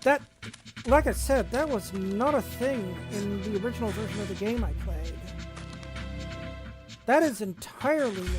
That, like I said, that was not a thing in the original version of the game I played. That is entirely new.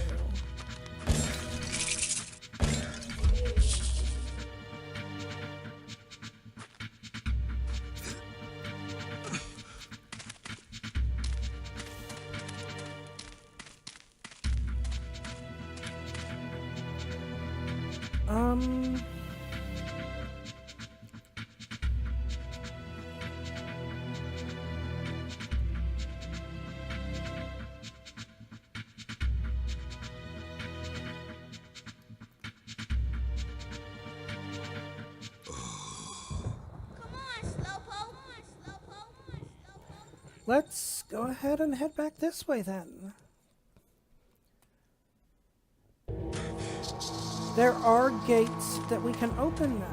Let's go ahead and head back this way then. There are gates that we can open now,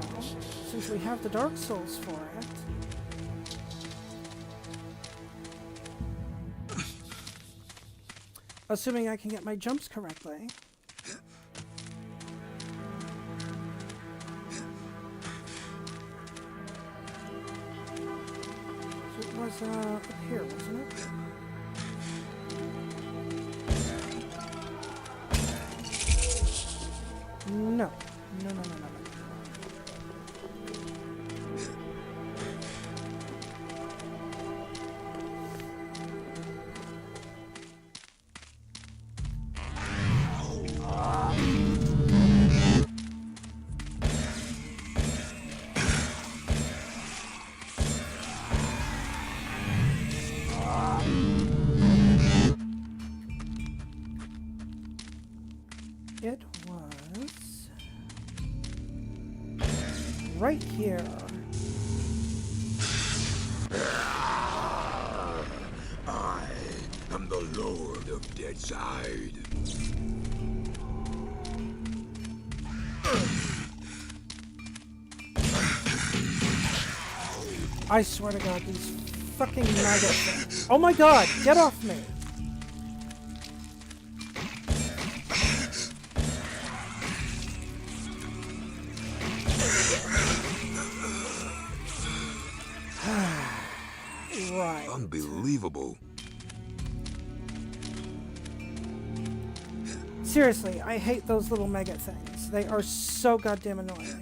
since we have the Dark Souls for it. Assuming I can get my jumps correctly. So it was up here, wasn't it? No. No. It was right here. I am the Lord of Deadside. I swear to God, these fucking maggot things. Oh my God, get off me! Right. Unbelievable. Seriously, I hate those little maggot things. They are so goddamn annoying.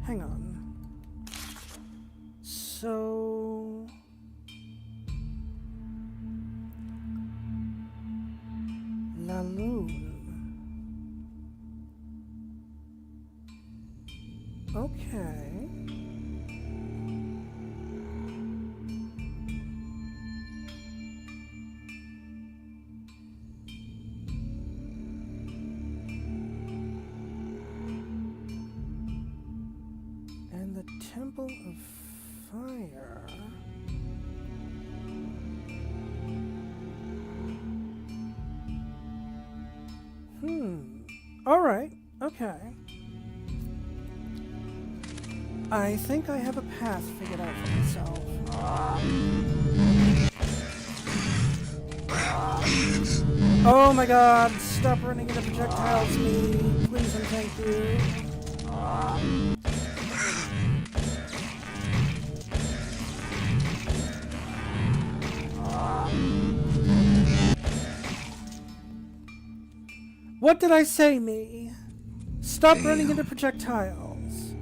Hang on. So... La Lune. Okay. And the Temple of Fire. Alright, okay. I think I have a path figured out for myself. Oh my God, stop running into projectiles, me. Please and thank you. What did I say, me? Stop running into projectiles.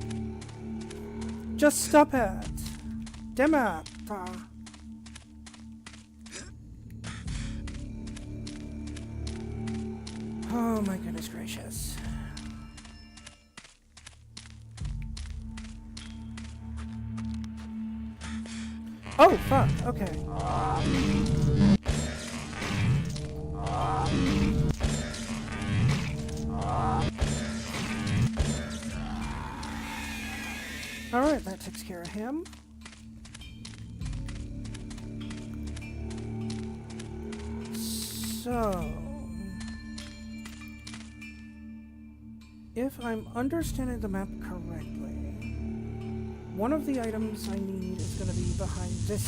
Just stop it. Damn it. Oh my goodness gracious. Oh, fuck. Okay. Alright, that takes care of him. So, if I'm understanding the map correctly, one of the items I need is going to be behind this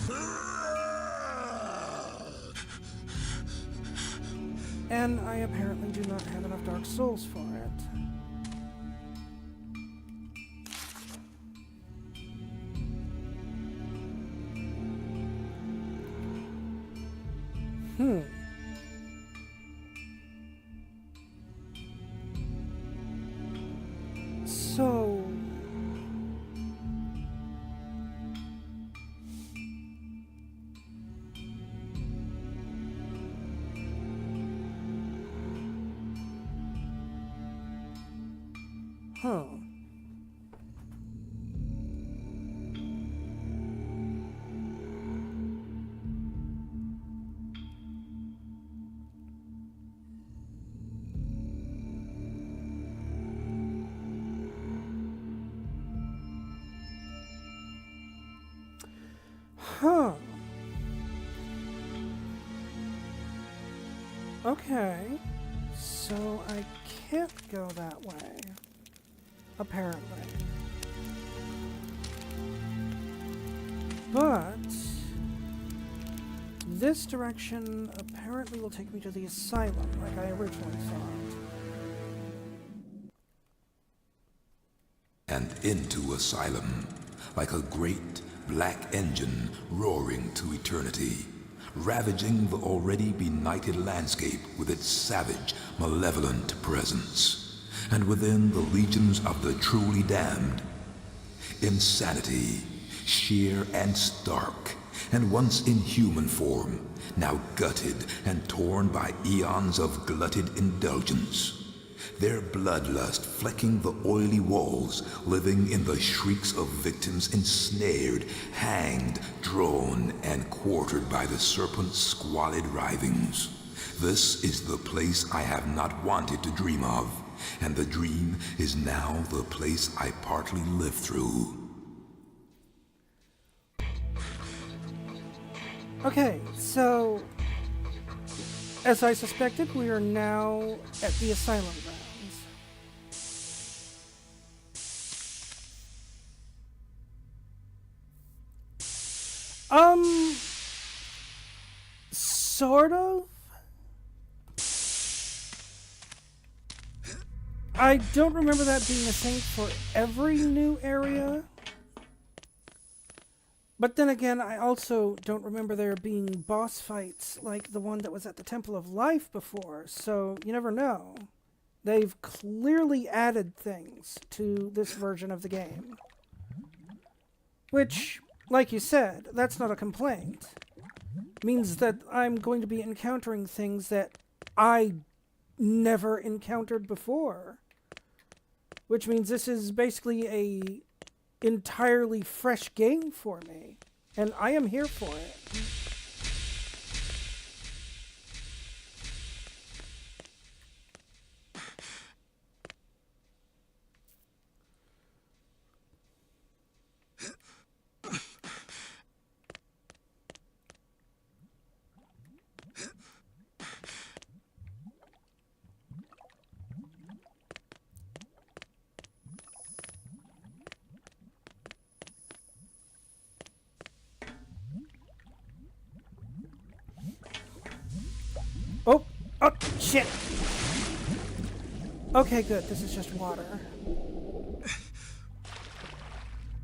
gate. And I apparently do not have enough Dark Souls for it. So... Huh. Huh. Okay. So I can't go that way. Apparently. But this direction apparently will take me to the asylum, like I originally thought. And into asylum, like a great black engine roaring to eternity, ravaging the already benighted landscape with its savage, malevolent presence. And within the legions of the truly damned, insanity, sheer and stark, and once in human form, now gutted and torn by eons of glutted indulgence. Their bloodlust flecking the oily walls, living in the shrieks of victims ensnared, hanged, drawn, and quartered by the serpent's squalid writhings. This is the place I have not wanted to dream of, and the dream is now the place I partly live through. Okay, so... as I suspected, we are now at the asylum grounds. Sort of? I don't remember that being a thing for every new area. But then again, I also don't remember there being boss fights like the one that was at the Temple of Life before, so you never know. They've clearly added things to this version of the game. Which, like you said, that's not a complaint. It means that I'm going to be encountering things that I never encountered before. Which means this is basically a entirely fresh game for me, and I am here for it. Oh, shit! Okay, good. This is just water.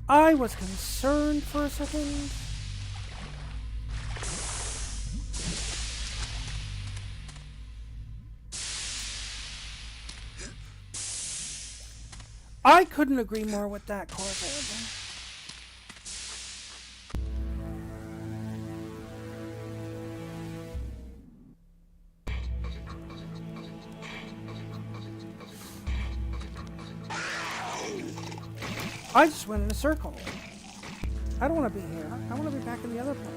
I was concerned for a second. I couldn't agree more with that, Corbin. I just went in a circle. I don't want to be here. I want to be back in the other place.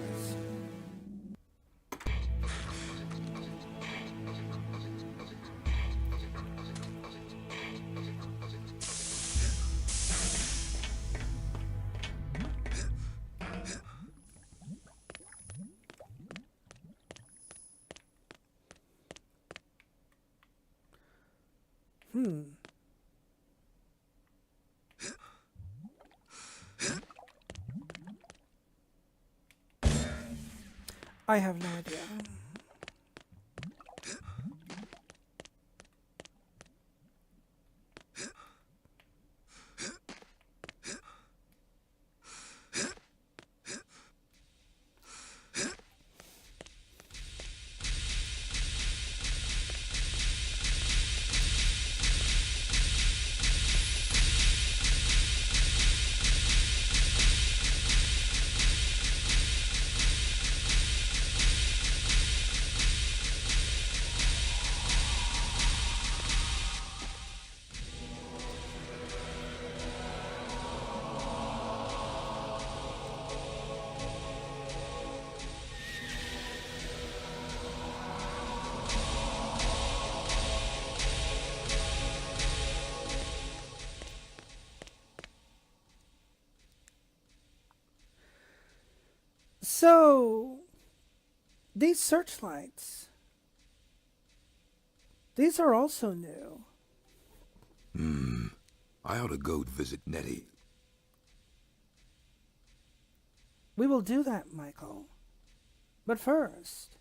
I have no idea. So, these searchlights, these are also new. I ought to go visit Nettie. We will do that, Michael. But first,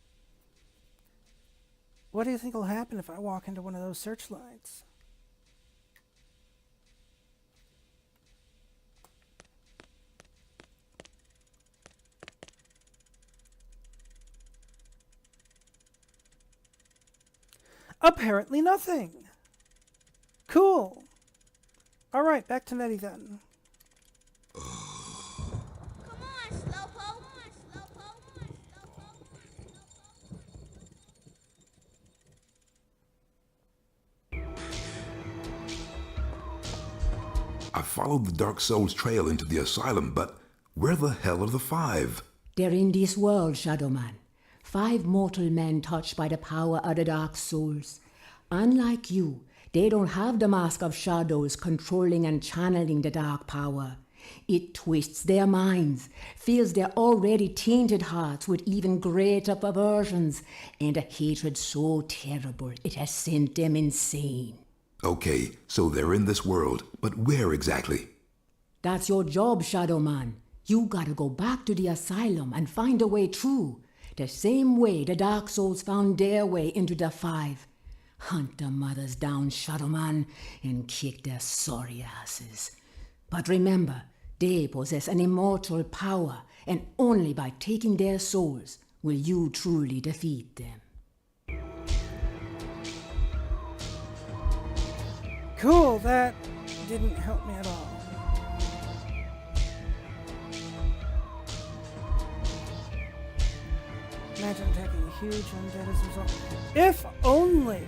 what do you think will happen if I walk into one of those searchlights? Apparently nothing. Cool. All right, back to Nettie then. Come on, Slowpoke. I followed the Dark Soul's trail into the asylum, but where the hell are the 5? They're in this world, Shadowman. 5 mortal men touched by the power of the Dark Souls. Unlike you, they don't have the Mask of Shadows controlling and channeling the dark power. It twists their minds, fills their already tainted hearts with even greater perversions, and a hatred so terrible it has sent them insane. Okay, so they're in this world, but where exactly? That's your job, Shadowman. You gotta go back to the asylum and find a way through. The same way the Dark Souls found their way into the 5. Hunt the mothers down, Shadowman, and kick their sorry asses. But remember, they possess an immortal power, and only by taking their souls will you truly defeat them. Cool, that didn't help me at all. Imagine taking a huge undead as a result. If only!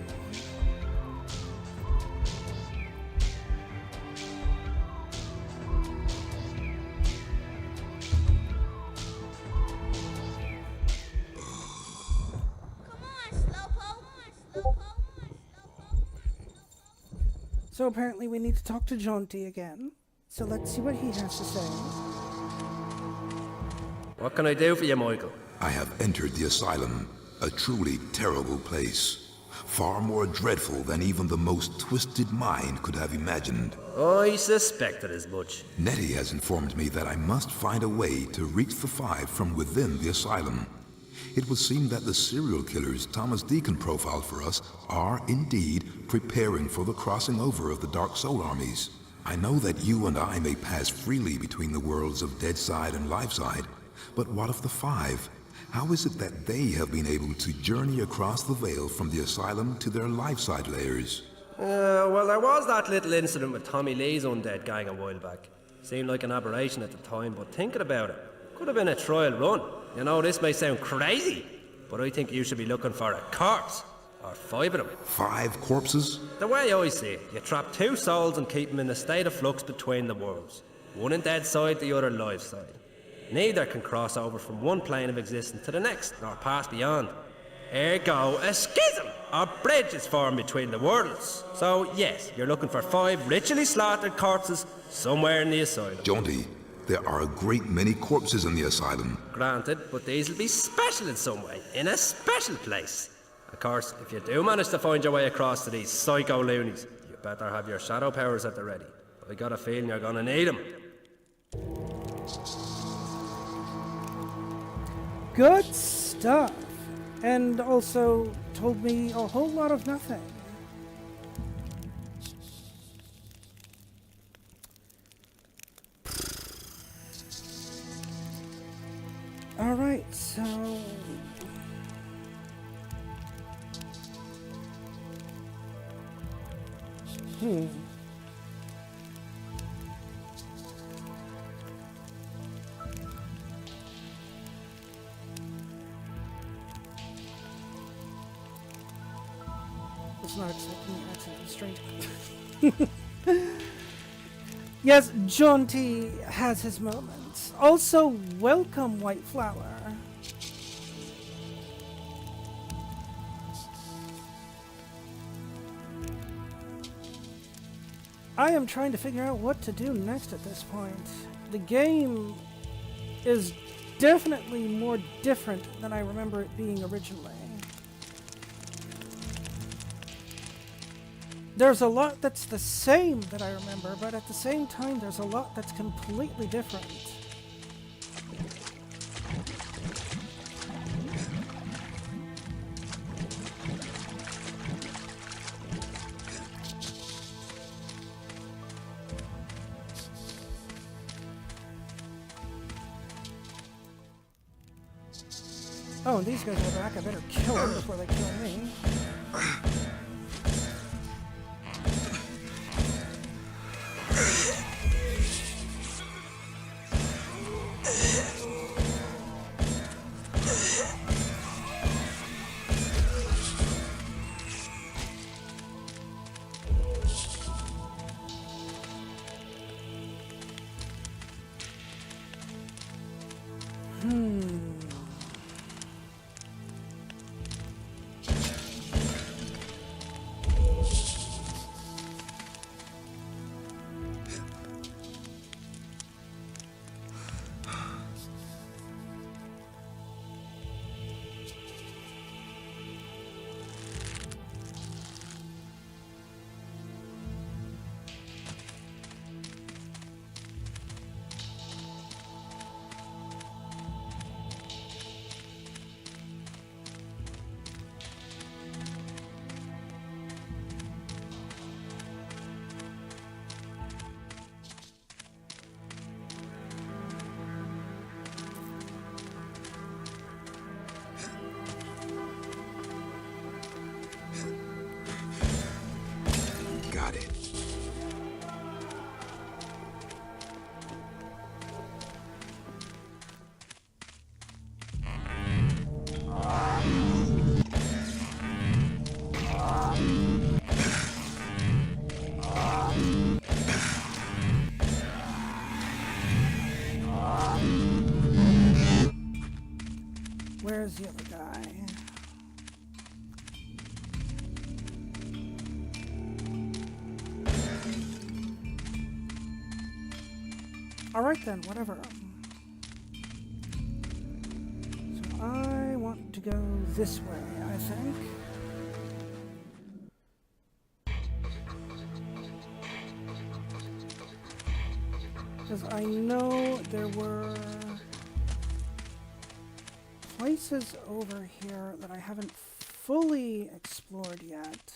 So apparently we need to talk to Jaunty again. So let's see what he has to say. What can I do for you, Michael? I have entered the asylum, a truly terrible place. Far more dreadful than even the most twisted mind could have imagined. I suspected as much. Nettie has informed me that I must find a way to reach the 5 from within the asylum. It would seem that the serial killers Thomas Deacon profiled for us are indeed preparing for the crossing over of the Dark Soul armies. I know that you and I may pass freely between the worlds of Deadside and Liveside, but what of the 5? How is it that they have been able to journey across the veil from the asylum to their Liveside lairs? Well, there was that little incident with Tommy Lee's undead gang a while back. Seemed like an aberration at the time, but thinking about it, could have been a trial run. You know, this may sound crazy, but I think you should be looking for a corpse. Or 5 of them. 5 corpses? The way I see it, you trap 2 souls and keep them in a state of flux between the worlds. One in Deadside, the other Liveside. Neither can cross over from one plane of existence to the next, nor pass beyond. Ergo, a schism, or bridge is formed between the worlds. So, yes, you're looking for 5 ritually slaughtered corpses somewhere in the asylum. Jaunty, there are a great many corpses in the asylum. Granted, but these will be special in some way, in a special place. Of course, if you do manage to find your way across to these psycho loonies, you better have your shadow powers at the ready. I got a feeling you're gonna need them. Good stuff. And also told me a whole lot of nothing. Alright, so... Not accident restraint. Yes, Jaunty has his moments. Also, welcome, White Flower. I am trying to figure out what to do next at this point. The game is definitely more different than I remember it being originally. There's a lot that's the same that I remember, but at the same time, there's a lot that's completely different. Oh, and these guys are back. I better kill them before they kill me. Got it. Where's the other guy? Alright then, whatever. So I want to go this way, I think. Because I know there were places over here that I haven't fully explored yet.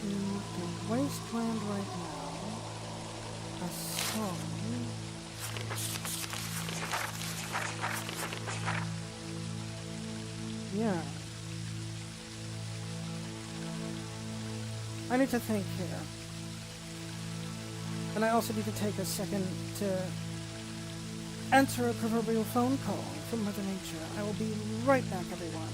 in the wasteland right now. Aside. Yeah. I need to think here. And I also need to take a second to answer a proverbial phone call from Mother Nature. I will be right back, everyone.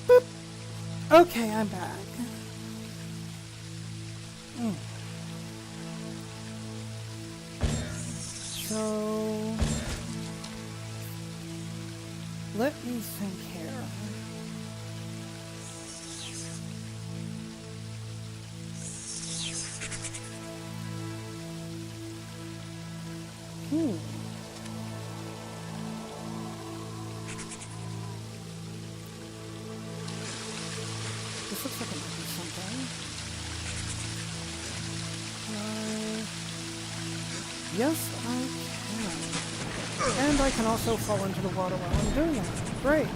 Boop. Okay, I'm back. So, let me think here. This looks like it might be something. Yes, I can. And I can also fall into the water while I'm doing it. Great.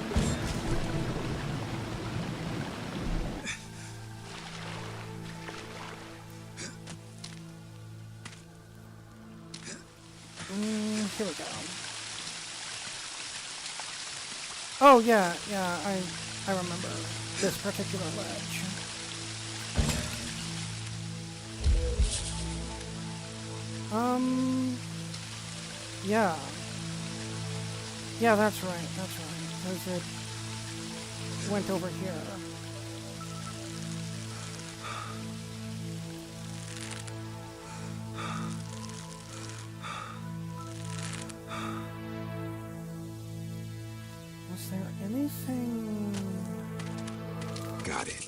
Here we go. Oh, yeah, I remember this particular ledge. Yeah. Yeah, that's right, because it went over here. Was there anything... Got it.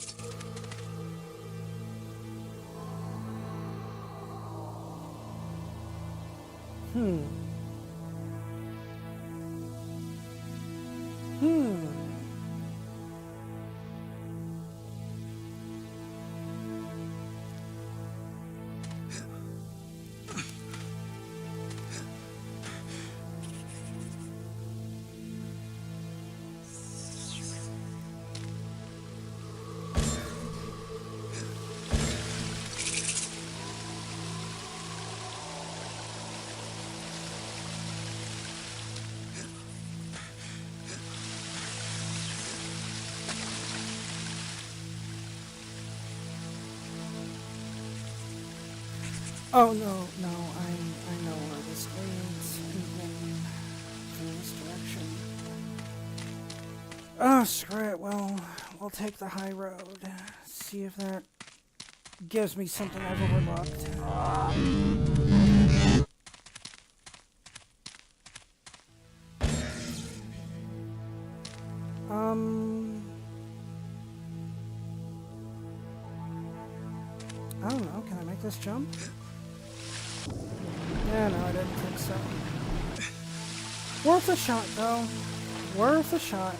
Oh, no, I know where this leads, even in this direction. Oh, screw it, well, we'll take the high road. See if that gives me something I've overlooked. I don't know. Can I make this jump? Yeah, no, I didn't think so. Worth a shot, though. Worth a shot.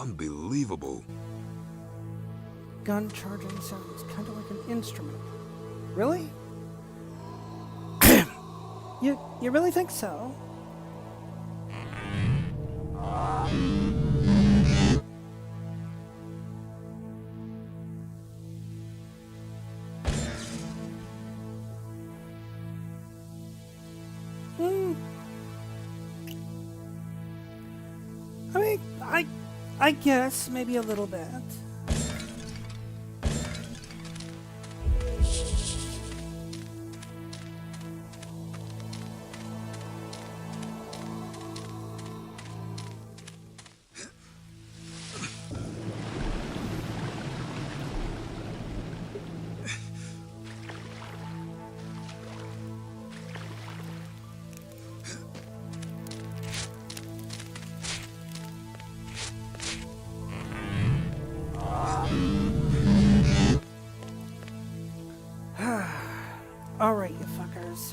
Unbelievable. Gun charging sounds kind of like an instrument. Really? You really think so? I mean, I guess maybe a little bit. Alright, you fuckers.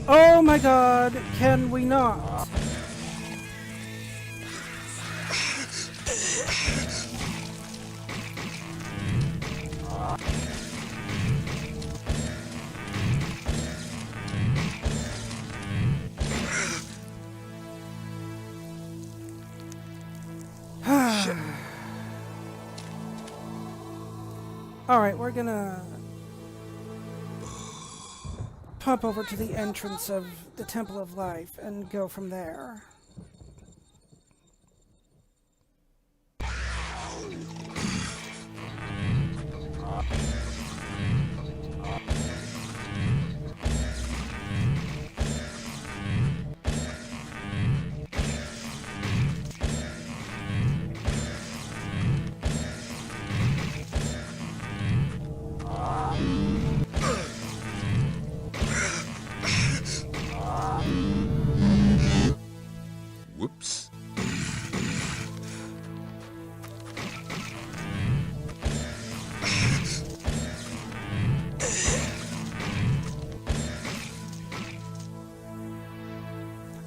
Oh my god, can we not? Alright, we're gonna pop over to the entrance of the Temple of Life and go from there. Whoops.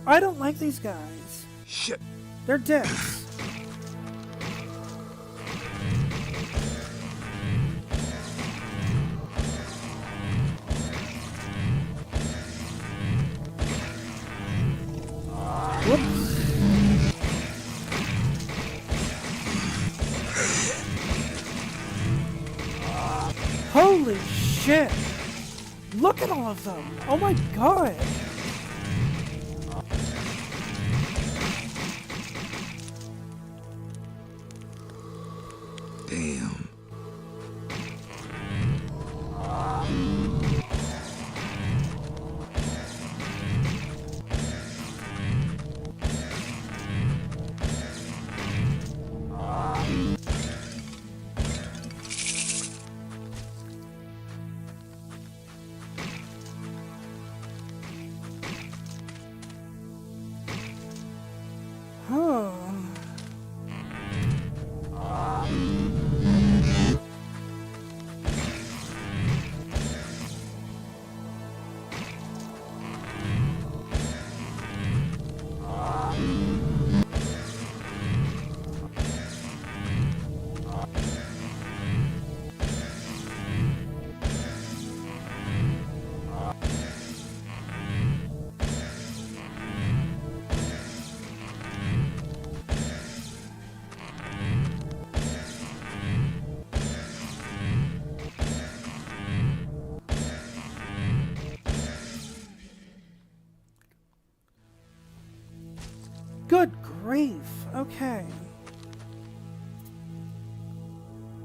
I don't like these guys. Shit. They're dicks. Whoops. Holy shit! Look at all of them! Oh my god! Damn. Good grief. Okay.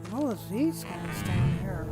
And all of these guys down here.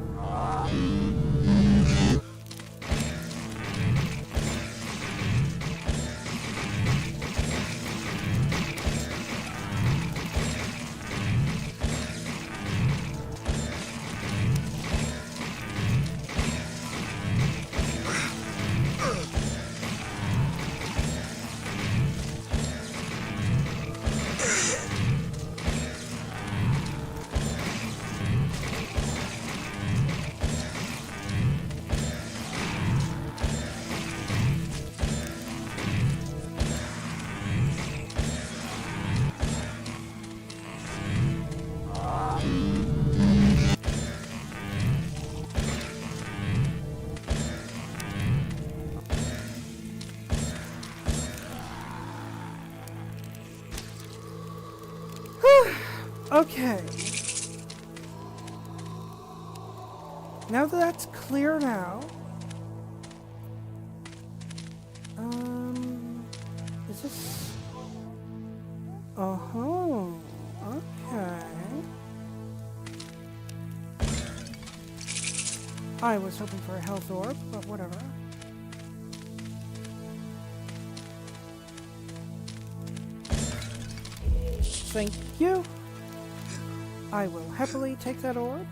Okay. Now that that's clear now. Is this... Oh, okay. I was hoping for a health orb, but whatever. Thank you. I will happily take that orb.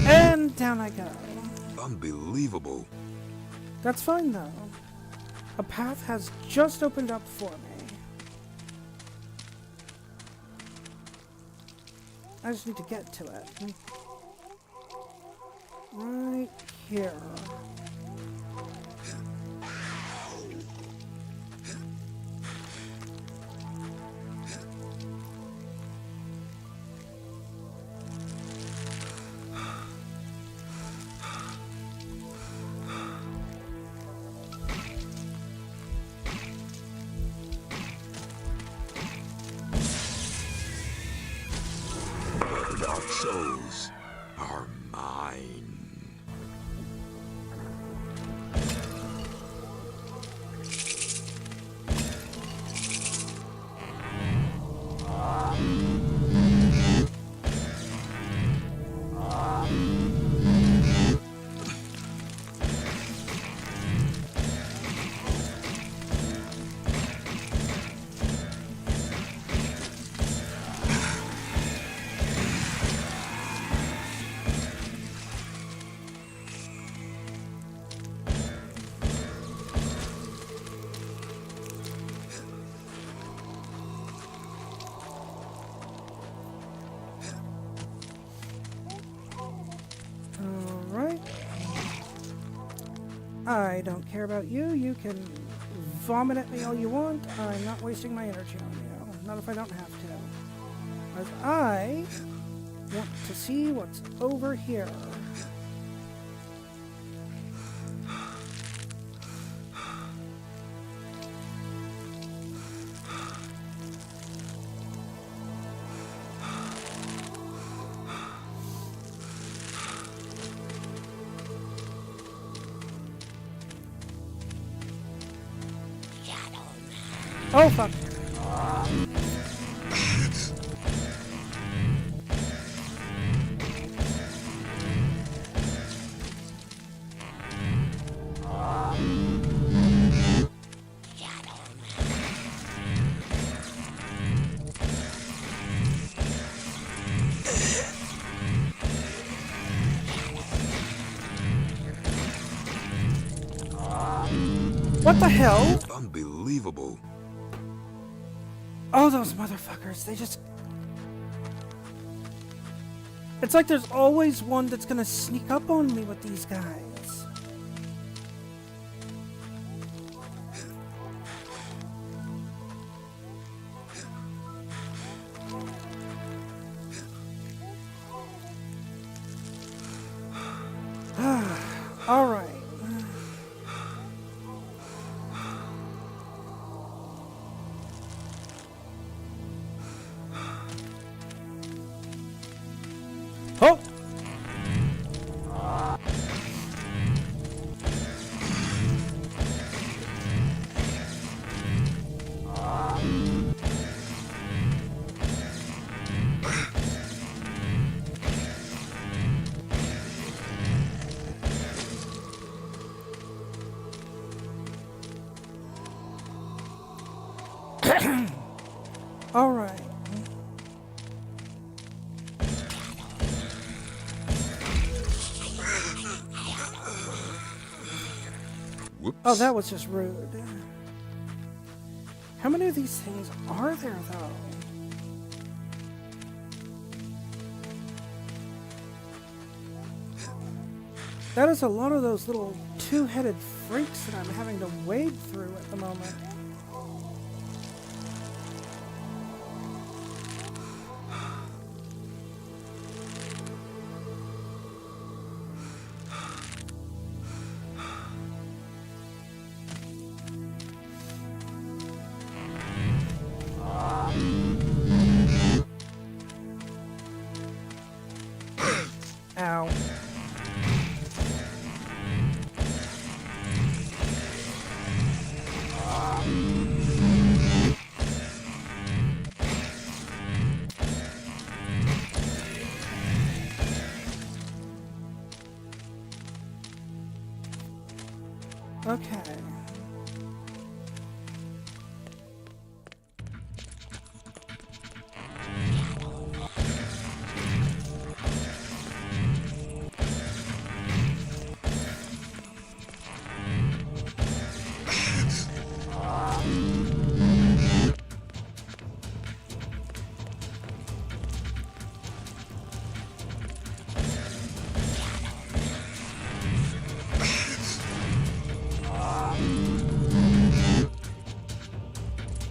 And down I go. Unbelievable. That's fine though. A path has just opened up for me. I just need to get to it. Right here. Our souls are mine. Alright. I don't care about you. You can vomit at me all you want. I'm not wasting my energy on you. Not if I don't have to. As I want to see what's over here. Oh, fuck. What the hell? Unbelievable. Oh, those motherfuckers, they just... It's like there's always one that's gonna sneak up on me with these guys. Alright. All right. Whoops. Oh, that was just rude. How many of these things are there, though? That is a lot of those little two-headed freaks that I'm having to wade through at the moment. Ow. Okay.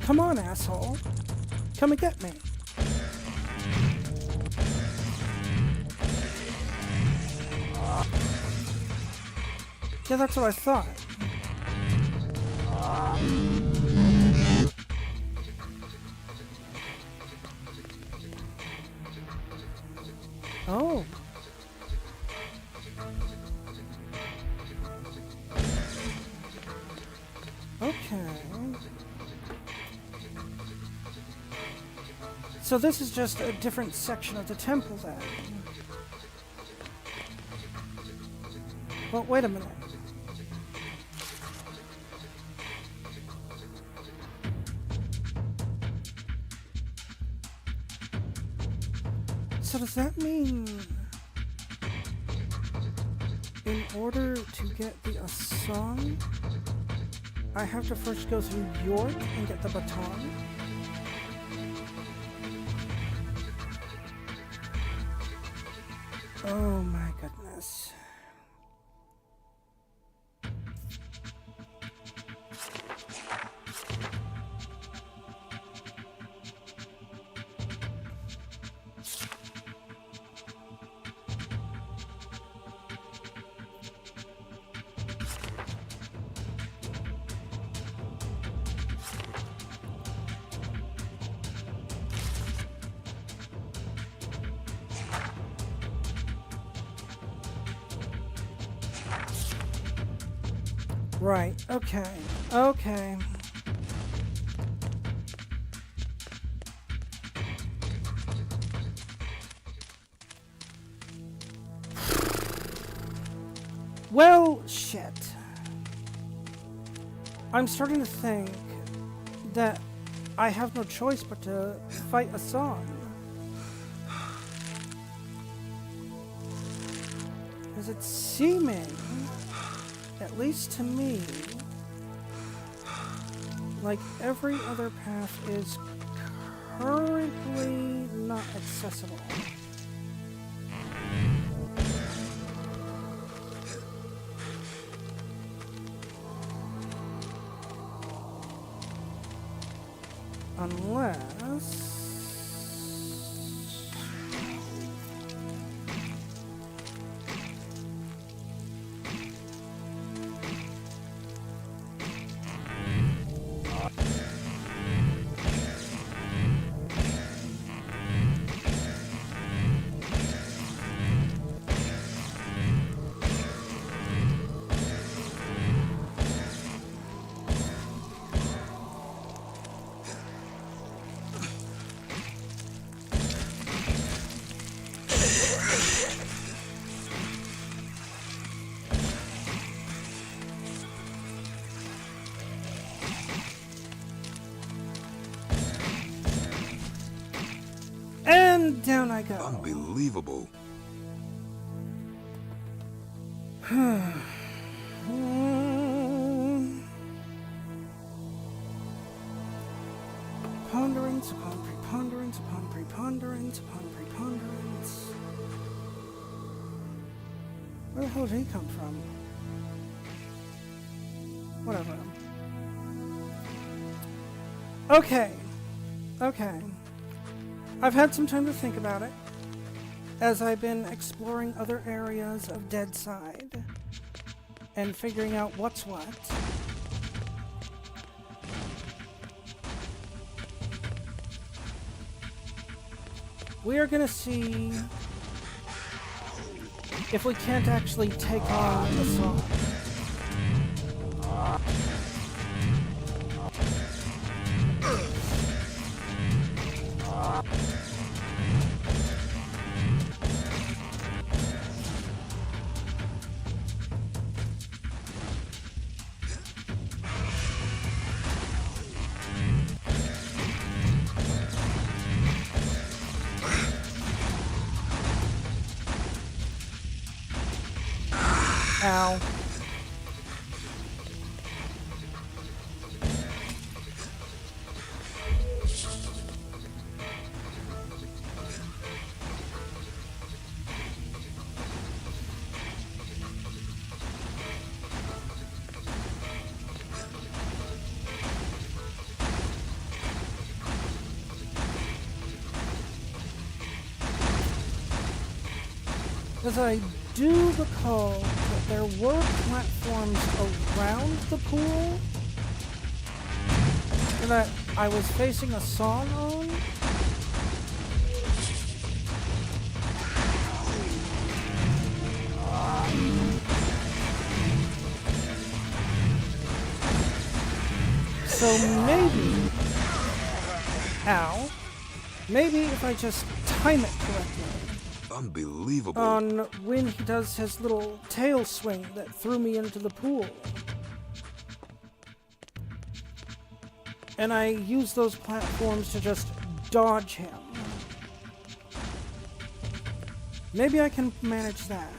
Come on, asshole. Come and get me. Yeah, that's what I thought. Oh. Okay. So this is just a different section of the temple then. Well, wait a minute. So does that mean in order to get the Asong, I have to first go through York and get the baton? Oh my goodness. Right, okay, okay. Well, shit. I'm starting to think that I have no choice but to fight Asong. Because it's seeming, at least to me, like every other path is currently not accessible. Unless... I go? Unbelievable. Preponderance upon preponderance upon preponderance upon preponderance. Where the hell did he come from? Whatever. Okay. Okay. I've had some time to think about it, as I've been exploring other areas of Deadside and figuring out what's what. We are going to see if we can't actually take on the song. Ow. As I do recall that there were platforms around the pool that I was facing a song on. So maybe, maybe if I just time it correctly. Unbelievable. On when he does his little tail swing that threw me into the pool. And I use those platforms to just dodge him. Maybe I can manage that.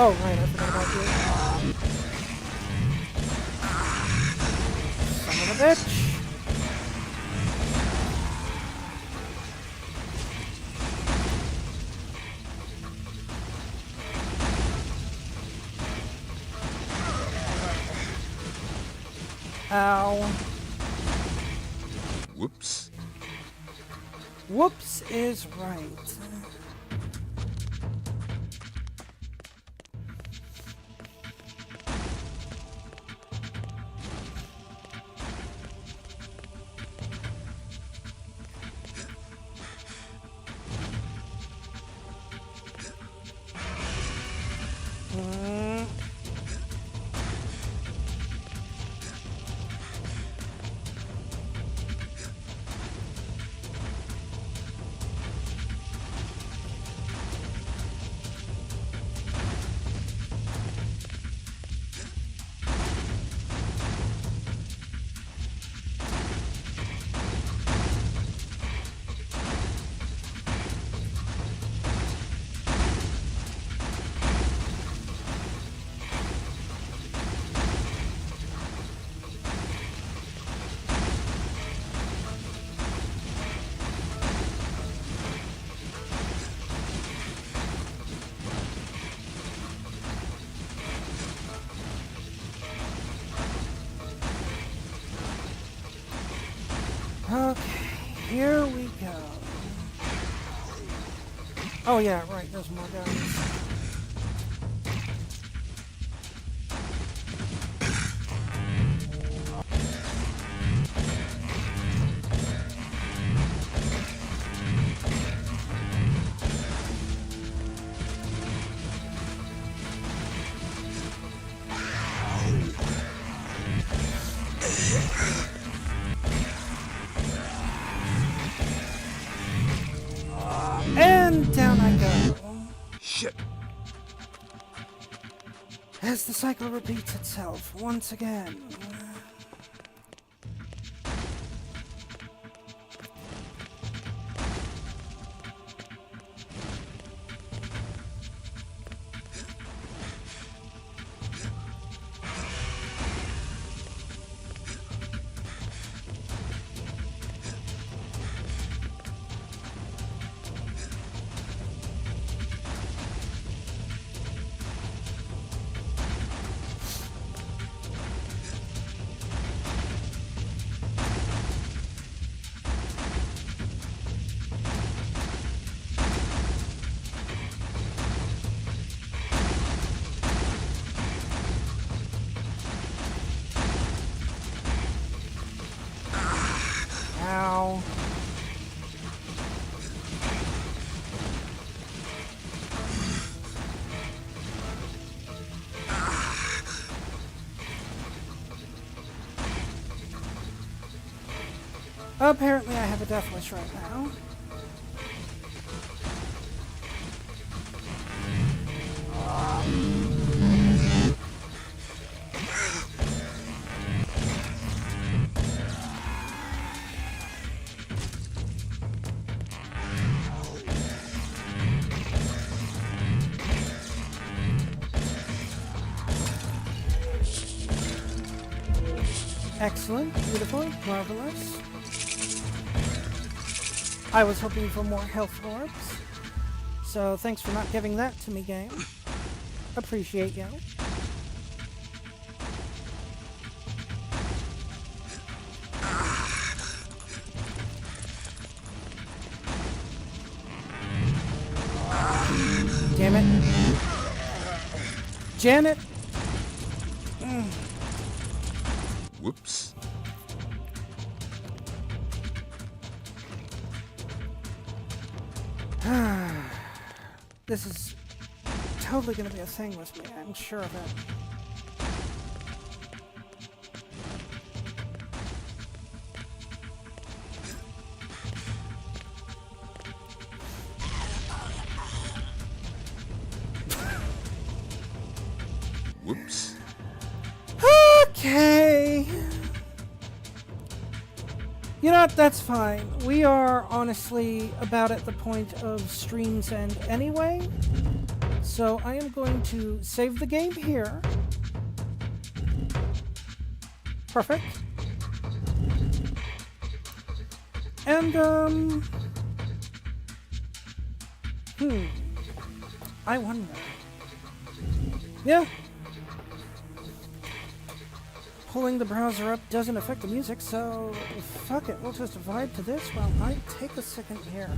Oh, right, I forgot about you. Son of a bitch! Ow. Whoops. Whoops is right. Okay, here we go. Oh yeah, right, there's more guys. Shit. As the cycle repeats itself once again. Ow. Apparently I have a death wish right now. Excellent, beautiful, marvelous. I was hoping for more health orbs, so thanks for not giving that to me, game. Appreciate you. Damn it. Janet! Whoops. This is totally gonna be a thing with me, I'm sure of it. Whoops. Okay. You know what, that's fine. We are honestly about at the point of stream's end anyway. So I am going to save the game here. Perfect. And, I wonder. Yeah. Pulling the browser up doesn't affect the music, so fuck it, we'll just vibe to this while I take a second here.